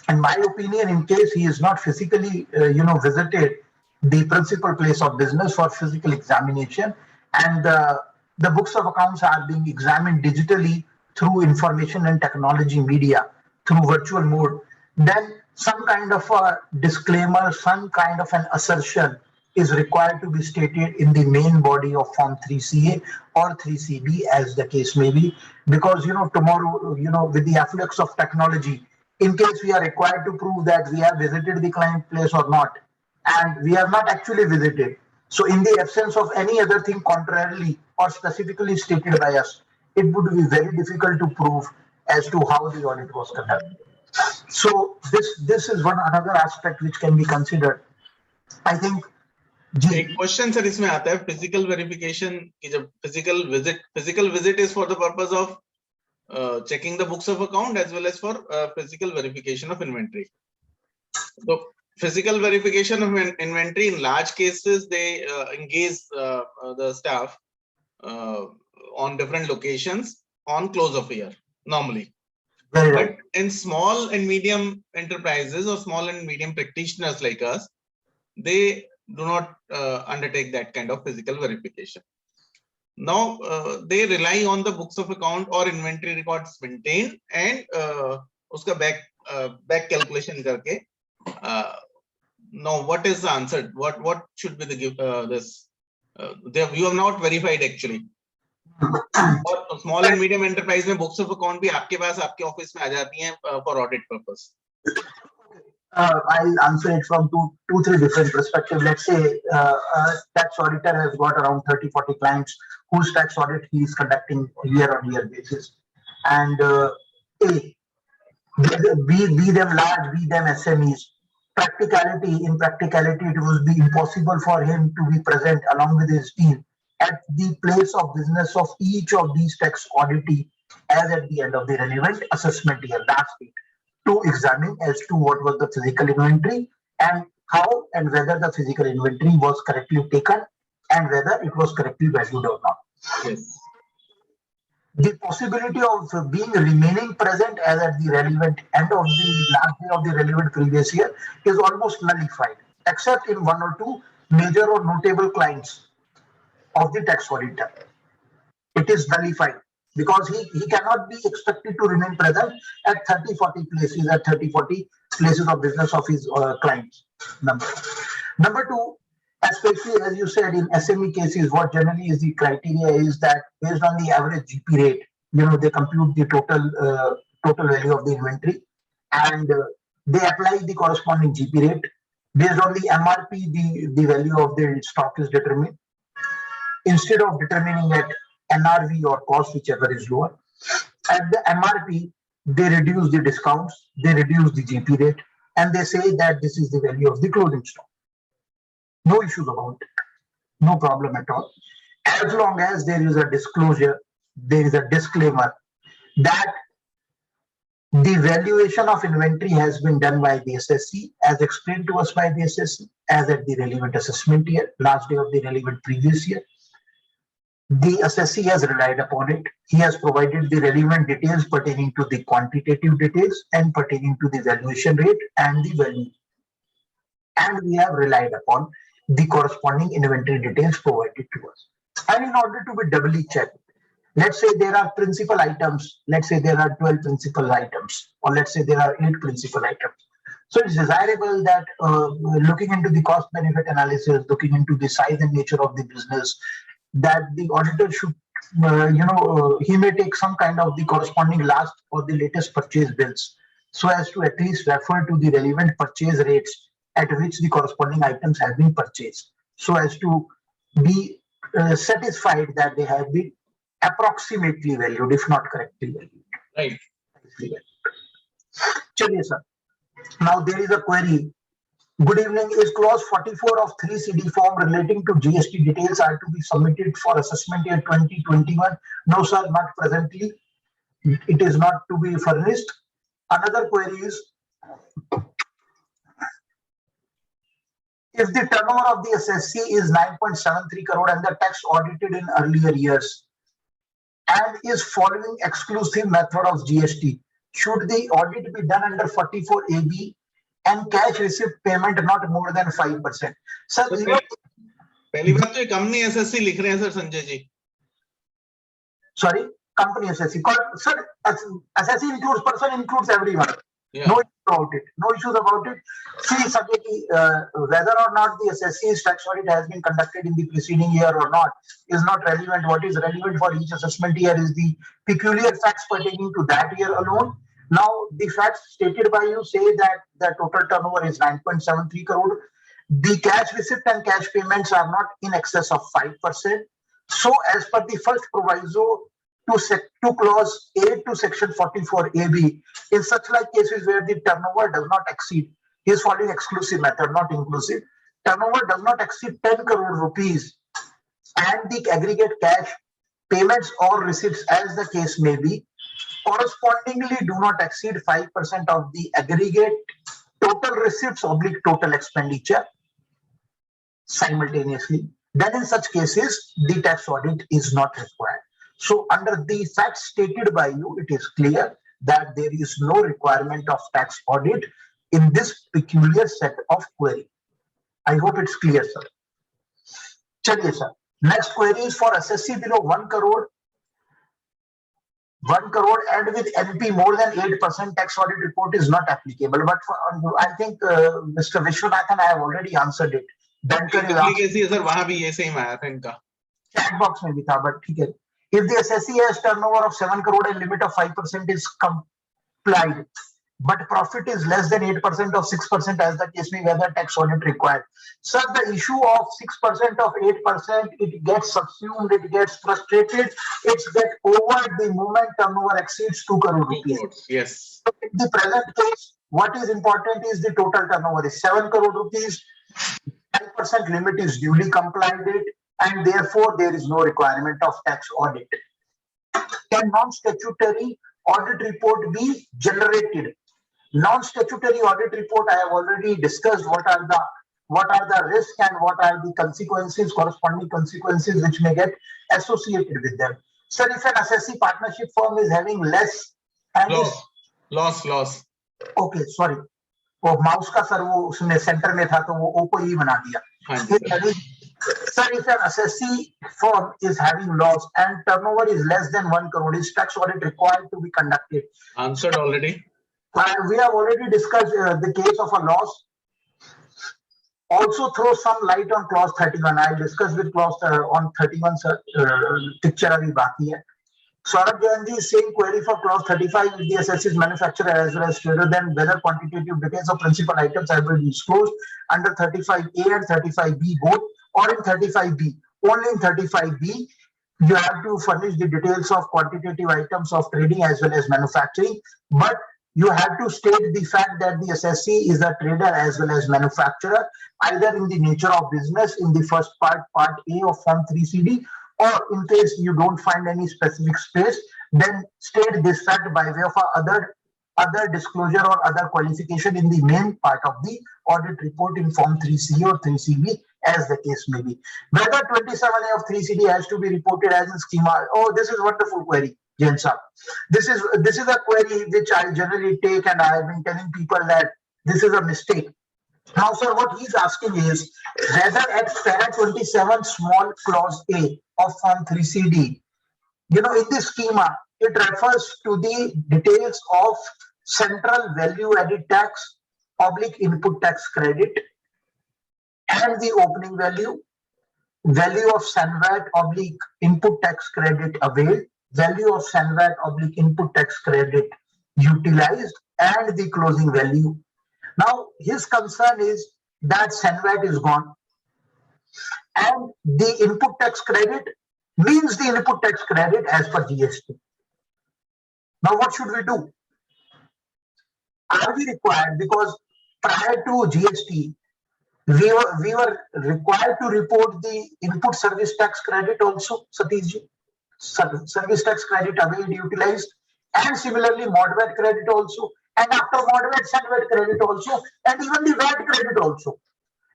in my opinion, in case he is not physically visited the principal place of business for physical examination, and the books of accounts are being examined digitally through information and technology media, through virtual mode, then some kind of a disclaimer, some kind of an assertion is required to be stated in the main body of Form 3CA or 3CB, as the case may be, because tomorrow, with the afflux of technology, in case we are required to prove that we have visited the client place or not, and we have not actually visited, so in the absence of any other thing contrarily or specifically stated by us, it would be very difficult to prove as to how the audit was conducted. So this is another aspect which can be considered. I think एक question sir इसमें आता है physical verification की, जब physical visit is for the purpose of checking the books of account as well as for physical verification of inventory. So physical verification of inventory, in large cases they engage the staff on different locations on close of year normally. But in small and medium enterprises or small and medium practitioners like us, they do not undertake that kind of physical verification. Now they rely on the books of account or inventory records maintained and uska back calculation karke. Now what is the answer? What should be the this? You have not verified actually. और small and medium enterprise में books of account भी आपके पास आपके office में आ जाती हैं for audit purpose. I'll answer it from three different perspectives. Let's say a tax auditor has got around 30-40 clients whose tax audit he is conducting year-on-year basis, and be them large, be them SMEs. In practicality, it would be impossible for him to be present along with his team at the place of business of each of these tax auditee as at the end of the relevant assessment year, last week, to examine as to what was the physical inventory and how and whether the physical inventory was correctly taken and whether it was correctly valued or not. Yes. The possibility of being remaining present as at the relevant end of the last day of the relevant previous year is almost nullified, except in one or two major or notable clients of the tax auditor. It is nullified because he cannot be expected to remain present at 30-40 places, at 30-40 places of business of his clients. Number two, especially as you said in SME cases, what generally is the criteria is that based on the average GP rate, they compute the total value of the inventory and they apply the corresponding GP rate. Based on the MRP, the value of the stock is determined. Instead of determining at NRV or cost, whichever is lower, at the MRP, they reduce the discounts, they reduce the GP rate, and they say that this is the value of the closing stock. No issues about it, no problem at all. As long as there is a disclosure, there is a disclaimer that the valuation of inventory has been done by the SSC, as explained to us by the SSC, as at the relevant assessment year, last day of the relevant previous year. The SSC has relied upon it. He has provided the relevant details pertaining to the quantitative details and pertaining to the valuation rate and the value. And we have relied upon the corresponding inventory details provided to us. And in order to be doubly checked, let's say there are principal items, let's say there are 12 principal items, or let's say there are 8 principal items. So it's desirable that looking into the cost benefit analysis, looking into the size and nature of the business, that the auditor should, he may take some kind of the corresponding last or the latest purchase bills, so as to at least refer to the relevant purchase rates at which the corresponding items have been purchased, so as to be satisfied that they have been approximately valued, if not correctly valued. Right. Chaliye, sir. Now there is a query. Good evening. Is clause 44 of 3CD form relating to GST details are to be submitted for assessment year 2021? No, sir, not presently. It is not to be furnished. Another query is, if the turnover of the SSC is 9.73 crore and the tax audited in earlier years and is following exclusive method of GST, should the audit be done under 44 AB and cash receipt payment not more than 5%? Sir, पहली बात तो ये company SSC लिख रहे हैं sir Sanjay ji. Sorry, company SSC. Sir, SSC includes person, includes everyone. Yeah. No issue about it. No issues about it. See, Sajeti, whether or not the SSC's tax audit has been conducted in the preceding year or not is not relevant. What is relevant for each assessment year is the peculiar facts pertaining to that year alone. Now, the facts stated by you say that the total turnover is 9.73 crore. The cash receipt and cash payments are not in excess of 5%. So, as per the first proviso to clause 8 to section 44 AB, in such like cases where the turnover does not exceed, he is following exclusive method, not inclusive. Turnover does not exceed 10 crore rupees, and the aggregate cash payments or receipts, as the case may be, correspondingly do not exceed 5% of the aggregate total receipts oblique total expenditure simultaneously, then in such cases the tax audit is not required. So under the facts stated by you, it is clear that there is no requirement of tax audit in this peculiar set of query. I hope it's clear, sir. Chaliye, sir. Next query is for assessee below 1 crore. 1 crore and with NP more than 8%, tax audit report is not applicable. But for, I think Mr. Vishwanathan, I have already answered it. Banker is asked, कैसी है sir? वहां भी ये same आया था इनका. chat box में भी था, but ठीक है. If the assessee has turnover of 7 crore and limit of 5% is complied, but profit is less than 8% of 6% as the case may be, whether tax audit required. Sir, the issue of 6% of 8%, it gets subsumed, it gets frustrated, it's get over the moment turnover exceeds 2 crore rupees. Yes. So in the present case, what is important is the total turnover is 7 crore rupees, 5% limit is duly complied with, and therefore there is no requirement of tax audit. Can non-statutory audit report be generated? Non-statutory audit report, I have already discussed what are the risks and what are the consequences, corresponding consequences which may get associated with them. Sir, if an assessee partnership firm is having less and loss. Okay, sorry. वो mouse का sir वो उसमें centre में था तो वो ओ को ई बना दिया. Sir, if an assessee firm is having loss and turnover is less than 1 crore, is tax audit required to be conducted? Answered already. We have already discussed the case of a loss. Also throw some light on clause 31. I discussed with clause on 31, sir. Picture abhi baki hai. Saurabh Jain same query for clause 35. If the assessee is manufacturer as well as trader, then whether quantitative details of principal items have been disclosed under 35A and 35B both, or in 35B. Only in 35B, you have to furnish the details of quantitative items of trading as well as manufacturing, but you have to state the fact that the assessee is a trader as well as manufacturer, either in the nature of business in the first part A of Form 3CD, or in case you don't find any specific space, then state this fact by way of other disclosure or other qualification in the main part of the audit report in Form 3C or 3CB, as the case may be. Whether 27A of 3CD has to be reported as in schema. Oh, this is wonderful query, Jain sir. This is a query which I generally take, and I have been telling people that this is a mistake. Now, sir, what he's asking is whether at para 27 small clause A of Form 3CD, in the schema, it refers to the details of central value added tax, public input tax credit, and the opening value of SANVAT oblique input tax credit availed, value of SANVAT oblique input tax credit utilized, and the closing value. Now, his concern is that SANVAT is gone, and the input tax credit means the input tax credit as per GST. Now, what should we do? Are we required? Because prior to GST, we were required to report the input service tax credit also, Satishji. Service tax credit availed, utilized, and similarly ModVAT credit also, and after ModVAT, SANVAT credit also, and even the VAT credit also.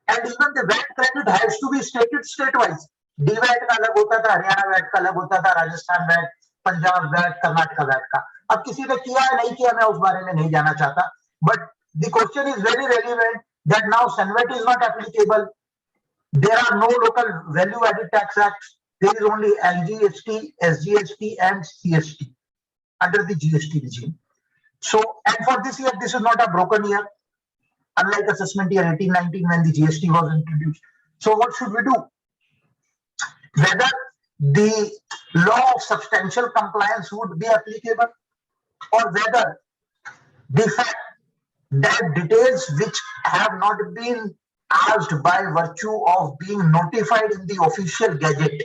And even the VAT credit has to be stated state-wise. DVAT का अलग होता था, Haryana VAT का अलग होता था, Rajasthan VAT, Punjab VAT, Karnataka VAT का. अब किसी ने किया है नहीं किया, मैं उस बारे में नहीं जाना चाहता. But the question is very relevant that now SANVAT is not applicable. There are no local value-added tax acts. There is only LGST, SGST, and CST under the GST regime. So, and for this year, this is not a broken year, unlike assessment year 18-19 when the GST was introduced. So, what should we do? Whether the law of substantial compliance would be applicable, or whether the fact that details which have not been asked by virtue of being notified in the official gazette,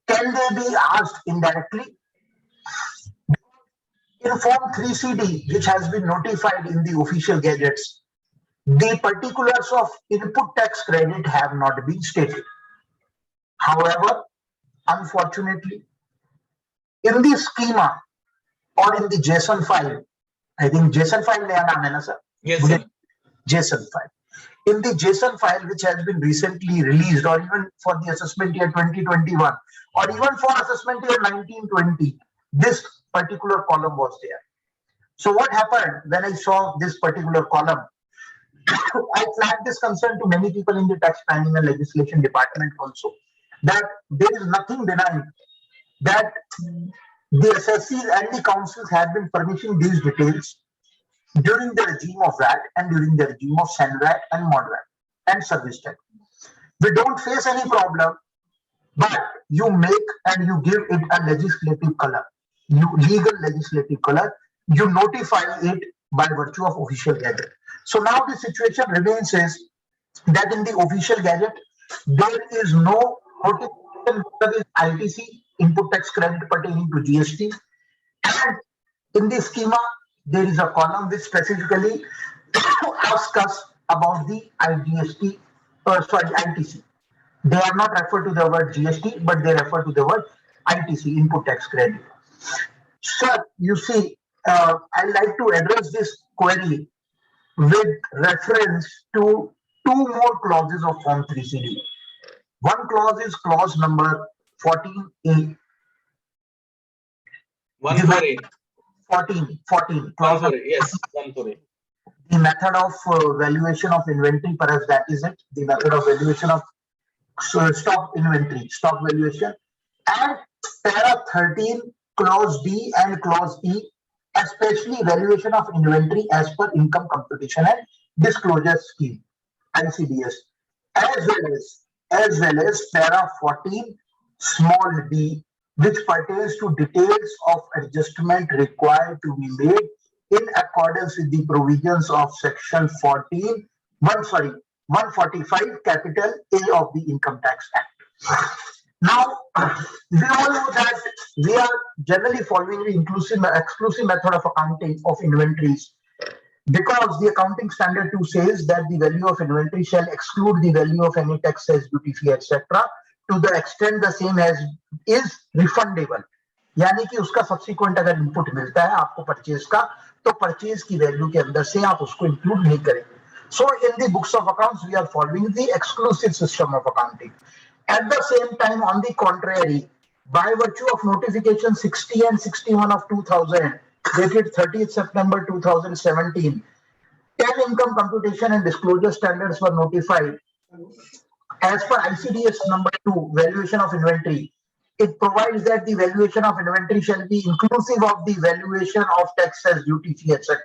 can they be asked indirectly? In Form 3CD, which has been notified in the official gazettes, the particulars of input tax credit have not been stated. However, unfortunately, in the schema or in the JSON file, I think JSON file naya naam hai na sir? Yes, sir. JSON file. In the JSON file, which has been recently released, or even for the assessment year 2021, or even for assessment year 1920, this particular column was there. So what happened when I saw this particular column? I flagged this concern to many people in the tax planning and legislation department also. that there is nothing denying that the SSCs and the councils have been furnishing these details during the regime of VAT and during the regime of SENVAT and MODVAT and service tax. We don't face any problem, but you make and you give it a legislative color, legal legislative color. You notify it by virtue of official gazette. So now the situation remains is that in the official gazette there is no notification whether it is ITC, input tax credit pertaining to GST, and in the schema there is a column which specifically asks us about the ITC. They are not referred to the word GST, but they refer to the word ITC, input tax credit. Sir, you see, I'd like to address this query with reference to two more clauses of Form 3CD. One clause is clause number 14A. 148. 14, clause 148. Yes, 148. the method of valuation of inventory, perhaps that is it. The method of valuation of stock inventory, stock valuation, and para 13, clause D and clause E, especially valuation of inventory as per income computation and disclosure scheme, ICDS, as well as para 14, small d, which pertains to details of adjustment required to be made in accordance with the provisions of section 145 capital A of the Income Tax Act. Now, we all know that we are generally following the exclusive method of accounting of inventories, because the accounting standard 2 says that the value of inventory shall exclude the value of any tax, cess, duty, fee, etc. to the extent the same as is refundable. यानी कि उसका subsequent अगर input मिलता है आपको purchase का, तो purchase की वैल्यू के अंदर से आप उसको इंक्लूड नहीं करेंगे. So in the books of accounts, we are following the exclusive system of accounting. At the same time, on the contrary, by virtue of notification 60 and 61 of 2000, dated 30th September 2017, 10 income computation and disclosure standards were notified. As per ICDS number 2, valuation of inventory, it provides that the valuation of inventory shall be inclusive of the valuation of taxes, duty, fee, etc.,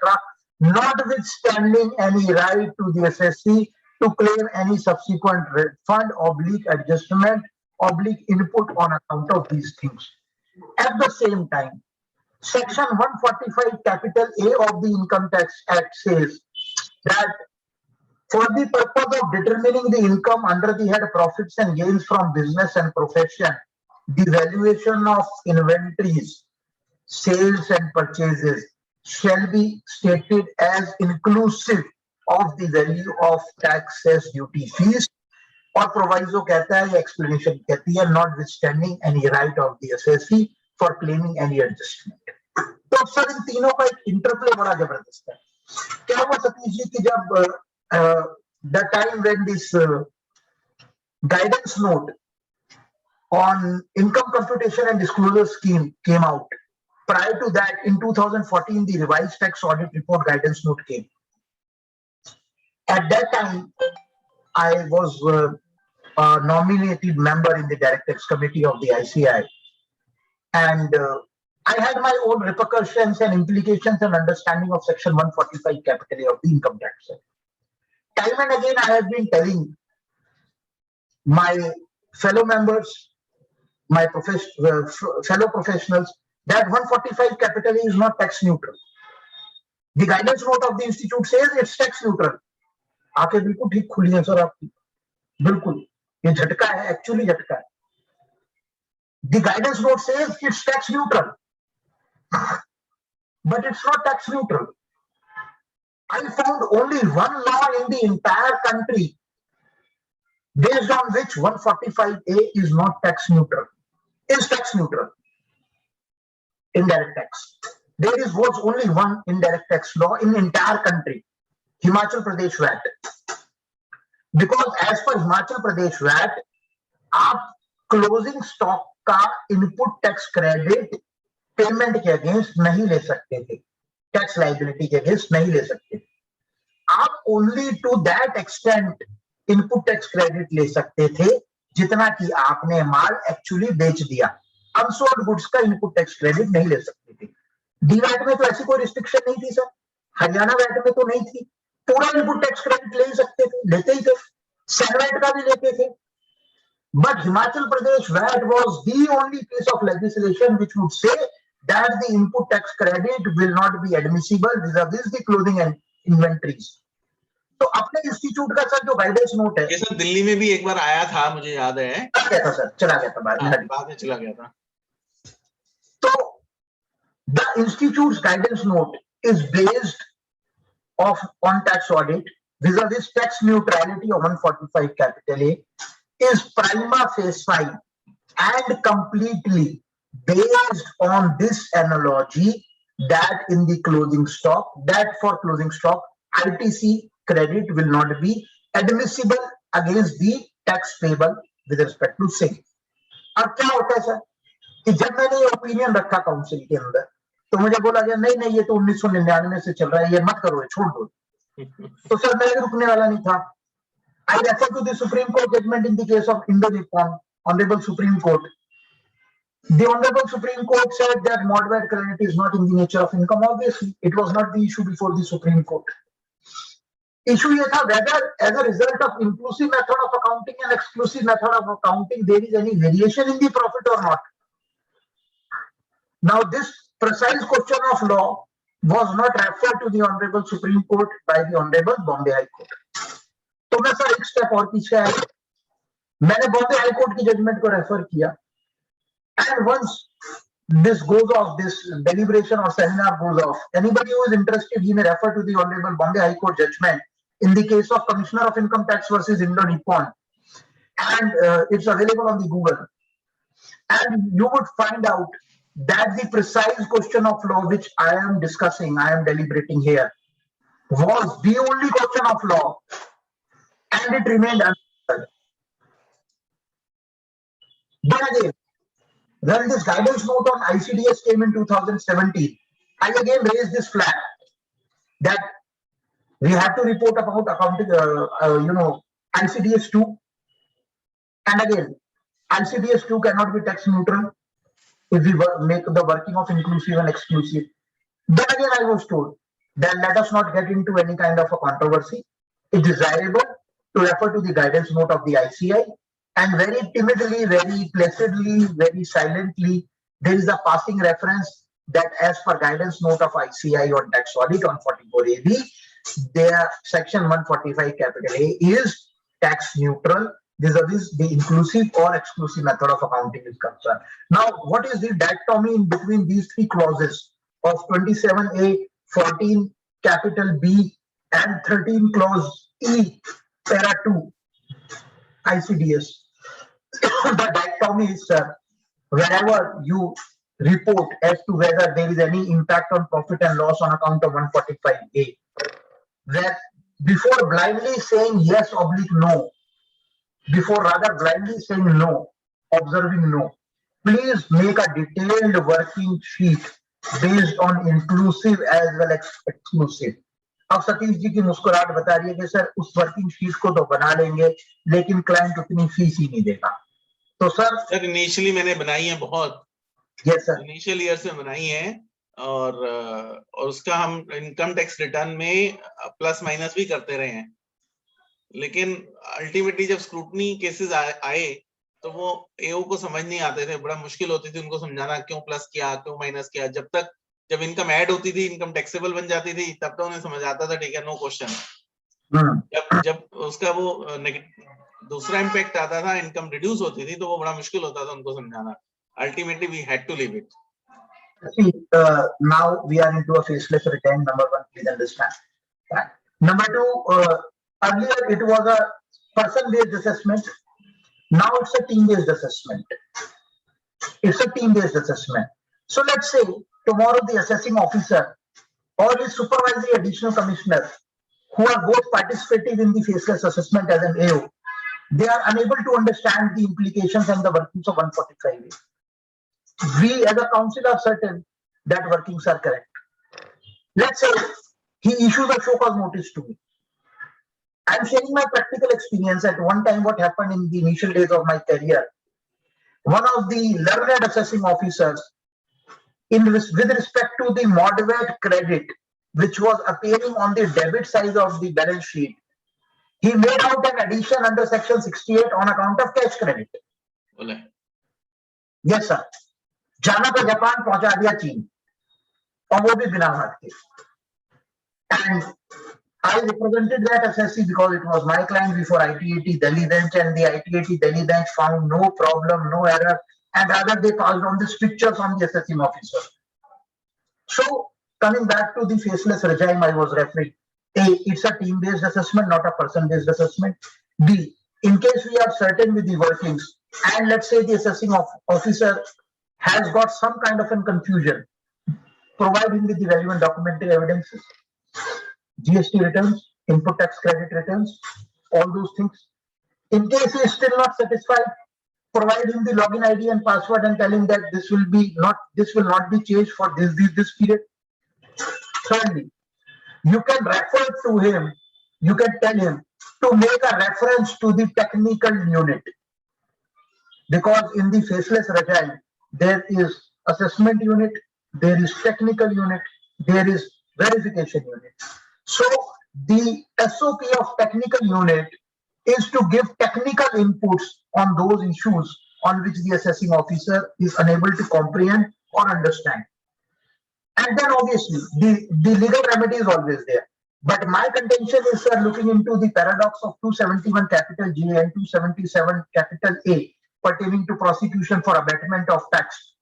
notwithstanding any right to the SSC to claim any subsequent refund, adjustment, input on account of these things. At the same time, Section 145 capital A of the Income Tax Act says that for the purpose of determining the income under the head profits and gains from business and profession, the valuation of inventories, sales and purchases shall be stated as inclusive of the value of tax, cess, duty, fees, और proviso कहता है, explanation कहती है, notwithstanding any right of the SSC for claiming any adjustment. तो अक्सर इन तीनों का एक इंटरप्ले बड़ा जबरदस्त है. क्या हुआ सतीश जी कि जब the time when this guidance note on income computation and disclosure scheme came out, prior to that, in 2014, the revised tax audit report guidance note came. At that time, I was a nominated member in the direct tax committee of the ICI, and I had my own repercussions and implications and understanding of Section 145 capital A of the Income Tax Act. Time and again, I have been telling my fellow members, my fellow professionals, that 145 capital A is not tax neutral. The guidance note of the institute says it's tax neutral. आके बिल्कुल ठीक खुली है sir आपकी, बिल्कुल ये झटका है, एक्चुअली झटका है. The guidance note says it's tax neutral, but it's not tax neutral. I found only one law in the entire country based on which 145A is not tax neutral. Is tax neutral. Indirect tax. There was only one indirect tax law in the entire country, Himachal Pradesh VAT. Because as per Himachal Pradesh VAT, आप closing stock का input tax credit payment के against नहीं ले सकते थे, tax liability के against नहीं ले सकते थे. आप only to that extent input tax credit ले सकते थे जितना कि आपने माल एक्चुअली बेच दिया। अनसोल्ड गुड्स का इनपुट टैक्स क्रेडिट नहीं ले सकती थी। डीवैट में तो ऐसी कोई रिस्ट्रिक्शन नहीं थी सर, हरियाणा वैट में तो नहीं थी, पूरा इनपुट टैक्स क्रेडिट ले ही सकते थे, लेते ही थे, सेगवेट का भी लेते थे। But Himachal Pradesh VAT was the only piece of legislation which would say that the input tax credit will not be admissible vis-a-vis the clothing and inventories. तो अपने इंस्टीट्यूट का सर जो गाइडेंस नोट है, ये sir Delhi में भी एक बार आया था, मुझे याद है। क्या था सर, चला गया था बाद में चला गया था। तो the institute's guidance note is based on tax audit vis-a-vis tax neutrality of 145 capital A is prima facie and completely based on this analogy that in the closing stock, that for closing stock, ITC credit will not be admissible against the tax payable with respect to sale. अब क्या होता है sir कि जब मैंने ये opinion रखा council के अंदर, तो मुझे बोला गया नहीं नहीं ये तो 1999 से चल रहा है, ये मत करो, ये छोड़ दो। तो सर मैं रुकने वाला नहीं था। I refer to the Supreme Court judgment in the case of Indo-Nippon, Honorable Supreme Court. The Honorable Supreme Court said that mod VAT credit is not in the nature of income. Obviously, it was not the issue before the Supreme Court. Issue ये था whether as a result of inclusive method of accounting and exclusive method of accounting there is any variation in the profit or not. Now this precise question of law was not referred to the Honorable Supreme Court by the Honorable Bombay High Court. तो मैं sir एक step और पीछे आया, मैंने Bombay high court की judgement को refer किया, and once this goes off, this deliberation or seminar goes off, anybody who is interested he may refer to the Honorable Bombay High Court judgment in the case of Commissioner of Income Tax versus Indo-Nippon, and it's available on the Google, and you would find out that the precise question of law which I am discussing, I am deliberating here, was the only question of law and it remained unanswered. But again, when this guidance note on ICDS came in 2017, I again raised this flag that we have to report about accounting, ICDS 2. And again, ICDS 2 cannot be tax neutral if we make the working of inclusive and exclusive. Then again, I was told that let us not get into any kind of a controversy. It's desirable to refer to the guidance note of the ICI, and very timidly, very placidly, very silently, there is a passing reference that as per guidance note of ICI on tax audit on 44AB, their section 145 capital A is tax neutral vis-a-vis the inclusive or exclusive method of accounting is concerned. Now, what is the dichotomy in between these three clauses of 27A, 14 capital B, and 13 clause E, para 2, ICDS? The dichotomy is, whenever you report as to whether there is any impact on profit and loss on account of 145A, that before blindly saying yes oblique no, before rather blindly saying no, observing no, please make a detailed working sheet based on inclusive as well as exclusive. अब सतीश जी की मुस्कुराहट बता रही है कि sir उस working sheet को तो बना लेंगे लेकिन क्लाइंट उतनी फीस ही नहीं देगा। तो सर इनिशियली मैंने बनाई है बहुत, यस सर, इनिशियल ईयर से बनाई है, और उसका हम इनकम टैक्स रिटर्न में प्लस माइनस भी करते रहे हैं, लेकिन अल्टीमेटली जब स्क्रूटनी केसेस आए तो वो एओ को समझ नहीं आते थे, बड़ा मुश्किल होती थी उनको समझाना क्यों प्लस किया क्यों माइनस किया। जब इनकम ऐड होती थी, इनकम टैक्सेबल बन जाती थी, तब तो उन्हें समझ आता था, ठीक है नो क्वेश्चन। जब उसका वो दूसरा इम्पैक्ट आता था, इनकम रिड्यूस होती थी, तो वो बड़ा मुश्किल होता था उनको समझाना। Ultimately we had to leave it. See, now we are into a faceless return. Number one, please understand. Right. Number two, earlier it was a person-based assessment. Now it's a team-based assessment. It's a team-based assessment. So let's say tomorrow the assessing officer or his supervisory additional commissioner, who are both participating in the faceless assessment as an AO, they are unable to understand the implications and the workings of 145A. We as a council are certain that workings are correct. Let's say he issues a show cause notice to me. I'm sharing my practical experience. At one time, what happened in the initial days of my career, one of the learned assessing officers, with respect to the moderate credit, which was appearing on the debit side of the balance sheet, he made out an addition under section 68 on account of cash credit. बोला Yes, sir. जाना तो Japan, पहुंचा दिया चीन, और वो भी बिना हाथ के. And I represented that assessee because it was my client before ITAT Delhi bench, and the ITAT Delhi bench found no problem, no error, and rather they passed on the strictures on the assessing officer. So coming back to the faceless regime I was referring, A, it's a team-based assessment, not a person-based assessment. B, in case we are certain with the workings, and let's say the assessing officer has got some kind of a confusion, provide him with the relevant documentary evidences, GST returns, input tax credit returns, all those things. In case he is still not satisfied, provide him the login ID and password and tell him that this will not be changed for this period. Thirdly, you can refer to him, you can tell him to make a reference to the technical unit, because in the faceless regime there is assessment unit, there is technical unit, there is verification unit. So the SOP of technical unit is to give technical inputs on those issues on which the assessing officer is unable to comprehend or understand. And then obviously the legal remedy is always there. But my contention is, sir, looking into the paradox of 271 capital J and 277 capital A pertaining to prosecution for abatement of tax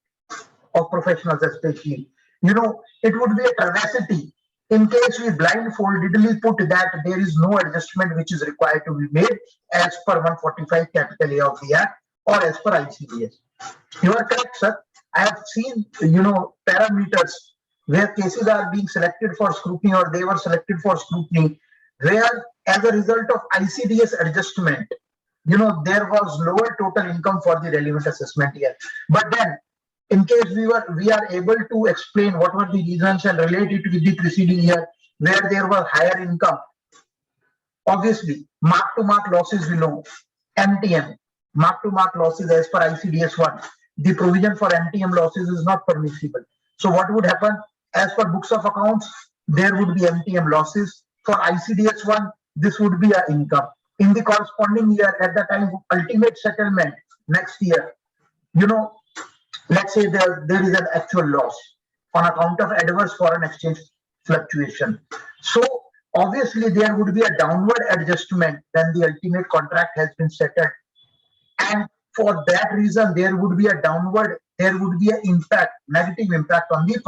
of professionals especially. You know, it would be a travesty in case we blindfoldedly put that there is no adjustment which is required to be made as per 145 capital A of the Act or as per ICDS. You are correct, sir. I have seen, parameters where cases are being selected for scrutiny or they were selected for scrutiny, where as a result of ICDS adjustment, there was lower total income for the relevant assessment year. But then, in case we are able to explain what were the reasons and relate it with the preceding year where there was higher income, obviously mark-to-mark losses, MTM, mark-to-mark losses as per ICDS 1, the provision for MTM losses is not permissible. So what would happen? As per books of accounts, there would be MTM losses. For ICDS 1, this would be an income. In the corresponding year, at the time of ultimate settlement next year, let's say there is an actual loss on account of adverse foreign exchange fluctuation. So obviously there would be a downward adjustment when the ultimate contract has been settled. And for that reason, there would be an impact, negative impact on the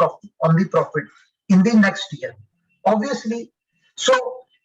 profit in the next year. Obviously, so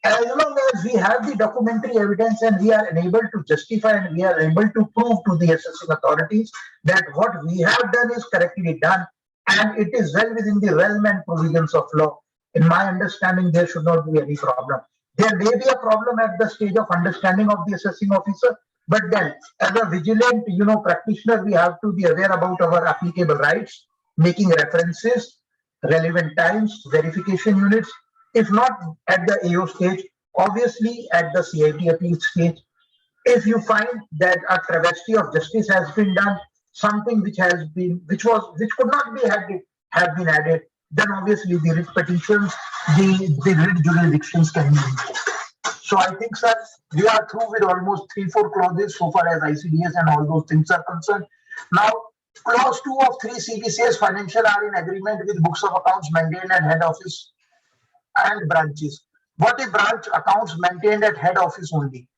as long as we have the documentary evidence and we are unable to justify and we are able to prove to the assessing authorities that what we have done is correctly done and it is well within the realm and provisions of law, in my understanding, there should not be any problem. There may be a problem at the stage of understanding of the assessing officer, but then as a vigilant, practitioner, we have to be aware about our applicable rights, making references, relevant times, verification units. If not at the AO stage, obviously at the CIT appeal stage. If you find that a travesty of justice has been done, something which could not have been added, then obviously the writ petitions, the writ jurisdictions can be invoked. So I think, sir, we are through with almost 3-4 clauses so far as ICDS and all those things are concerned. Now, clause 2 of 3 CBCS financial are in agreement with books of accounts maintained at head office and branches. What if branch accounts maintained at head office only?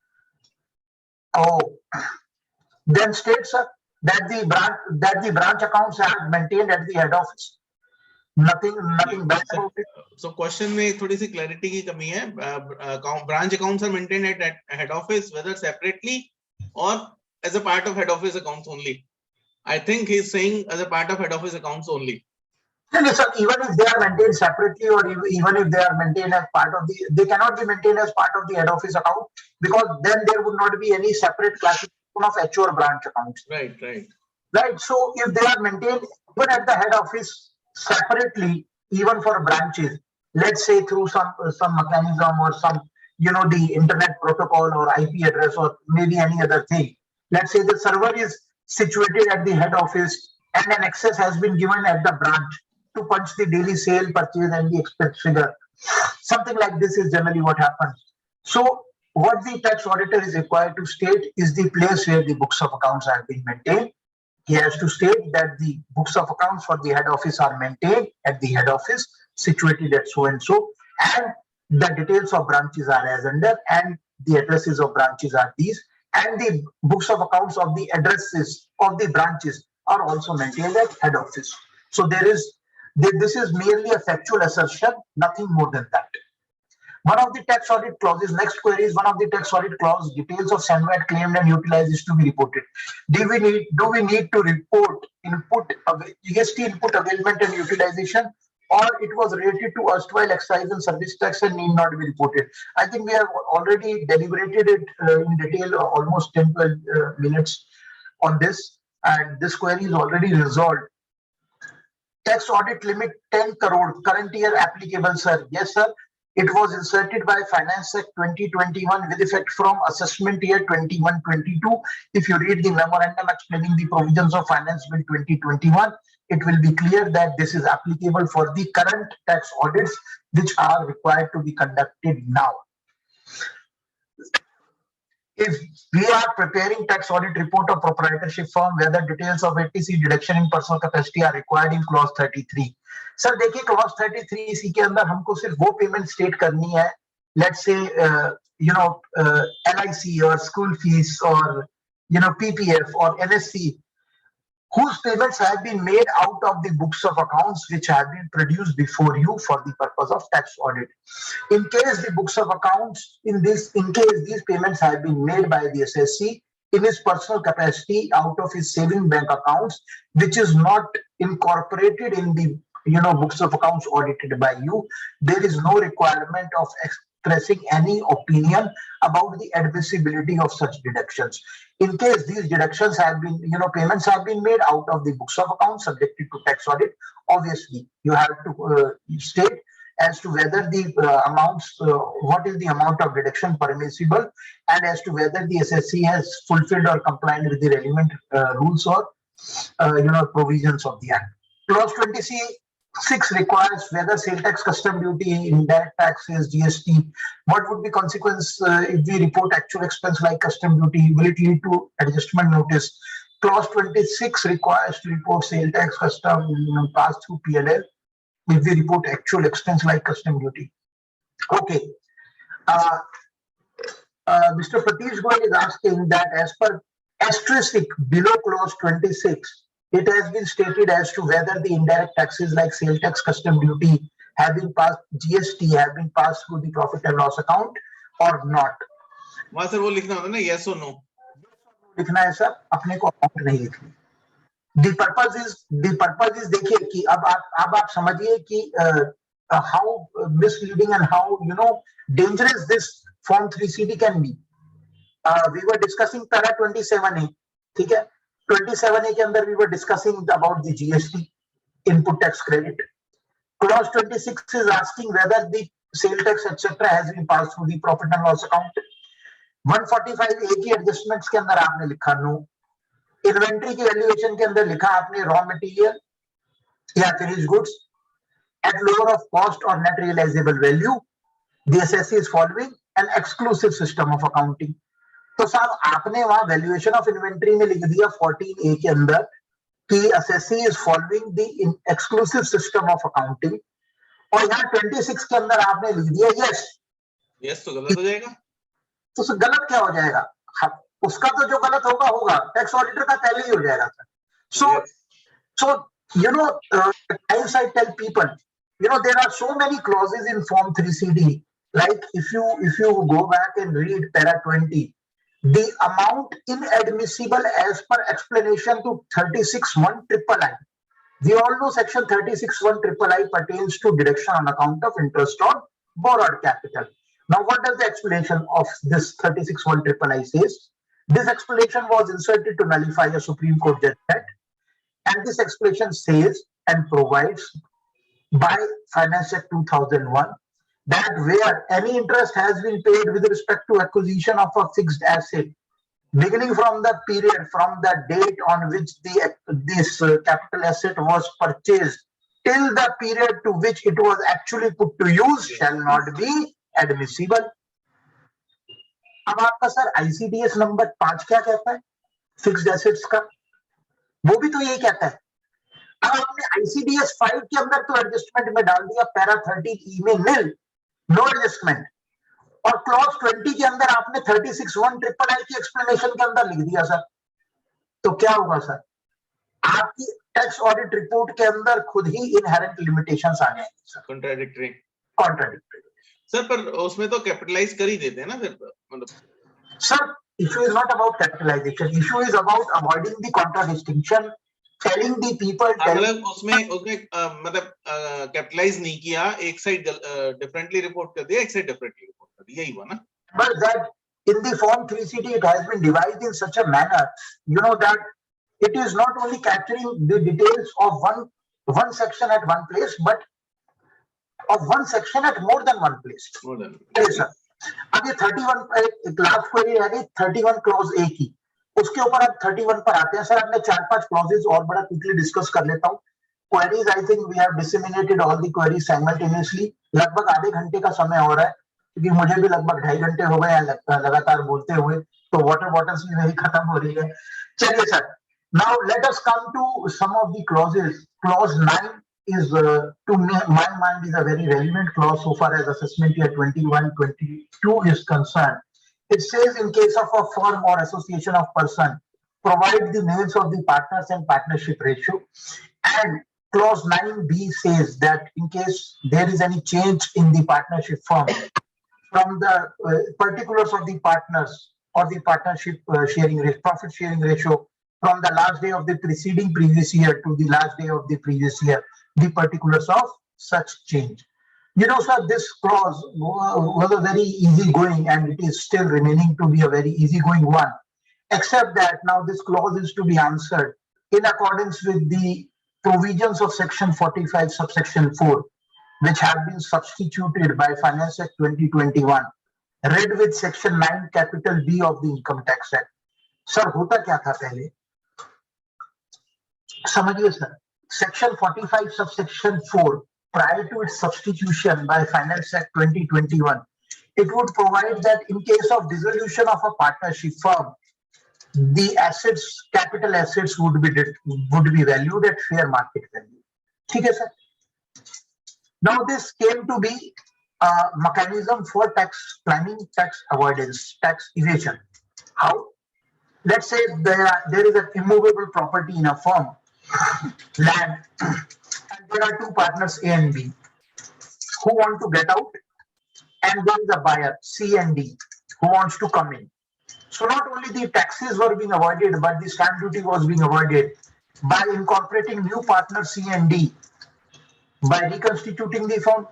Oh, then states, sir, that the branch accounts are maintained at the head office. Nothing bad about it. So question में थोड़ी सी clarity की कमी है. Branch accounts are maintained at head office, whether separately or as a part of head office accounts only. I think he's saying as a part of head office accounts only. Yes, sir, even if they are maintained separately or even if they are maintained as part of they cannot be maintained as part of the head office account, because then there would not be any separate classification of HO or branch accounts. Right. So if they are maintained even at the head office separately, even for branches, let's say through some mechanism or some the internet protocol or IP address or maybe any other thing. Let's say the server is situated at the head office and an access has been given at the branch to punch the daily sale, purchase and the expense figure. Something like this is generally what happens. So what the tax auditor is required to state is the place where the books of accounts are being maintained. He has to state that the books of accounts for the head office are maintained at the head office situated at so and so, and the details of branches are as under, and the addresses of branches are these, and the books of accounts of the addresses of the branches are also maintained at head office. So this is merely a factual assertion, nothing more than that. One of the tax audit clauses, next query is one of the tax audit clause, details of sandwich claimed and utilized is to be reported. Do we need to report GST input availment and utilization, or it was related to erstwhile excise and service tax and need not be reported? I think we have already deliberated it in detail, almost 10-12 minutes on this, and this query is already resolved. Tax audit limit 10 crore, current year applicable, sir. Yes, sir. It was inserted by Finance Act 2021 with effect from assessment year 21-22. If you read the memorandum explaining the provisions of Finance Bill 2021, it will be clear that this is applicable for the current tax audits which are required to be conducted now. If we are preparing tax audit report of proprietorship firm where the details of ATC deduction in personal capacity are required in clause 33. Sir देखिए clause 33 इसी के अंदर हमको सिर्फ वो payment state करनी है, let's say LIC और स्कूल फीस और PPF और NSC whose payments have been made out of the books of accounts which have been produced before you for the purpose of tax audit. In case the books of accounts, in case these payments have been made by the SSC in his personal capacity out of his saving bank accounts, which is not incorporated in the books of accounts audited by you, there is no requirement of expressing any opinion about the admissibility of such deductions. In case these deductions have been, payments have been made out of the books of accounts subjected to tax audit, obviously you have to state as to whether the amounts, what is the amount of deduction permissible, and as to whether the SSC has fulfilled or complied with the relevant rules or provisions of the Act. Clause 26 requires whether sale tax, custom duty, indirect taxes, GST. What would be consequence if we report actual expense like custom duty? Will it lead to adjustment notice? Clause 26 requires to report sale tax, custom, pass through P&L if we report actual expense like custom duty. Okay. Mr. Pratish Goyal is asking that as per asterisk below clause 26, it has been stated as to whether the indirect taxes like sale tax, custom duty have been passed, GST have been passed through the profit and loss account or not. वहाँ sir वो लिखना होता है ना, yes or no. लिखना है sir, अपने को अकाउंट नहीं लिखनी. The purpose is देखिए कि अब आप समझिए कि how misleading and how dangerous this form 3CD can be. We were discussing para 27A, ठीक है? 27A के अंदर we were discussing about the GST input tax credit. Clause 26 is asking whether the sale tax etc. has been passed through the profit and loss account. 145A की adjustments के अंदर आपने लिखा no. Inventory की valuation के अंदर लिखा आपने raw material या finished goods at lower of cost or net realizable value. The SSC is following an exclusive system of accounting. तो साहब आपने वहां वैल्यूएशन ऑफ इन्वेंट्री में लिख दिया 14A के अंदर कि SSC is following the exclusive system of accounting, और यहाँ 26 के अंदर आपने लिख दिया यस, तो गलत हो जाएगा. तो गलत क्या हो जाएगा? उसका तो जो गलत होगा टैक्स ऑडिटर का पहले ही हो जाएगा sir. So times I tell people, there are so many clauses in Form 3CD. Like if you go back and read para 20. The amount inadmissible as per explanation to 36(1) III. We all know section 36(1) III pertains to deduction on account of interest on borrowed capital. Now, what does the explanation of this 36(1) III says? This explanation was inserted to nullify a Supreme Court judgment, and this explanation says and provides by Finance Act 2001 that where any interest has been paid with respect to acquisition of a fixed asset, beginning from the period from the date on which this capital asset was purchased till the period to which it was actually put to use shall not be admissible. अब आपका sir ICDS number 5 क्या कहता है fixed assets का, वो भी तो यही कहता है। अब आपने ICDS 5 के अंदर तो एडजस्टमेंट में डाल दिया पैरा 30E में नील, नो एडजस्टमेंट, और क्लॉज 20 के अंदर आपने 36(1) की एक्सप्लेनेशन के अंदर लिख दिया सर, तो क्या होगा सर, आपकी टैक्स ऑडिट रिपोर्ट के अंदर खुद ही इनहेरेंट लिमिटेशंस आ जाएंगी सर, कॉन्ट्राडिक्टरी सर। पर उसमें तो कैपिटलाइज कर ही देते हैं ना फिर, मतलब sir issue is not about capitalisation, issue is about avoiding the contradiction, telling the people, मतलब उसमें मतलब कैपिटलाइज नहीं किया, एक साइड डिफरेंटली रिपोर्ट कर दिया, एक साइड डिफरेंटली रिपोर्ट कर दिया, यही हुआ ना। but that in the form 3CD it has been divided in such a manner, you know, that it is not only capturing the details of one section at one place, but of one section at more than one place. Yes sir. अब ये 31 last query है 31 clause A की, उसके ऊपर अब 31 पर आते हैं सर। आपने 4-5 क्लॉजेस और बड़ा क्विकली डिस्कस कर लेता हूँ। Queries I think we have disseminated all the queries simultaneously. लगभग आधे घंटे का समय हो रहा है, क्योंकि मुझे भी लगभग 2.5 घंटे हो गए लगातार बोलते हुए, तो वाटर बॉटल्स भी मेरी खत्म हो रही है। चलिए sir, now let us come to some of the clauses. Clause 9 is to me, my mind is a very relevant clause so far as assessment year 21-22 is concerned. It says in case of a firm or association of person, provide the names of the partners and partnership ratio. And clause 9B says that in case there is any change in the partnership firm from the particulars of the partners or the partnership sharing ratio, profit sharing ratio from the last day of the preceding previous year to the last day of the previous year, the particulars of such change. You know, sir, this clause was a very easygoing, and it is still remaining to be a very easygoing one, except that now this clause is to be answered in accordance with the provisions of section 45 subsection 4, which have been substituted by Finance Act 2021, read with section 9 capital B of the Income Tax Act. Sir, होता क्या था पहले, समझिए sir. Section 45 subsection 4, prior to its substitution by Finance Act 2021, it would provide that in case of dissolution of a partnership firm, the assets, capital assets would be valued at fair market value. ठीक है sir. Now this came to be a mechanism for tax planning, tax avoidance, tax evasion. How? Let's say there is an immovable property in a firm, land, and there are two partners A and B who want to get out, and there is a buyer C and D who wants to come in. So not only the taxes were being avoided, but the stamp duty was being avoided by incorporating new partners C and D, by reconstituting the firm,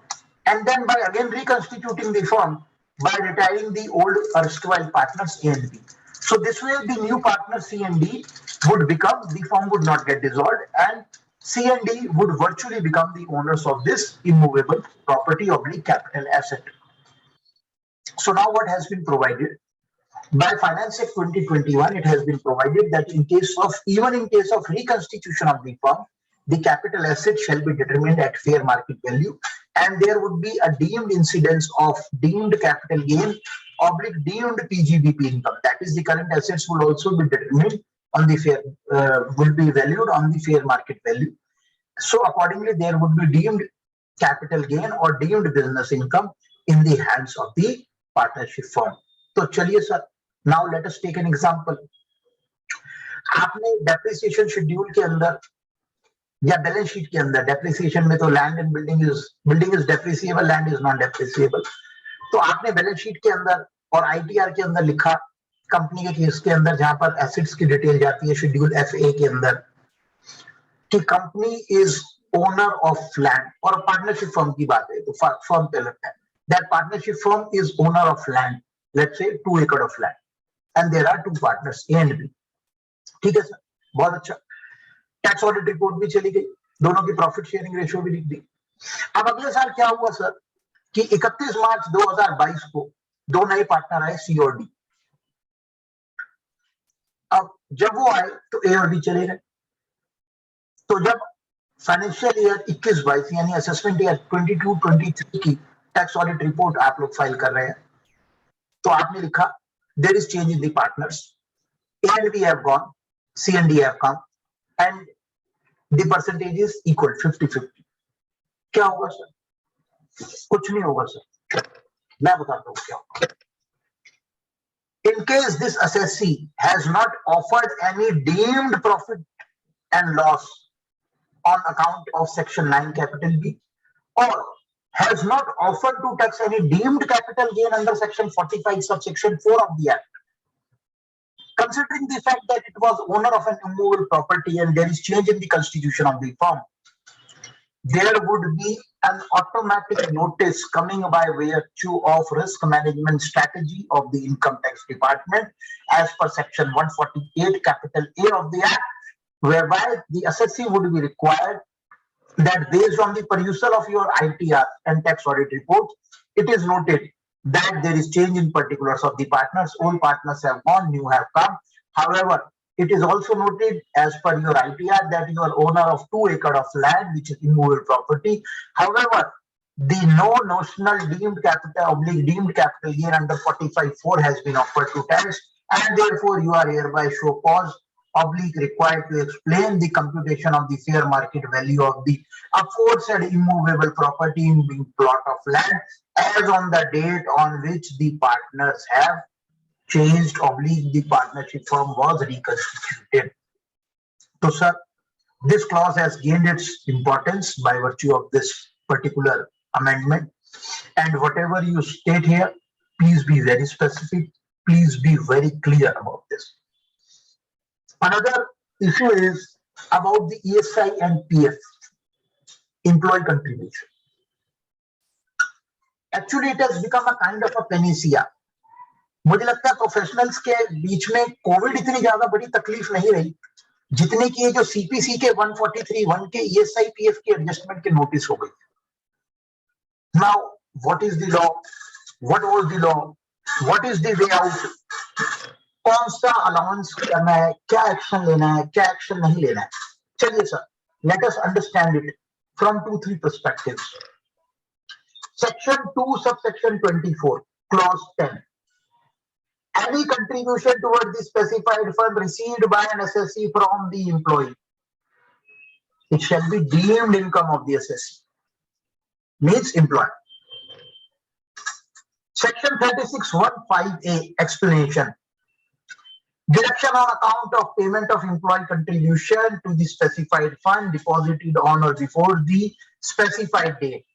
and then by again reconstituting the firm by retiring the old erstwhile partners A and B. So this way the new partner C and D would become, the firm would not get dissolved, and C and D would virtually become the owners of this immovable property or capital asset. So now what has been provided by Finance Act 2021, it has been provided that in case of reconstitution of the firm, the capital asset shall be determined at fair market value, and there would be a deemed incidence of deemed capital gain / deemed PGBP income. That is, the current assets will also be determined on the fair, will be valued on the fair market value. So accordingly, there would be deemed capital gain or deemed business income in the hands of the partnership firm. तो चलिए sir, now let us take an example. आपने depreciation schedule के अंदर या balance sheet के अंदर, depreciation में तो land and building is depreciable, land is non depreciable, तो आपने बैलेंस शीट के अंदर और आईटीआर के अंदर लिखा कंपनी के केस के अंदर, जहां पर एसेट्स की डिटेल जाती है शेड्यूल FA के अंदर, कि company is owner of land, और पार्टनरशिप फर्म की बात है तो फर्म पे लगता है that partnership firm is owner of land, let's say 2 acre of land, and there are 2 partners A and B. ठीक है सर, बहुत अच्छा। टैक्स ऑडिट रिपोर्ट भी चली गई, दोनों की प्रॉफिट शेयरिंग रेशियो भी लिख दी। अब अगले साल क्या हुआ सर, कि 31 मार्च 2022 को 2 नए पार्टनर आए, सी और डी। अब जब वो आए तो ए और बी चले गए। तो जब फाइनेंशियल ईयर 21-22 यानी असेसमेंट ईयर 22-23 की टैक्स ऑडिट रिपोर्ट आप लोग फाइल कर रहे हैं, तो आपने लिखा there is change in the partners, A and B have gone, C and D have come and the percentage is equal 50-50। क्या होगा सर? कुछ नहीं होगा सर, मैं बताता हूं क्या होगा। In case this assessee has not offered any deemed profit and loss on account of section 9 capital B, or has not offered to tax any deemed capital gain under section 45 subsection 4 of the act, considering the fact that it was owner of an immovable property and there is change in the constitution of the firm, there would be an automatic notice coming by virtue of risk management strategy of the income tax department as per section 148 capital A of the act, whereby the assessee would be required that based on the perusal of your ITR and tax audit reports, it is noted that there is change in particulars of the partners. Old partners have gone, new have come. However, it is also noted as per your ITR that you are owner of 2 acres of land, which is immovable property. However, the no notional deemed capital gain under 45(4) has been offered to tax, and therefore you are hereby show cause required to explain the computation of the fair market value of the aforesaid immovable property in being plot of land as on the date on which the partners have changed the partnership firm was reconstituted. So sir, this clause has gained its importance by virtue of this particular amendment, and whatever you state here, please be very specific, please be very clear about this. Another issue is about the ESI and PF, employee contribution. Actually, it has become a kind of a panacea. मुझे लगता है professionals के बीच में Covid इतनी ज्यादा बड़ी तकलीफ नहीं रही जितनी की ये जो सीपीसी के 143(1) के ESI PF के एडजस्टमेंट के नोटिस हो गई। Now, what is the law? What was the law? What is the way out? कौन सा अलाउंस करना है, क्या एक्शन लेना है, क्या एक्शन नहीं लेना है? चलिए sir, let us understand it from 2-3 perspectives. Section 2, subsection 24, clause 10. Any contribution towards the specified fund received by an assessee from the employee, it shall be deemed income of the assessee, means employer. Section 36(1)(5)(a), explanation. Deduction on account of payment of employee contribution to the specified fund deposited on or before the specified date.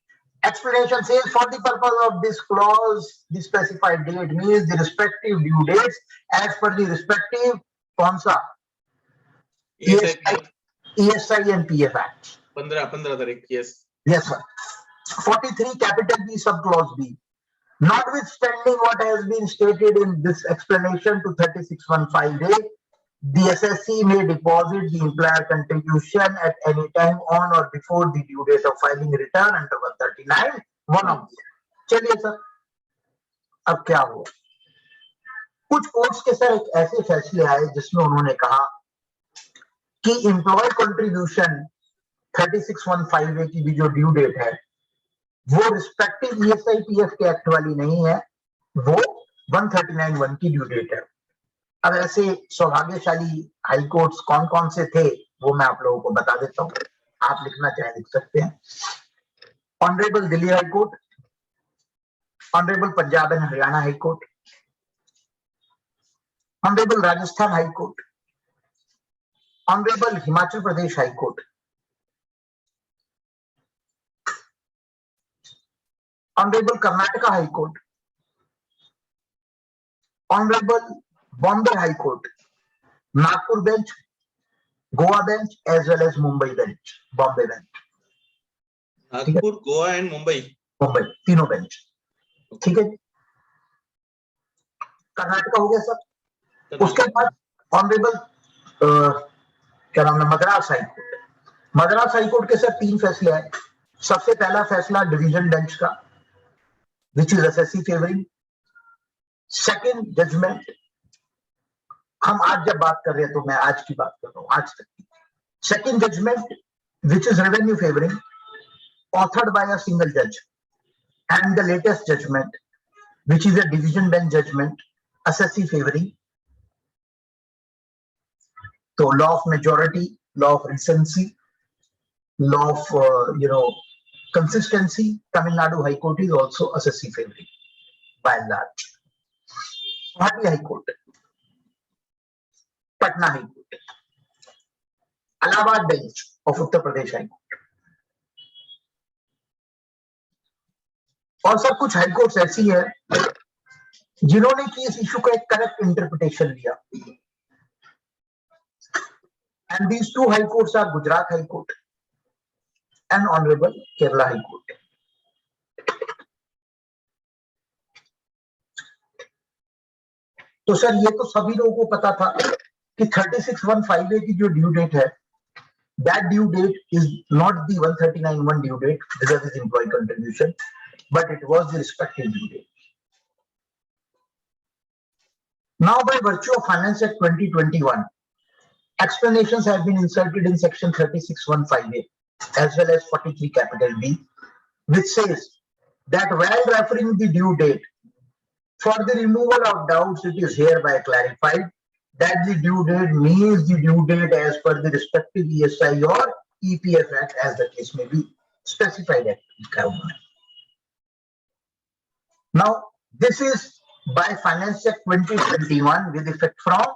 Explanation says for the purpose of this clause, the specified date means the respective due dates as per the respective consa ESI and PF Acts. 15 तारीख, yes. Yes, sir. 43 capital B subclause B. Notwithstanding what has been stated in this explanation to 36(1)(5)(a), the assessee may deposit the employer contribution at any time on or before the due date of filing return under 139(1) of the Act. चलिए sir, अब क्या हुआ? कुछ courts के sir एक ऐसे फैसले आए जिसमें उन्होंने कहा कि एम्प्लॉय कंट्रीब्यूशन 36(1)(5)(a) की भी जो ड्यू डेट है वो रिस्पेक्टिव ESI PF के एक्ट वाली नहीं है, वो 139(1) की ड्यू डेट है। अब ऐसे सौभाग्यशाली हाई कोर्ट्स कौन कौन से थे वो मैं आप लोगों को बता देता हूं, आप लिखना चाहे लिख सकते हैं। Honourable Delhi high court, honourable Punjab and Haryana high court, honourable Rajasthan high court, honourable Himachal Pradesh high court, honourable Karnataka high court, honourable Bombay high court, Nagpur bench, Goa bench as well as Mumbai bench, Bombay bench. Nagpur, Goa and Mumbai, तीनों बेंच, ठीक है। कर्नाटका हो गया सर। उसके बाद ऑनरेबल क्या नाम है, Madras high court. Madras high court के सर 3 फैसले आए। सबसे पहला फैसला डिवीजन बेंच का which is assessee favoring. Second judgment, हम आज जब बात कर रहे हैं तो मैं आज की बात कर रहा हूं, आज तक की. Second judgment, which is revenue favoring, authored by a single judge. And the latest judgment, which is a division bench judgment, assessee favoring. So law of majority, law of recency, law of consistency. Tamil Nadu High Court is also assessee favoring by and large. Guwahati High Court, Patna High Court, Allahabad bench of Uttar Pradesh High Court. और सब कुछ high courts ऐसी है जिन्होंने कि इस issue का एक करेक्ट इंटरप्रिटेशन लिया. And these two high courts are Gujarat High Court and Honorable Kerala High Court. तो सर ये तो सभी लोगों को पता था कि 36(1)(5)(a) की जो ड्यू डेट है, that due date is not the 139(1) due date because of employee contribution, but it was the respective due date. Now, by virtue of Finance Act 2021, explanations have been inserted in section 36(1)(5)(a) as well as 43(B), which says that while referring the due date, for the removal of doubts, it is hereby clarified that the due date means the due date as per the respective ESI or EPF Act, as the case may be specified at. Now, this is by Finance Act 2021 with effect from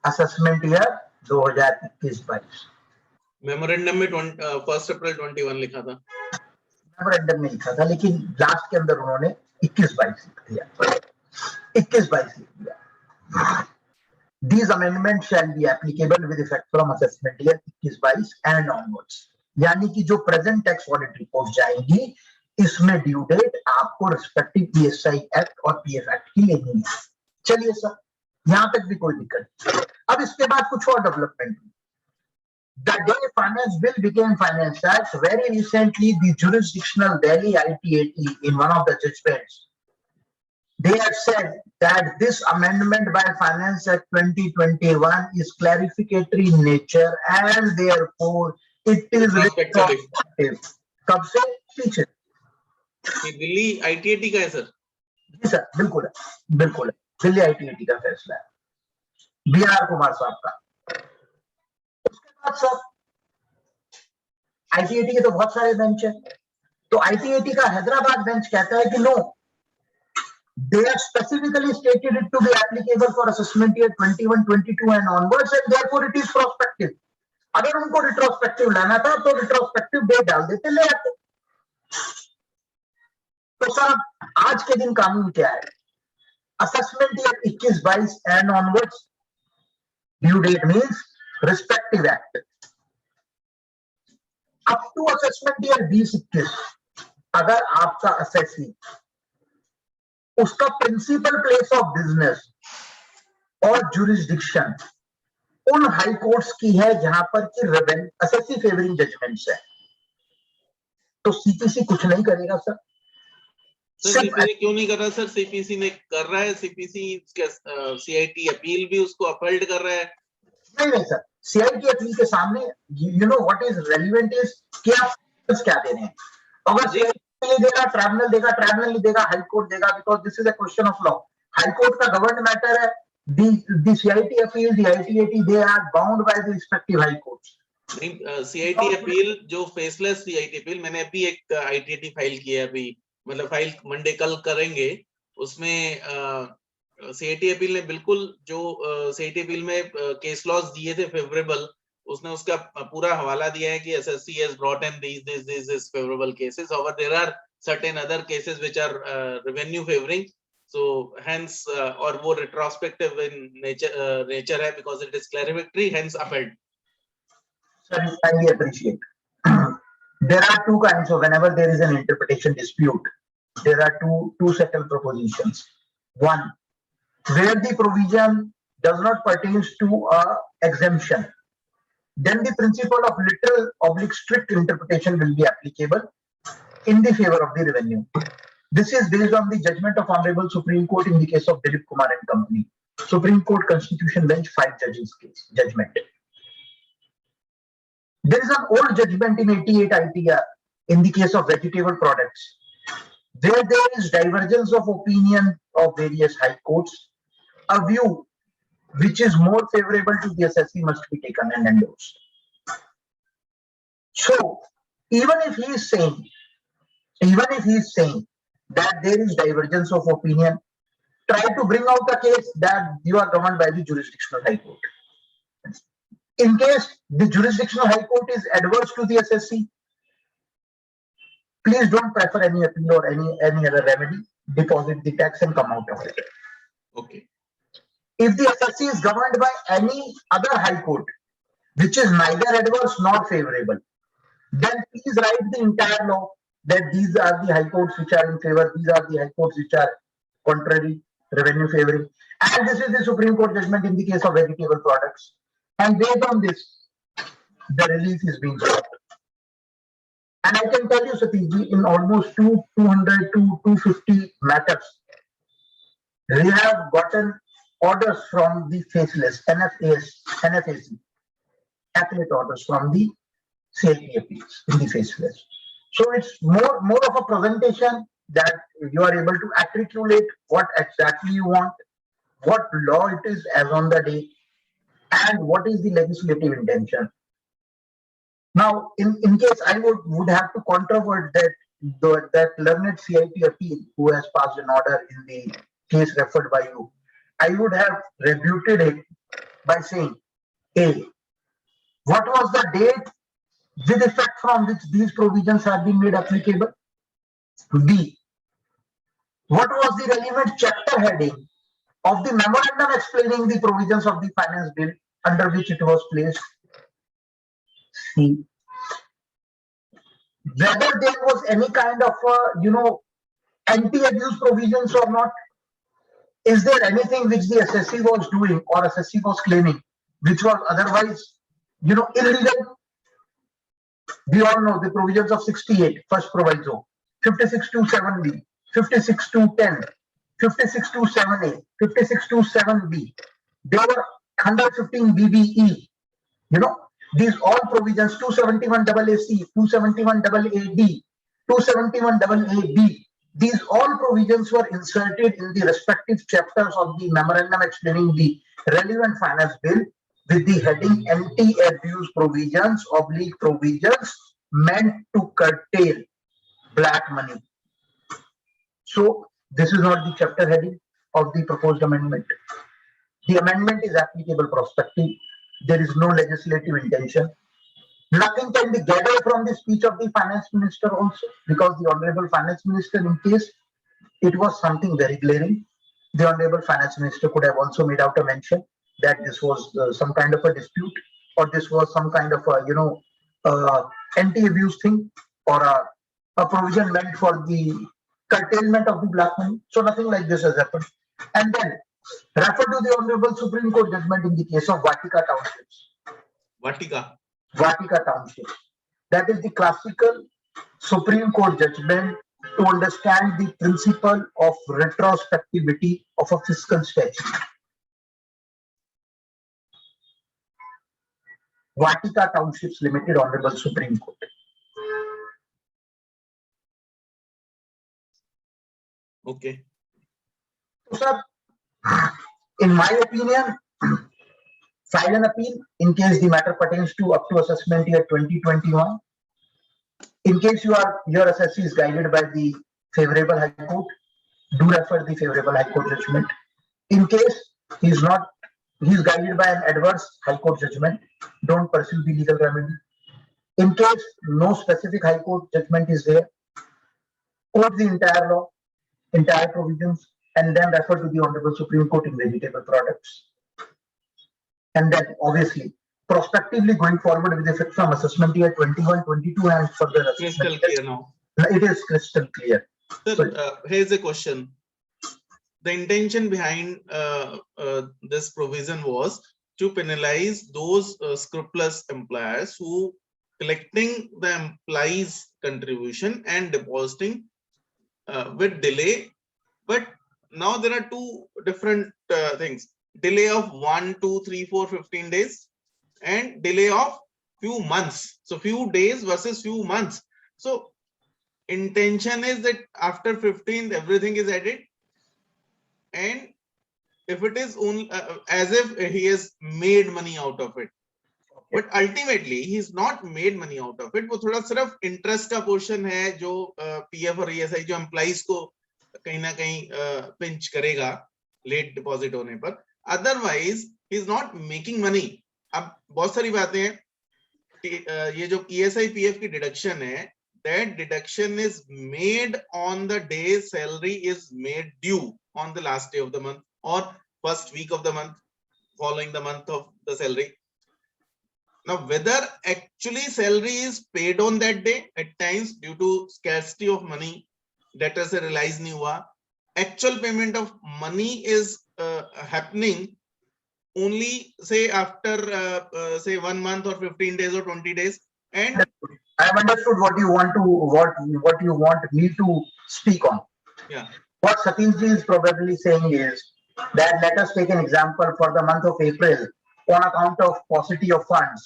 assessment year 2021-22. Memorandum में 1 अप्रैल 21 लिखा था. Memorandum में लिखा था, लेकिन last के अंदर उन्होंने 21-22 लिख दिया. 21-22 लिख दिया. These amendments shall be applicable with effect from assessment year 21-22 and onwards. यानी कि जो प्रेजेंट टैक्स ऑडिट रिपोर्ट जाएंगी, इसमें ड्यू डेट आपको रिस्पेक्टिव पीएसआई एक्ट और पीएफ एक्ट की लेनी है. चलिए सर, यहां तक भी कोई दिक्कत नहीं. अब इसके बाद कुछ और development. The day Finance Bill became Finance Act, very recently the jurisdictional Delhi ITAT in one of the judgments, they have said that this amendment by Finance Act 2021 is clarificatory in nature and therefore it is retrospective. कब से? पीछे. ये Delhi ITAT का है sir? जी sir, बिल्कुल है, बिल्कुल है. दिल्ली आईटीएटी का फैसला है, BR कुमार साहब का. उसके बाद सर आईटीएटी के तो बहुत सारे बेंच है. तो आईटीएटी का हैदराबाद बेंच कहता है कि no, they have specifically stated it to be applicable for assessment year 21-22 and onwards, and therefore it is prospective. अगर उनको रिट्रोस्पेक्टिव लाना था तो रिट्रोस्पेक्टिव डेट डाल देते, ले आते. तो सर आज के दिन कानून क्या है? Assessment year 21-22 and onwards, due date means respective act. Up to assessment year 20-21, अगर आपका असेसी उसका प्रिंसिपल प्लेस ऑफ बिजनेस और जुरिस्डिक्शन उन हाई कोर्ट्स की है जहां पर कि रेवेन्यू असेसी फेवरिंग जजमेंट्स है, तो सीपीसी कुछ नहीं करेगा सर. सीपीसी क्यों नहीं कर रहा सर? सीपीसी ने कर रहा है. सीपीसी सीआईटी अपील भी उसको अपहोल्ड कर रहा है. नहीं सर, सीआईटी अपील के सामने you know what is relevant is क्या दे रहे हैं. अगर सीआईटी देगा, ट्राइब्यूनल देगा, ट्राइब्यूनल नहीं देगा, हाई कोर्ट देगा, because this is a question of law. High court का गवर्न मैटर है. the CIT appeal, the ITAT, they are bound by the respective high courts. CIT appeal जो faceless CIT appeal, मैंने अभी एक ITAT file किया है, अभी मतलब फाइल मंडे कल करेंगे. उसमें सीआईटी अपील ने बिल्कुल जो सीआईटी अपील में केस लॉज दिए थे फेवरेबल, उसने उसका पूरा हवाला दिया है कि SSC has brought in these favorable cases. However, there are certain other cases which are revenue favoring. So hence और वो retrospective in nature है because it is clarificatory, hence upheld. Sir, I appreciate. There are two kinds of, whenever there is an interpretation dispute, there are two settled propositions. One, where the provision does not pertain to a exemption, then the principle of literal / strict interpretation will be applicable in the favor of the revenue. This is based on the judgment of Honorable Supreme Court in the case of Dilip Kumar and Company. Supreme Court Constitution Bench 5 judges case judgment. There is an old judgment in 88 ITR in the case of vegetable products, where there is divergence of opinion of various high courts. A view which is more favorable to the assessee must be taken and endorsed. So, even if he is saying that there is divergence of opinion, try to bring out a case that you are governed by the jurisdictional high court. In case the jurisdictional high court is adverse to the assessee, please don't prefer any appeal or any other remedy. Deposit the tax and come out of it. Okay. If the assessee is governed by any other high court, which is neither adverse nor favorable, then please write the entire law that these are the high courts which are in favor, these are the high courts which are contrary, revenue favoring, and this is the Supreme Court judgment in the case of vegetable products. And based on this, the relief is being sought. And I can tell you, Satishji, in almost 200 to 250 matters, we have gotten orders from the faceless, NFAC, appellate orders from the CLP appeals in the faceless. So it's more of a presentation that you are able to articulate what exactly you want, what law it is as on the day, and what is the legislative intention. Now, in case I would have to controvert that learned CIT appeal who has passed an order in the case referred by you, I would have rebutted it by saying, A, what was the date with effect from which these provisions have been made applicable? B, what was the relevant chapter heading of the memorandum explaining the provisions of the finance bill under which it was placed? C, whether there was any kind of anti-abuse provisions or not. Is there anything which the assessee was doing or assessee was claiming which was otherwise illegal? We all know the provisions of 68 first proviso, 5627B, 56.210, 56.27A, 56.27B. There were 115 BBE. These all provisions, 271 AAC, 271 AAD, 271 AAB. These all provisions were inserted in the respective chapters of the memorandum explaining the relevant finance bill with the heading anti-abuse provisions, provisions meant to curtail black money. So this is not the chapter heading of the proposed amendment. The amendment is applicable prospective. There is no legislative intention. Nothing can be gathered from the speech of the finance minister also, because the honorable finance minister, in case it was something very glaring, the honorable finance minister could have also made out a mention that this was some kind of a dispute, or this was some kind of a anti-abuse thing, or a provision meant for the curtailment of the black money. So nothing like this has happened. And then refer to the honorable Supreme Court judgment in the case of Vatika Townships. Vatika Township. That is the classical Supreme Court judgment to understand the principle of retrospectivity of a fiscal statute. Vatika Townships Limited, Honorable Supreme Court. Okay. So, sir, in my opinion, file an appeal in case the matter pertains to up to assessment year 2021. In case your assessee is guided by the favorable high court, do refer the favorable high court judgment. In case he's guided by an adverse high court judgment, don't pursue the legal remedy. In case no specific high court judgment is there, quote the entire law, entire provisions, and then refer to the Honorable Supreme Court in vegetable products. And then obviously prospectively going forward with effect from assessment year 21, 22 and further. Crystal clear now. It is crystal clear. Sir, here's a question. The intention behind this provision was to penalize those scrupulous employers who collecting the employees' contribution and depositing with delay. But now there are two different things: delay of 1, 2, 3, 4, 15 days, and delay of few months. So few days versus few months. So intention is that after 15th everything is added, and if it is only as if he has made money out of it, but ultimately he's not made money out of it. वो थोड़ा सिर्फ interest का portion है जो PF और ESI जो employees को कहीं ना कहीं pinch करेगा late deposit होने पर. Otherwise he is not making money. अब बहुत सारी बातें हैं. ये जो ESI PF की deduction है, that deduction is made on the day salary is made due on the last day of the month or first week of the month following the month of the salary. Now, whether actually salary is paid on that day, at times due to scarcity of money, debtor se realize nahi hua, actual payment of money is happening only say after say 1 month or 15 days or 20 days. And I have understood what you want me to speak on. Yeah. What Satinji is probably saying is that let us take an example for the month of April. On account of paucity of funds,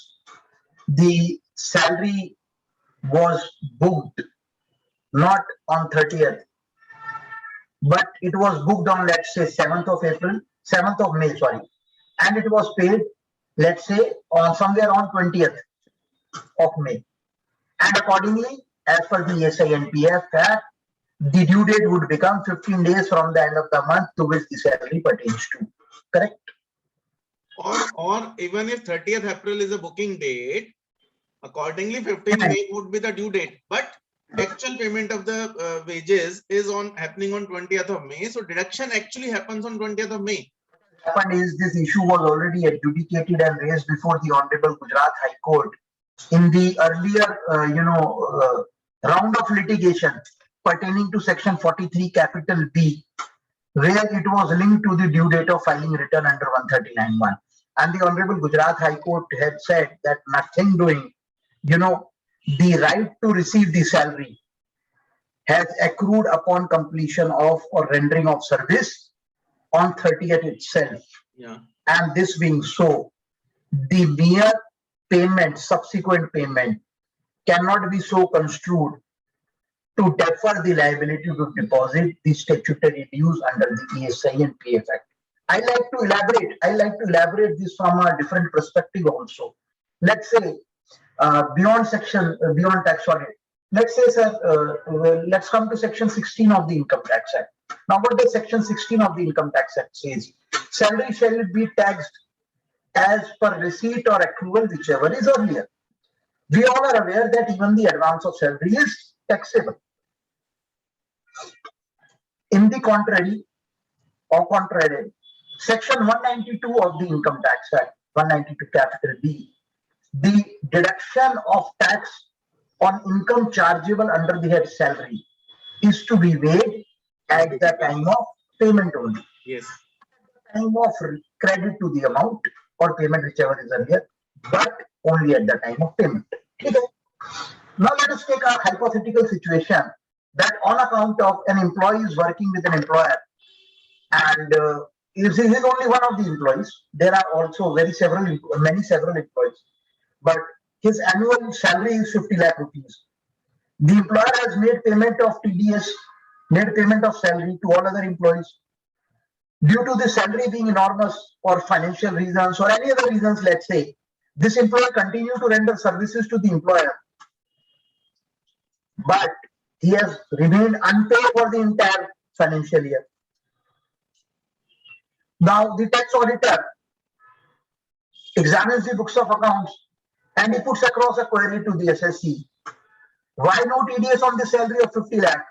the salary was booked not on 30th, but it was booked on, let's say, 7th of May, sorry, and it was paid, let's say, on somewhere on 20th of May. And accordingly, as per the ESI and PF Act, the due date would become 15 days from the end of the month to which the salary pertains to. Correct? Or even if 30th April is a booking date, accordingly 15th May would be the due date. But actual payment of the wages is happening on 20th of May. So deduction actually happens on 20th of May. What happened is this issue was already adjudicated and raised before the Honorable Gujarat High Court in the earlier, round of litigation pertaining to Section 43 capital B, where it was linked to the due date of filing return under 139(1). And the Honorable Gujarat High Court had said that nothing doing, the right to receive the salary has accrued upon completion of or rendering of service on 30th itself. Yeah. And this being so, the mere payment, subsequent payment, cannot be so construed to defer the liability to deposit the statutory dues under the ESI and PF Act. I like to elaborate this from a different perspective also. Let's say beyond tax audit. Let's say, sir, let's come to Section 16 of the Income Tax Act. Now, what does Section 16 of the Income Tax Act says? Salary shall be taxed as per receipt or accrual, whichever is earlier. We all are aware that even the advance of salary is taxable. In the contrary, Section 192 of the Income Tax Act, 192 capital B, the deduction of tax on income chargeable under the head salary is to be made at the time of payment only. Yes. Time of credit to the amount or payment, whichever is earlier, but only at the time of payment. Okay. Now let us take a hypothetical situation that on account of an employee is working with an employer, and this is only one of the employees. There are also several employees, but his annual salary is 50 lakh rupees. The employer has made payment of TDS, made payment of salary to all other employees. Due to the salary being enormous for financial reasons or any other reasons, let's say, this employer continue to render services to the employer, but he has remained unpaid for the entire financial year. Now the tax auditor examines the books of accounts and he puts across a query to the SSC. Why no TDS on the salary of 50 lakh?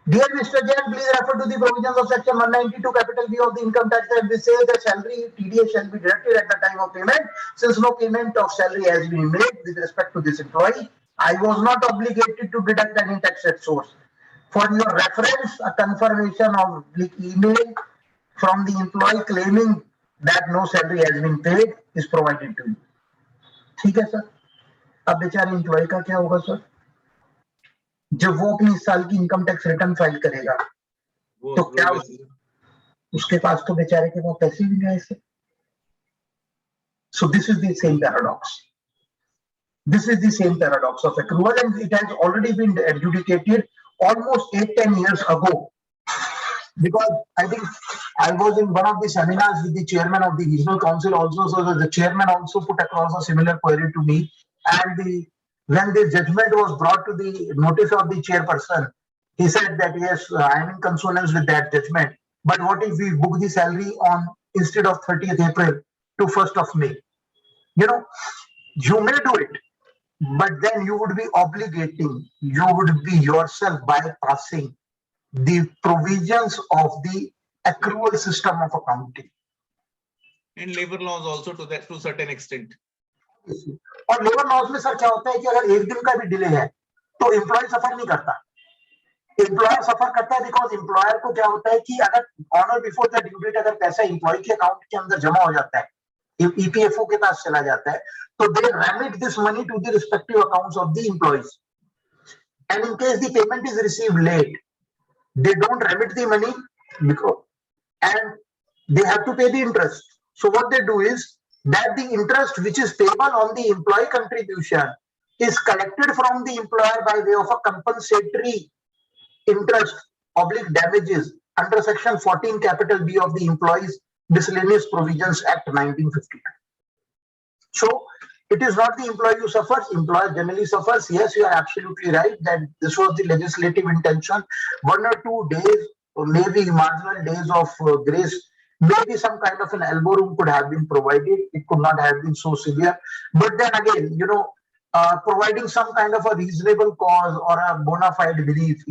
Dear Mr. Jain, please refer to the provisions of Section 192 capital B of the Income Tax Act, which says that salary TDS shall be deducted at the time of payment. Since no payment of salary has been made with respect to this employee, I was not obligated to deduct any tax at source. For your reference, a confirmation of the email from the employee claiming that no salary has been paid is provided to you. ठीक है sir. अब बेचारे employee का क्या होगा sir? जब वो अपनी इस साल की इनकम टैक्स रिटर्न फाइल करेगा वो तो accrual क्या basis है। उसके पास तो बेचारे के पास पैसे भी नहीं आए से. So this is the same paradox. This is the same paradox of accrual, and it has already been adjudicated almost 8-10 years ago. Because I think I was in one of the seminars with the chairman of the regional council also, so the chairman also put across a similar query to me. And when the judgment was brought to the notice of the chairperson, he said that yes, I am in consonance with that judgment. But what if we book the salary on instead of 30th April to 1st of May? You know, you may do it, but then you would be obligating, you would be yourself bypassing the provisions of the accrual system of accounting. And labor laws also to certain extent. और labour laws में sir क्या होता है कि अगर एक दिन का भी डिले है तो एम्प्लॉय सफर नहीं करता. एम्प्लॉयर सफर करता है बिकॉज एम्प्लॉयर को क्या होता है कि अगर ऑन और बिफोर द ड्यू डेट अगर पैसा एम्प्लॉय के अकाउंट के अंदर जमा हो जाता है, ईपीएफओ के पास चला जाता है, तो they remit this money to the respective accounts of the employees. And in case the payment is received late, they don't remit the money because, and they have to pay the interest. So what they do is that the interest which is payable on the employee contribution is collected from the employer by way of a compensatory interest oblique damages under section 14 capital B of the Employees Miscellaneous Provisions Act 1952. So it is not the employee who suffers, employer generally suffers. Yes, you are absolutely right that this was the legislative intention. 1 or 2 days, or maybe marginal days of grace, maybe some kind of an elbow room could have been provided. It could not have been so severe. But then again, providing some kind of a reasonable cause or a bona fide belief,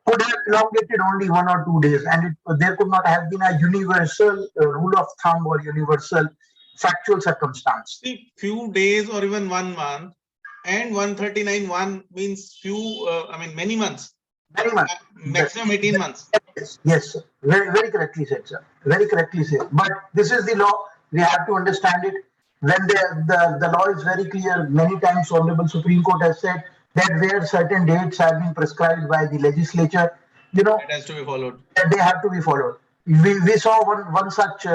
could have elongated only 1 or 2 days, and there could not have been a universal rule of thumb or universal factual circumstance. See, few days or even 1 month, and 139(1) means many months. Many months. Maximum 18 months. Yes, sir. Very correctly said, sir. Very correctly said. But this is the law. We have to understand it. When the law is very clear, many times Honorable Supreme Court has said that where certain dates have been prescribed by the legislature, It has to be followed. They have to be followed. We saw one such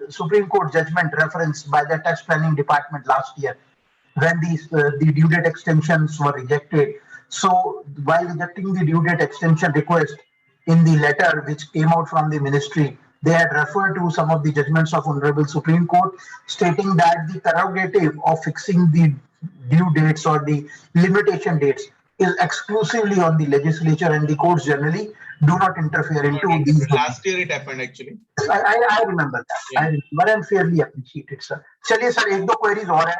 Supreme Court judgment referenced by the Tax Planning Department last year when the due date extensions were rejected. So while rejecting the due date extension request in the letter which came out from the ministry, they had referred to some of the judgments of Honorable Supreme Court stating that the prerogative of fixing the due dates or the limitation dates is exclusively on the legislature, and the courts generally do not interfere into these. Last year it happened actually. I remember that. Yeah. I remember and fairly appreciate it, sir. चलिए sir, एक दो queries और है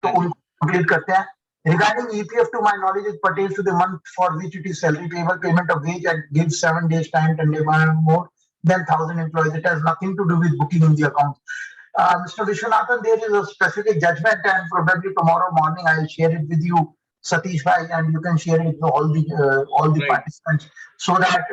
तो उनको complete करते हैं. Regarding EPF, to my knowledge, it pertains to the month for which it is salary payable. Payment of wage and gives 7 days time to more than 1,000 employees. It has nothing to do with booking in the account. Mr. Vishwanathan, there is a specific judgment, and probably tomorrow morning I will share it with you, Satish bhai, and you can share it with all the right. Participants, so that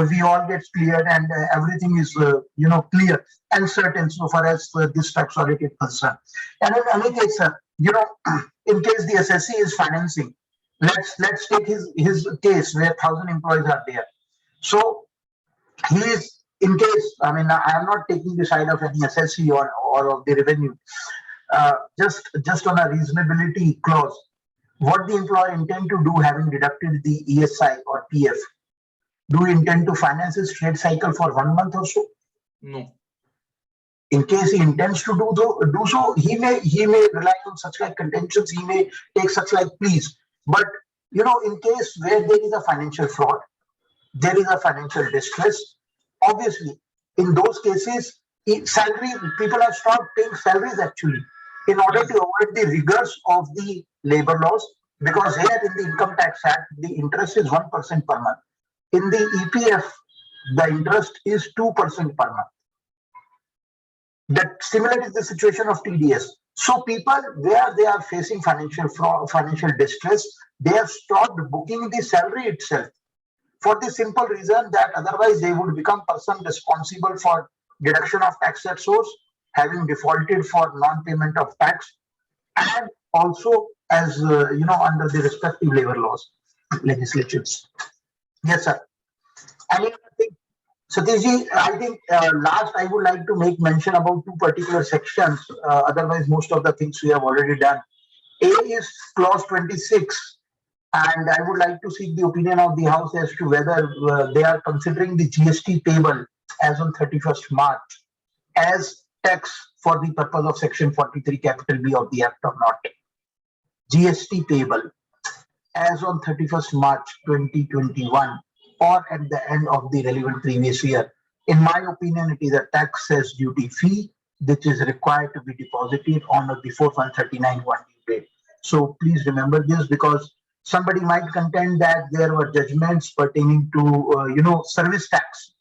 we all get cleared and everything is clear and certain so far as this tax audit is concerned. And in any case, sir, in case the SSC is financing, let's take his case where 1,000 employees are there. So he is, in case, I mean, I am not taking the side of any SSC or of the revenue, just on a reasonability clause. What the employer intend to do, having deducted the ESI or PF, do you intend to finance his trade cycle for 1 month or so? No. In case he intends to do so, he may rely on such like contentions, he may take such like pleas. But in case where there is a financial fraud, there is a financial distress, obviously in those cases, people have stopped paying salaries actually in order to avoid the rigors of the labor laws, because here in the Income Tax Act, the interest is 1% per month. In the EPF, the interest is 2% per month. That similar is the situation of TDS. So people, where they are facing financial fraud, financial distress, they have stopped booking the salary itself, for the simple reason that otherwise they would become person responsible for deduction of tax at source, having defaulted for non-payment of tax, and also as under the respective labor laws legislatures. Yes, sir. Any other thing? Satishji, I think last I would like to make mention about two particular sections. Otherwise, most of the things we have already done. A is clause 26, and I would like to seek the opinion of the House as to whether they are considering the GST payable as on 31st March as tax for the purpose of Section 43 capital B of the Act or not. GST payable as on 31st March 2021 or at the end of the relevant previous year. In my opinion, it is a tax as duty fee which is required to be deposited on or before 139 one due date. So please remember this, because somebody might contend that there were judgments pertaining to service tax,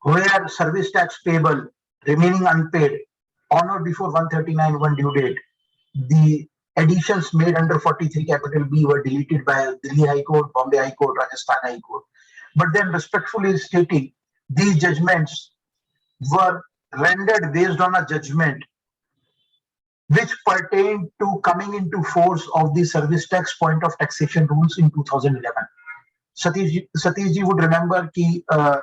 where service tax payable remaining unpaid on or before 139 one due date, the additions made under 43 capital B were deleted by Delhi High Court, Bombay High Court, Rajasthan High Court. But then respectfully stating, these judgments were rendered based on a judgment which pertained to coming into force of the service tax point of taxation rules in 2011. Satishji would remember that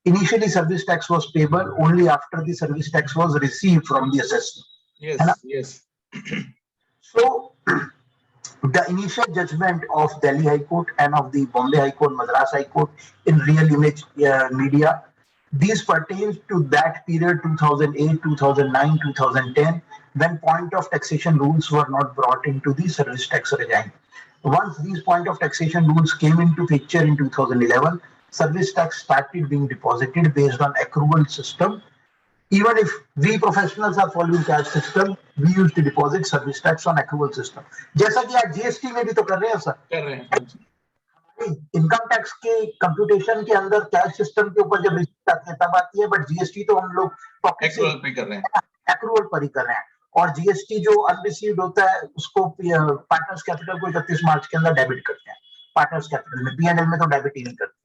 initially service tax was payable only after the service tax was received from the assessor. Yes, yes. So the initial judgment of Delhi High Court and of the Bombay High Court, Madras High Court in Real Image Media, these pertain to that period 2008, 2009, 2010, when point of taxation rules were not brought into the service tax regime. Once these point of taxation rules came into picture in 2011, service tax started being deposited based on accrual system. Even if we professionals are following cash system, we used to deposit service tax on accrual system. जैसा कि आज GST में भी तो कर रहे हैं sir. कर रहे हैं. इनकम टैक्स के कंप्यूटेशन के अंदर कैश सिस्टम के ऊपर जब रिसीट आती है तब आती है, बट जीएसटी तो हम लोग एक्रूअल पे कर रहे हैं. एक्रूअल पर ही कर रहे हैं. और जीएसटी जो अनरिसीव्ड होता है उसको पार्टनर्स कैपिटल को 31 मार्च के अंदर डेबिट करते हैं. पार्टनर्स कैपिटल में, पीएनएल में तो डेबिट ही नहीं करते.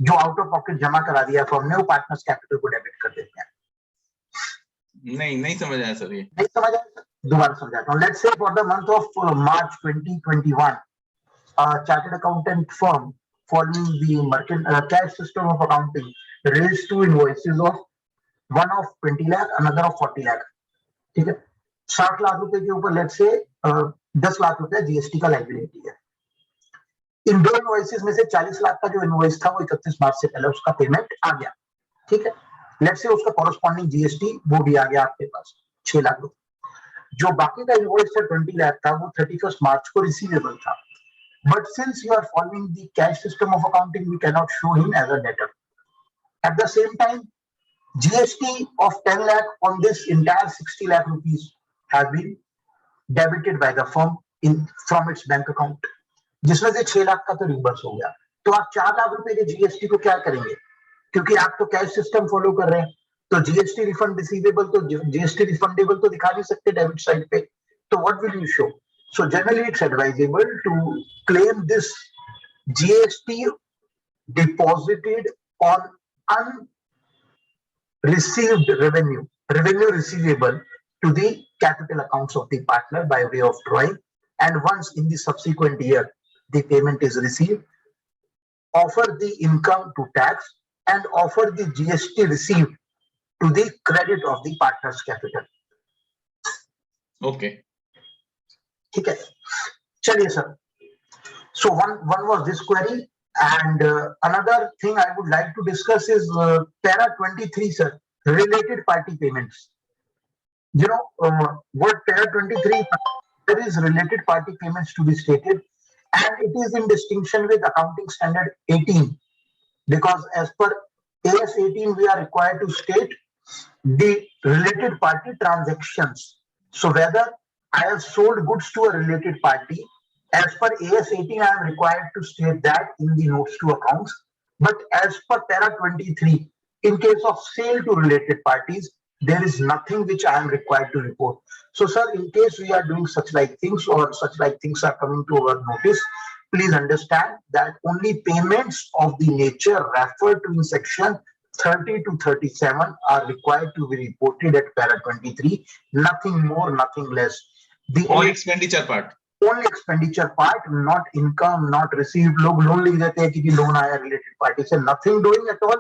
जो आउट ऑफ पॉकेट जमा करा दिया फर्म ने वो पार्टनर्स कैपिटल को डेबिट कर देते हैं. नहीं समझ आया सर. ये नहीं समझ आया, दोबारा समझाता हूँ. Let's say for the month of March 2021, a chartered accountant firm following the cash system of accounting raised two invoices of one of 20 lakh, another of 40 lakh. ठीक है, 60 लाख रुपए के ऊपर लेट्स से 10 लाख रुपए जीएसटी का लायबिलिटी है. इन दो invoices में से 40 लाख का जो इनवॉइस था वो 31 मार्च से पहले उसका पेमेंट आ गया. ठीक है, लेट्स से उसका कॉरेस्पॉन्डिंग जीएसटी वो भी आ गया आपके पास 6 लाख रुपए. जो बाकी का इनवॉइस था 20 लाख का, वो 31 मार्च को रिसीवेबल था. But since you are following the cash system of accounting, we cannot show him as a debtor. At the same time, GST of 10 lakh on this entire 60 lakh rupees has been debited by the firm from its bank account. जिसमें से 6 लाख का तो reverse हो गया. तो आप 4 लाख रुपए के जीएसटी को क्या करेंगे? क्योंकि आप तो कैश सिस्टम फॉलो कर रहे हैं, तो जीएसटी रिफंड रिसीवेबल तो जीएसटी रिफंडेबल तो दिखा नहीं सकते डेबिट साइड पे. तो what will you show? So generally it's advisable to claim this GST deposited on unreceived revenue receivable to the capital accounts of the partner by way of drawing, and once in the subsequent year the payment is received, offer the income to tax and offer the GST received to the credit of the partner's capital. Okay. ठीक है, चलिए sir. So one was this query, and another thing I would like to discuss is para 23, sir, related party payments. You know what para 23, there is related party payments to be stated, and it is in distinction with accounting standard 18, because as per AS 18 we are required to state the related party transactions. So whether I have sold goods to a related party, as per AS 18 I am required to state that in the notes to accounts, but as per para 23, in case of sale to related parties, there is nothing which I am required to report. So sir, in case we are doing such like things or such like things are coming to our notice, please understand that only payments of the nature referred to in section 30 to 37 are required to be reported at para 23. Nothing more, nothing less. The only expenditure part. Only expenditure part, not income, not received. लोग loan लिख देते हैं कि loan आया related party से. Nothing doing at all.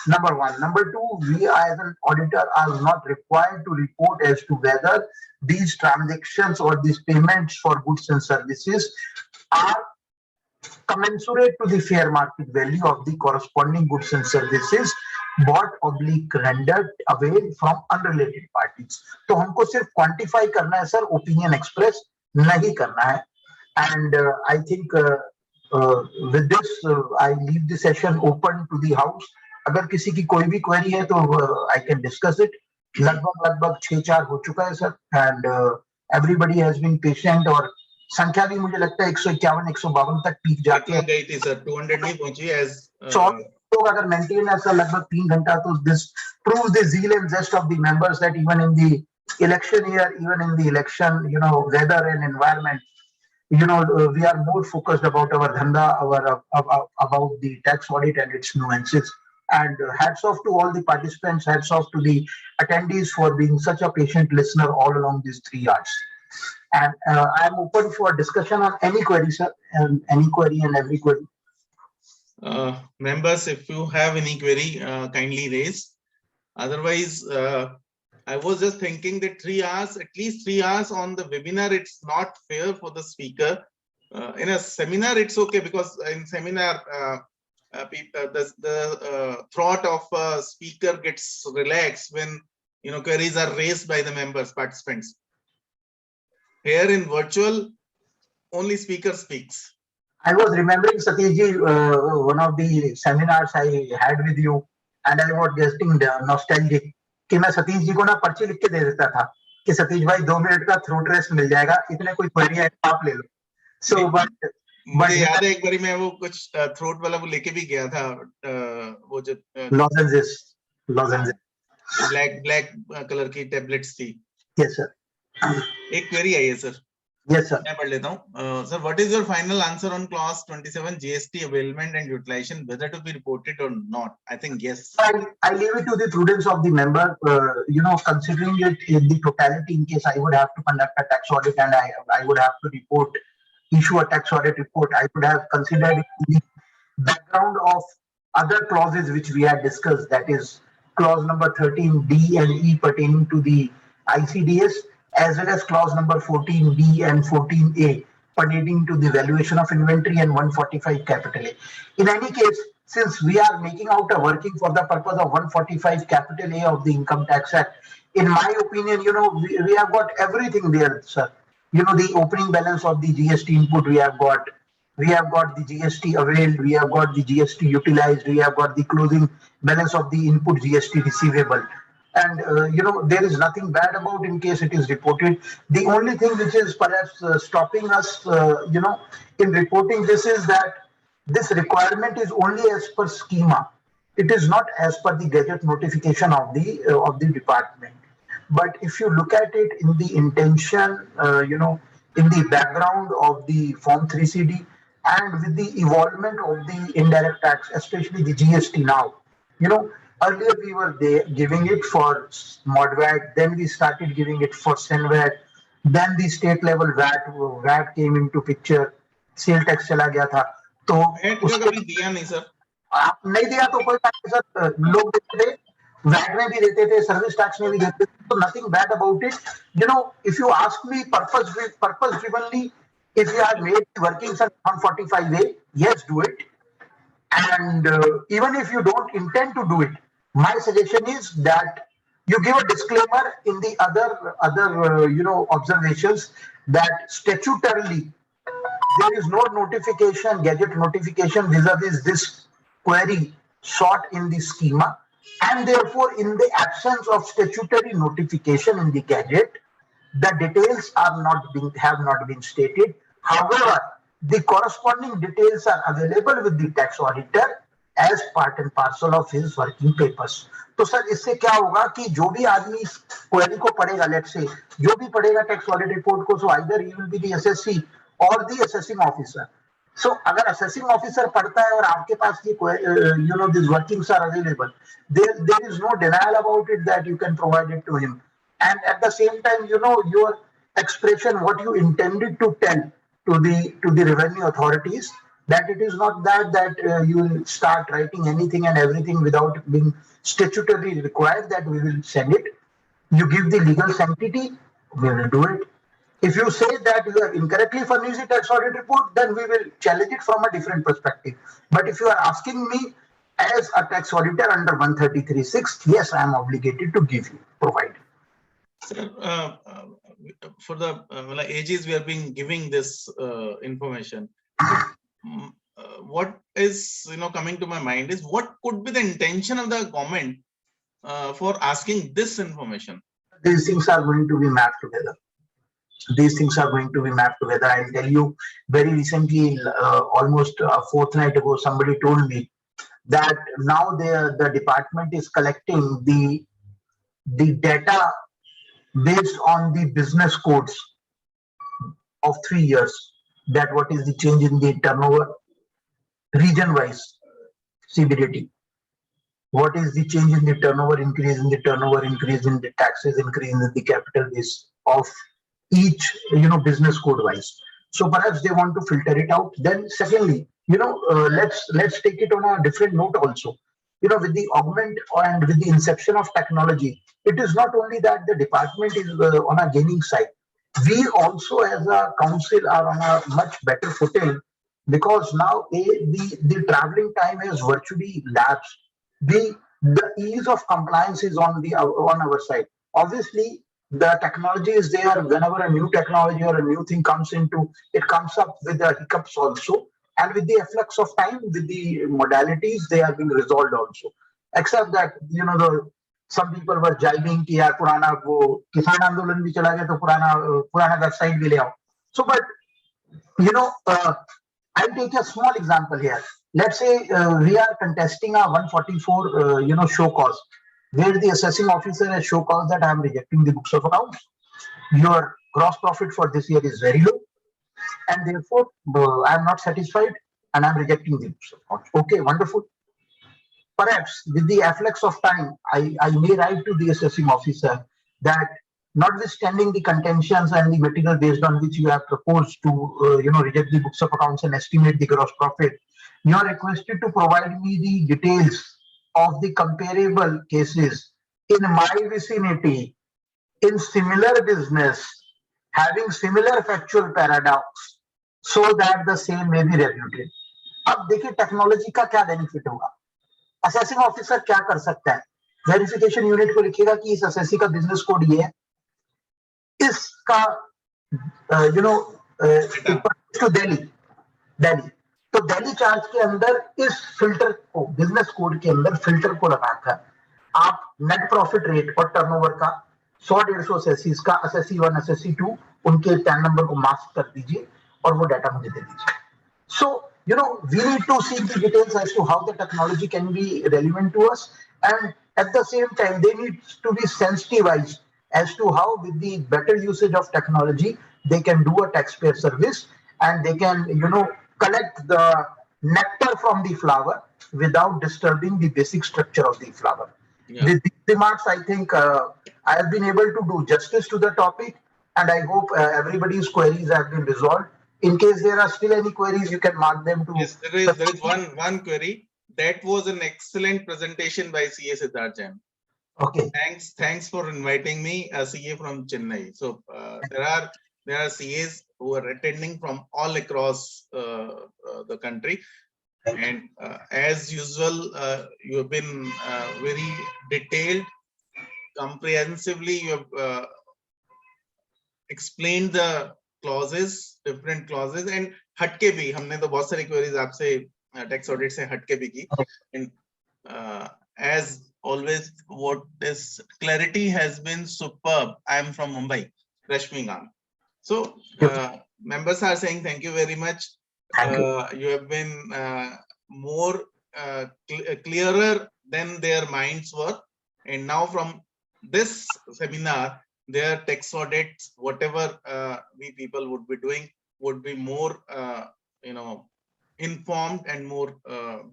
Number one. Number two, we as an auditor are not required to report as to whether these transactions or these payments for goods and services are commensurate to the fair market value of the corresponding goods and services bought oblique rendered away from unrelated parties. तो हमको सिर्फ quantify करना है sir, opinion express नहीं करना है. And I think with this I leave the session open to the house. अगर किसी की कोई भी query है तो I can discuss it. लगभग 6-4 हो चुका है sir, and everybody has been patient. और संख्या भी मुझे लगता है 151-152 तक पीक जाके गई थी सर, 200 नहीं पहुंची as तो अगर मेंटेन है सर लगभग 3 घंटा, तो this proves the zeal and zest of the members that even in the election year, even in the election, weather and environment, we are more focused about our dhanda, about the tax audit and its nuances. And hats off to all the participants, hats off to the attendees for being such a patient listener all along these 3 hours. And I am open for discussion on any query, sir, and any query and every query. Members, if you have any query, kindly raise. Otherwise, I was just thinking that 3 hours, at least 3 hours on the webinar, it's not fair for the speaker. In a seminar, it's okay, because in seminar, the thought of a speaker gets relaxed when queries are raised by the members, participants. Here in virtual, only speaker speaks. I was remembering, Satish ji, one of the seminars I had with you, and I was getting nostalgic. कि मैं सतीश जी को ना पर्ची लिख के दे देता था कि सतीश भाई 2 मिनट का थ्रोट रेस्ट मिल जाएगा, इतने कोई क्वेरी है आप ले लो. So but मुझे याद है एक बारी मैं वो कुछ थ्रोट वाला वो लेके भी गया था, वो जो lozenges ब्लैक कलर की टेबलेट्स थी. Yes sir. एक क्वेरी आई है सर. Yes sir. मैं पढ़ लेता हूँ. Sir, what is your final answer on clause 27 GST availment and utilization, whether to be reported or not? I think yes. I leave it to the prudence of the member. Considering it in the totality, in case I would have to conduct a tax audit and I would have to issue a tax audit report, I would have considered it in the background of other clauses which we had discussed. That is clause number 13D and E pertaining to the ICDS, as well as clause number 14B and 14A pertaining to the valuation of inventory and 145 capital A. In any case, since we are making out a working for the purpose of 145 capital A of the Income Tax Act, in my opinion, we have got everything there, sir. The opening balance of the GST input we have got the GST availed, we have got the GST utilized, we have got the closing balance of the input GST receivable. And there is nothing bad about in case it is reported. The only thing which is perhaps stopping us, in reporting this is that this requirement is only as per schema. It is not as per the gadget notification of the department. But if you look at it in the intention, in the background of the Form 3CD and with the evolvement of the indirect tax, especially the GST now, earlier we were giving it for ModVat, then we started giving it for SenVat, then the state level VAT came into picture, sale tax चला गया था, तो कभी दिया नहीं sir. नहीं दिया तो कोई बात नहीं सर, लोग देते थे, VAT में भी देते थे, सर्विस टैक्स में भी देते थे, so nothing bad about it. If you ask me purpose drivenly, if you have made working on 145A, yes, do it. And even if you don't intend to do it, my suggestion is that you give a disclaimer in the other observations that statutorily there is no notification, gadget notification vis-a-vis this query sought in the schema, and therefore in the absence of statutory notification in the gadget, the details have not been stated. However, the corresponding details are available with the tax auditor as part and parcel of his working papers. तो sir इससे क्या होगा कि जो भी आदमी query को पढ़ेगा, लेट्स से जो भी पढ़ेगा टैक्स ऑडिट रिपोर्ट को, so either he will be the SSC or the assessing officer. So अगर assessing officer पढ़ता है और आपके पास ये these workings are available, there is no denial about it that you can provide it to him. And at the same time, your expression, what you intended to tell to the revenue authorities, that it is not that you will start writing anything and everything without being statutorily required that we will send it. You give the legal sanctity, we will do it. If you say that you have incorrectly furnished the tax audit report, then we will challenge it from a different perspective. But if you are asking me as a tax auditor under 133(6), yes, I am obligated to give you, provide. Sir, for the ages we have been giving this information. What is coming to my mind is what could be the intention of the government for asking this information? These things are going to be mapped together. These things are going to be mapped together. I'll tell you, very recently, almost a fortnight ago, somebody told me that now the department is collecting the data based on the business codes of 3 years. That what is the change in the turnover region-wise CBDT? What is the change in the turnover, increase in the turnover, increase in the taxes, increase in the capital base of each business code wise? So perhaps they want to filter it out. Then secondly, let's take it on a different note also. With the augment and with the inception of technology, it is not only that the department is on a gaining side. We also as a council are on a much better footing, because now the traveling time has virtually lapsed. The ease of compliance is on our side. Obviously, the technology is there. Whenever a new technology or a new thing comes into, it comes up with the hiccups also. And with the efflux of time, with the modalities, they are being resolved also. Except that, some people were jibing कि यार पुराना वो किसान आंदोलन भी चला गया तो पुराना वेबसाइट भी ले आओ. So, but I'll take a small example here. Let's say we are contesting a 144 show cause, where the assessing officer has show cause that I am rejecting the books of accounts. Your gross profit for this year is very low, and therefore I am not satisfied and I am rejecting the books of accounts. Okay, wonderful. Perhaps with the afflux of time, I may write to the assessing officer that, notwithstanding the contentions and the material based on which you have proposed to reject the books of accounts and estimate the gross profit, you are requested to provide me the details of the comparable cases in my vicinity, in similar business, having similar factual paradox, so that the same may be refuted. अब देखिए technology का क्या benefit होगा. Assessing officer क्या कर सकता है? Verification unit को लिखेगा कि इस असेसी का बिजनेस कोड ये है, इसका टू दिल्ली तो दिल्ली चार्ज के अंदर इस फिल्टर को, बिजनेस कोड के अंदर फिल्टर को लगाकर आप नेट प्रॉफिट रेट और टर्नओवर का 100-150 असेसीज का असेसी 1 असेसी 2 उनके टैन नंबर को मास्क कर दीजिए और वो डाटा मुझे दे दीजिए. So, we need to see the details as to how the technology can be relevant to us, and at the same time, they need to be sensitized as to how, with the better usage of technology, they can do a taxpayer service and they can, collect the nectar from the flower without disturbing the basic structure of the flower. Yeah. With these remarks, I think I have been able to do justice to the topic, and I hope everybody's queries have been resolved. In case there are still any queries, you can mark them to. Yes, there is one query. That was an excellent presentation by CA Sidharth Jain. Okay. Thanks for inviting me, a CA from Chennai. So there are CAs who are attending from all across the country, and as usual, you have been very detailed, comprehensively. You have explained the clauses, different clauses, and हटके भी हमने तो बहुत सारी queries आपसे tax audit से हटके भी की. And as always, what is clarity has been superb. I am from Mumbai, Rashmi Gang. So members are saying thank you very much. You have been more clearer than their minds were, and now from this seminar, their tax audits, whatever we people would be doing, would be more informed and more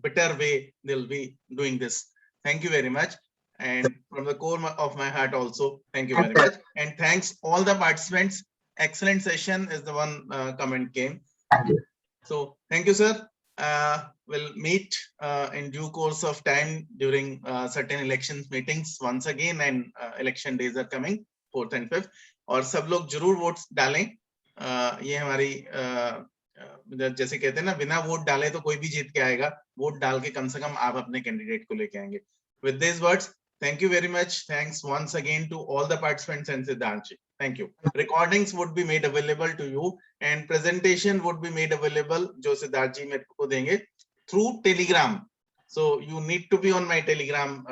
better way they'll be doing this. Thank you very much. And from the core of my heart also, thank you very much. And thanks all the participants. Excellent session is the one comment came. Thank you. So thank you, sir. We'll meet in due course of time during certain elections meetings once again, and election days are coming 4th and 5th. और सब लोग जरूर votes डालें. ये हमारी जैसे कहते हैं ना, बिना वोट डाले तो कोई भी जीत के आएगा. वोट डाल के कम से कम आप अपने कैंडिडेट को लेके आएंगे. With these words, thank you very much. Thanks once again to all the participants and Sidharth. Thank you. Recordings would be made available to you and presentation would be made available, जो Sidharth जी मेरे को देंगे, through Telegram. So you need to be on my Telegram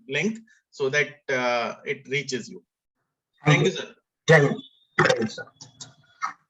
link so that it reaches you. Thank you, sir. Jain. Jain, sir.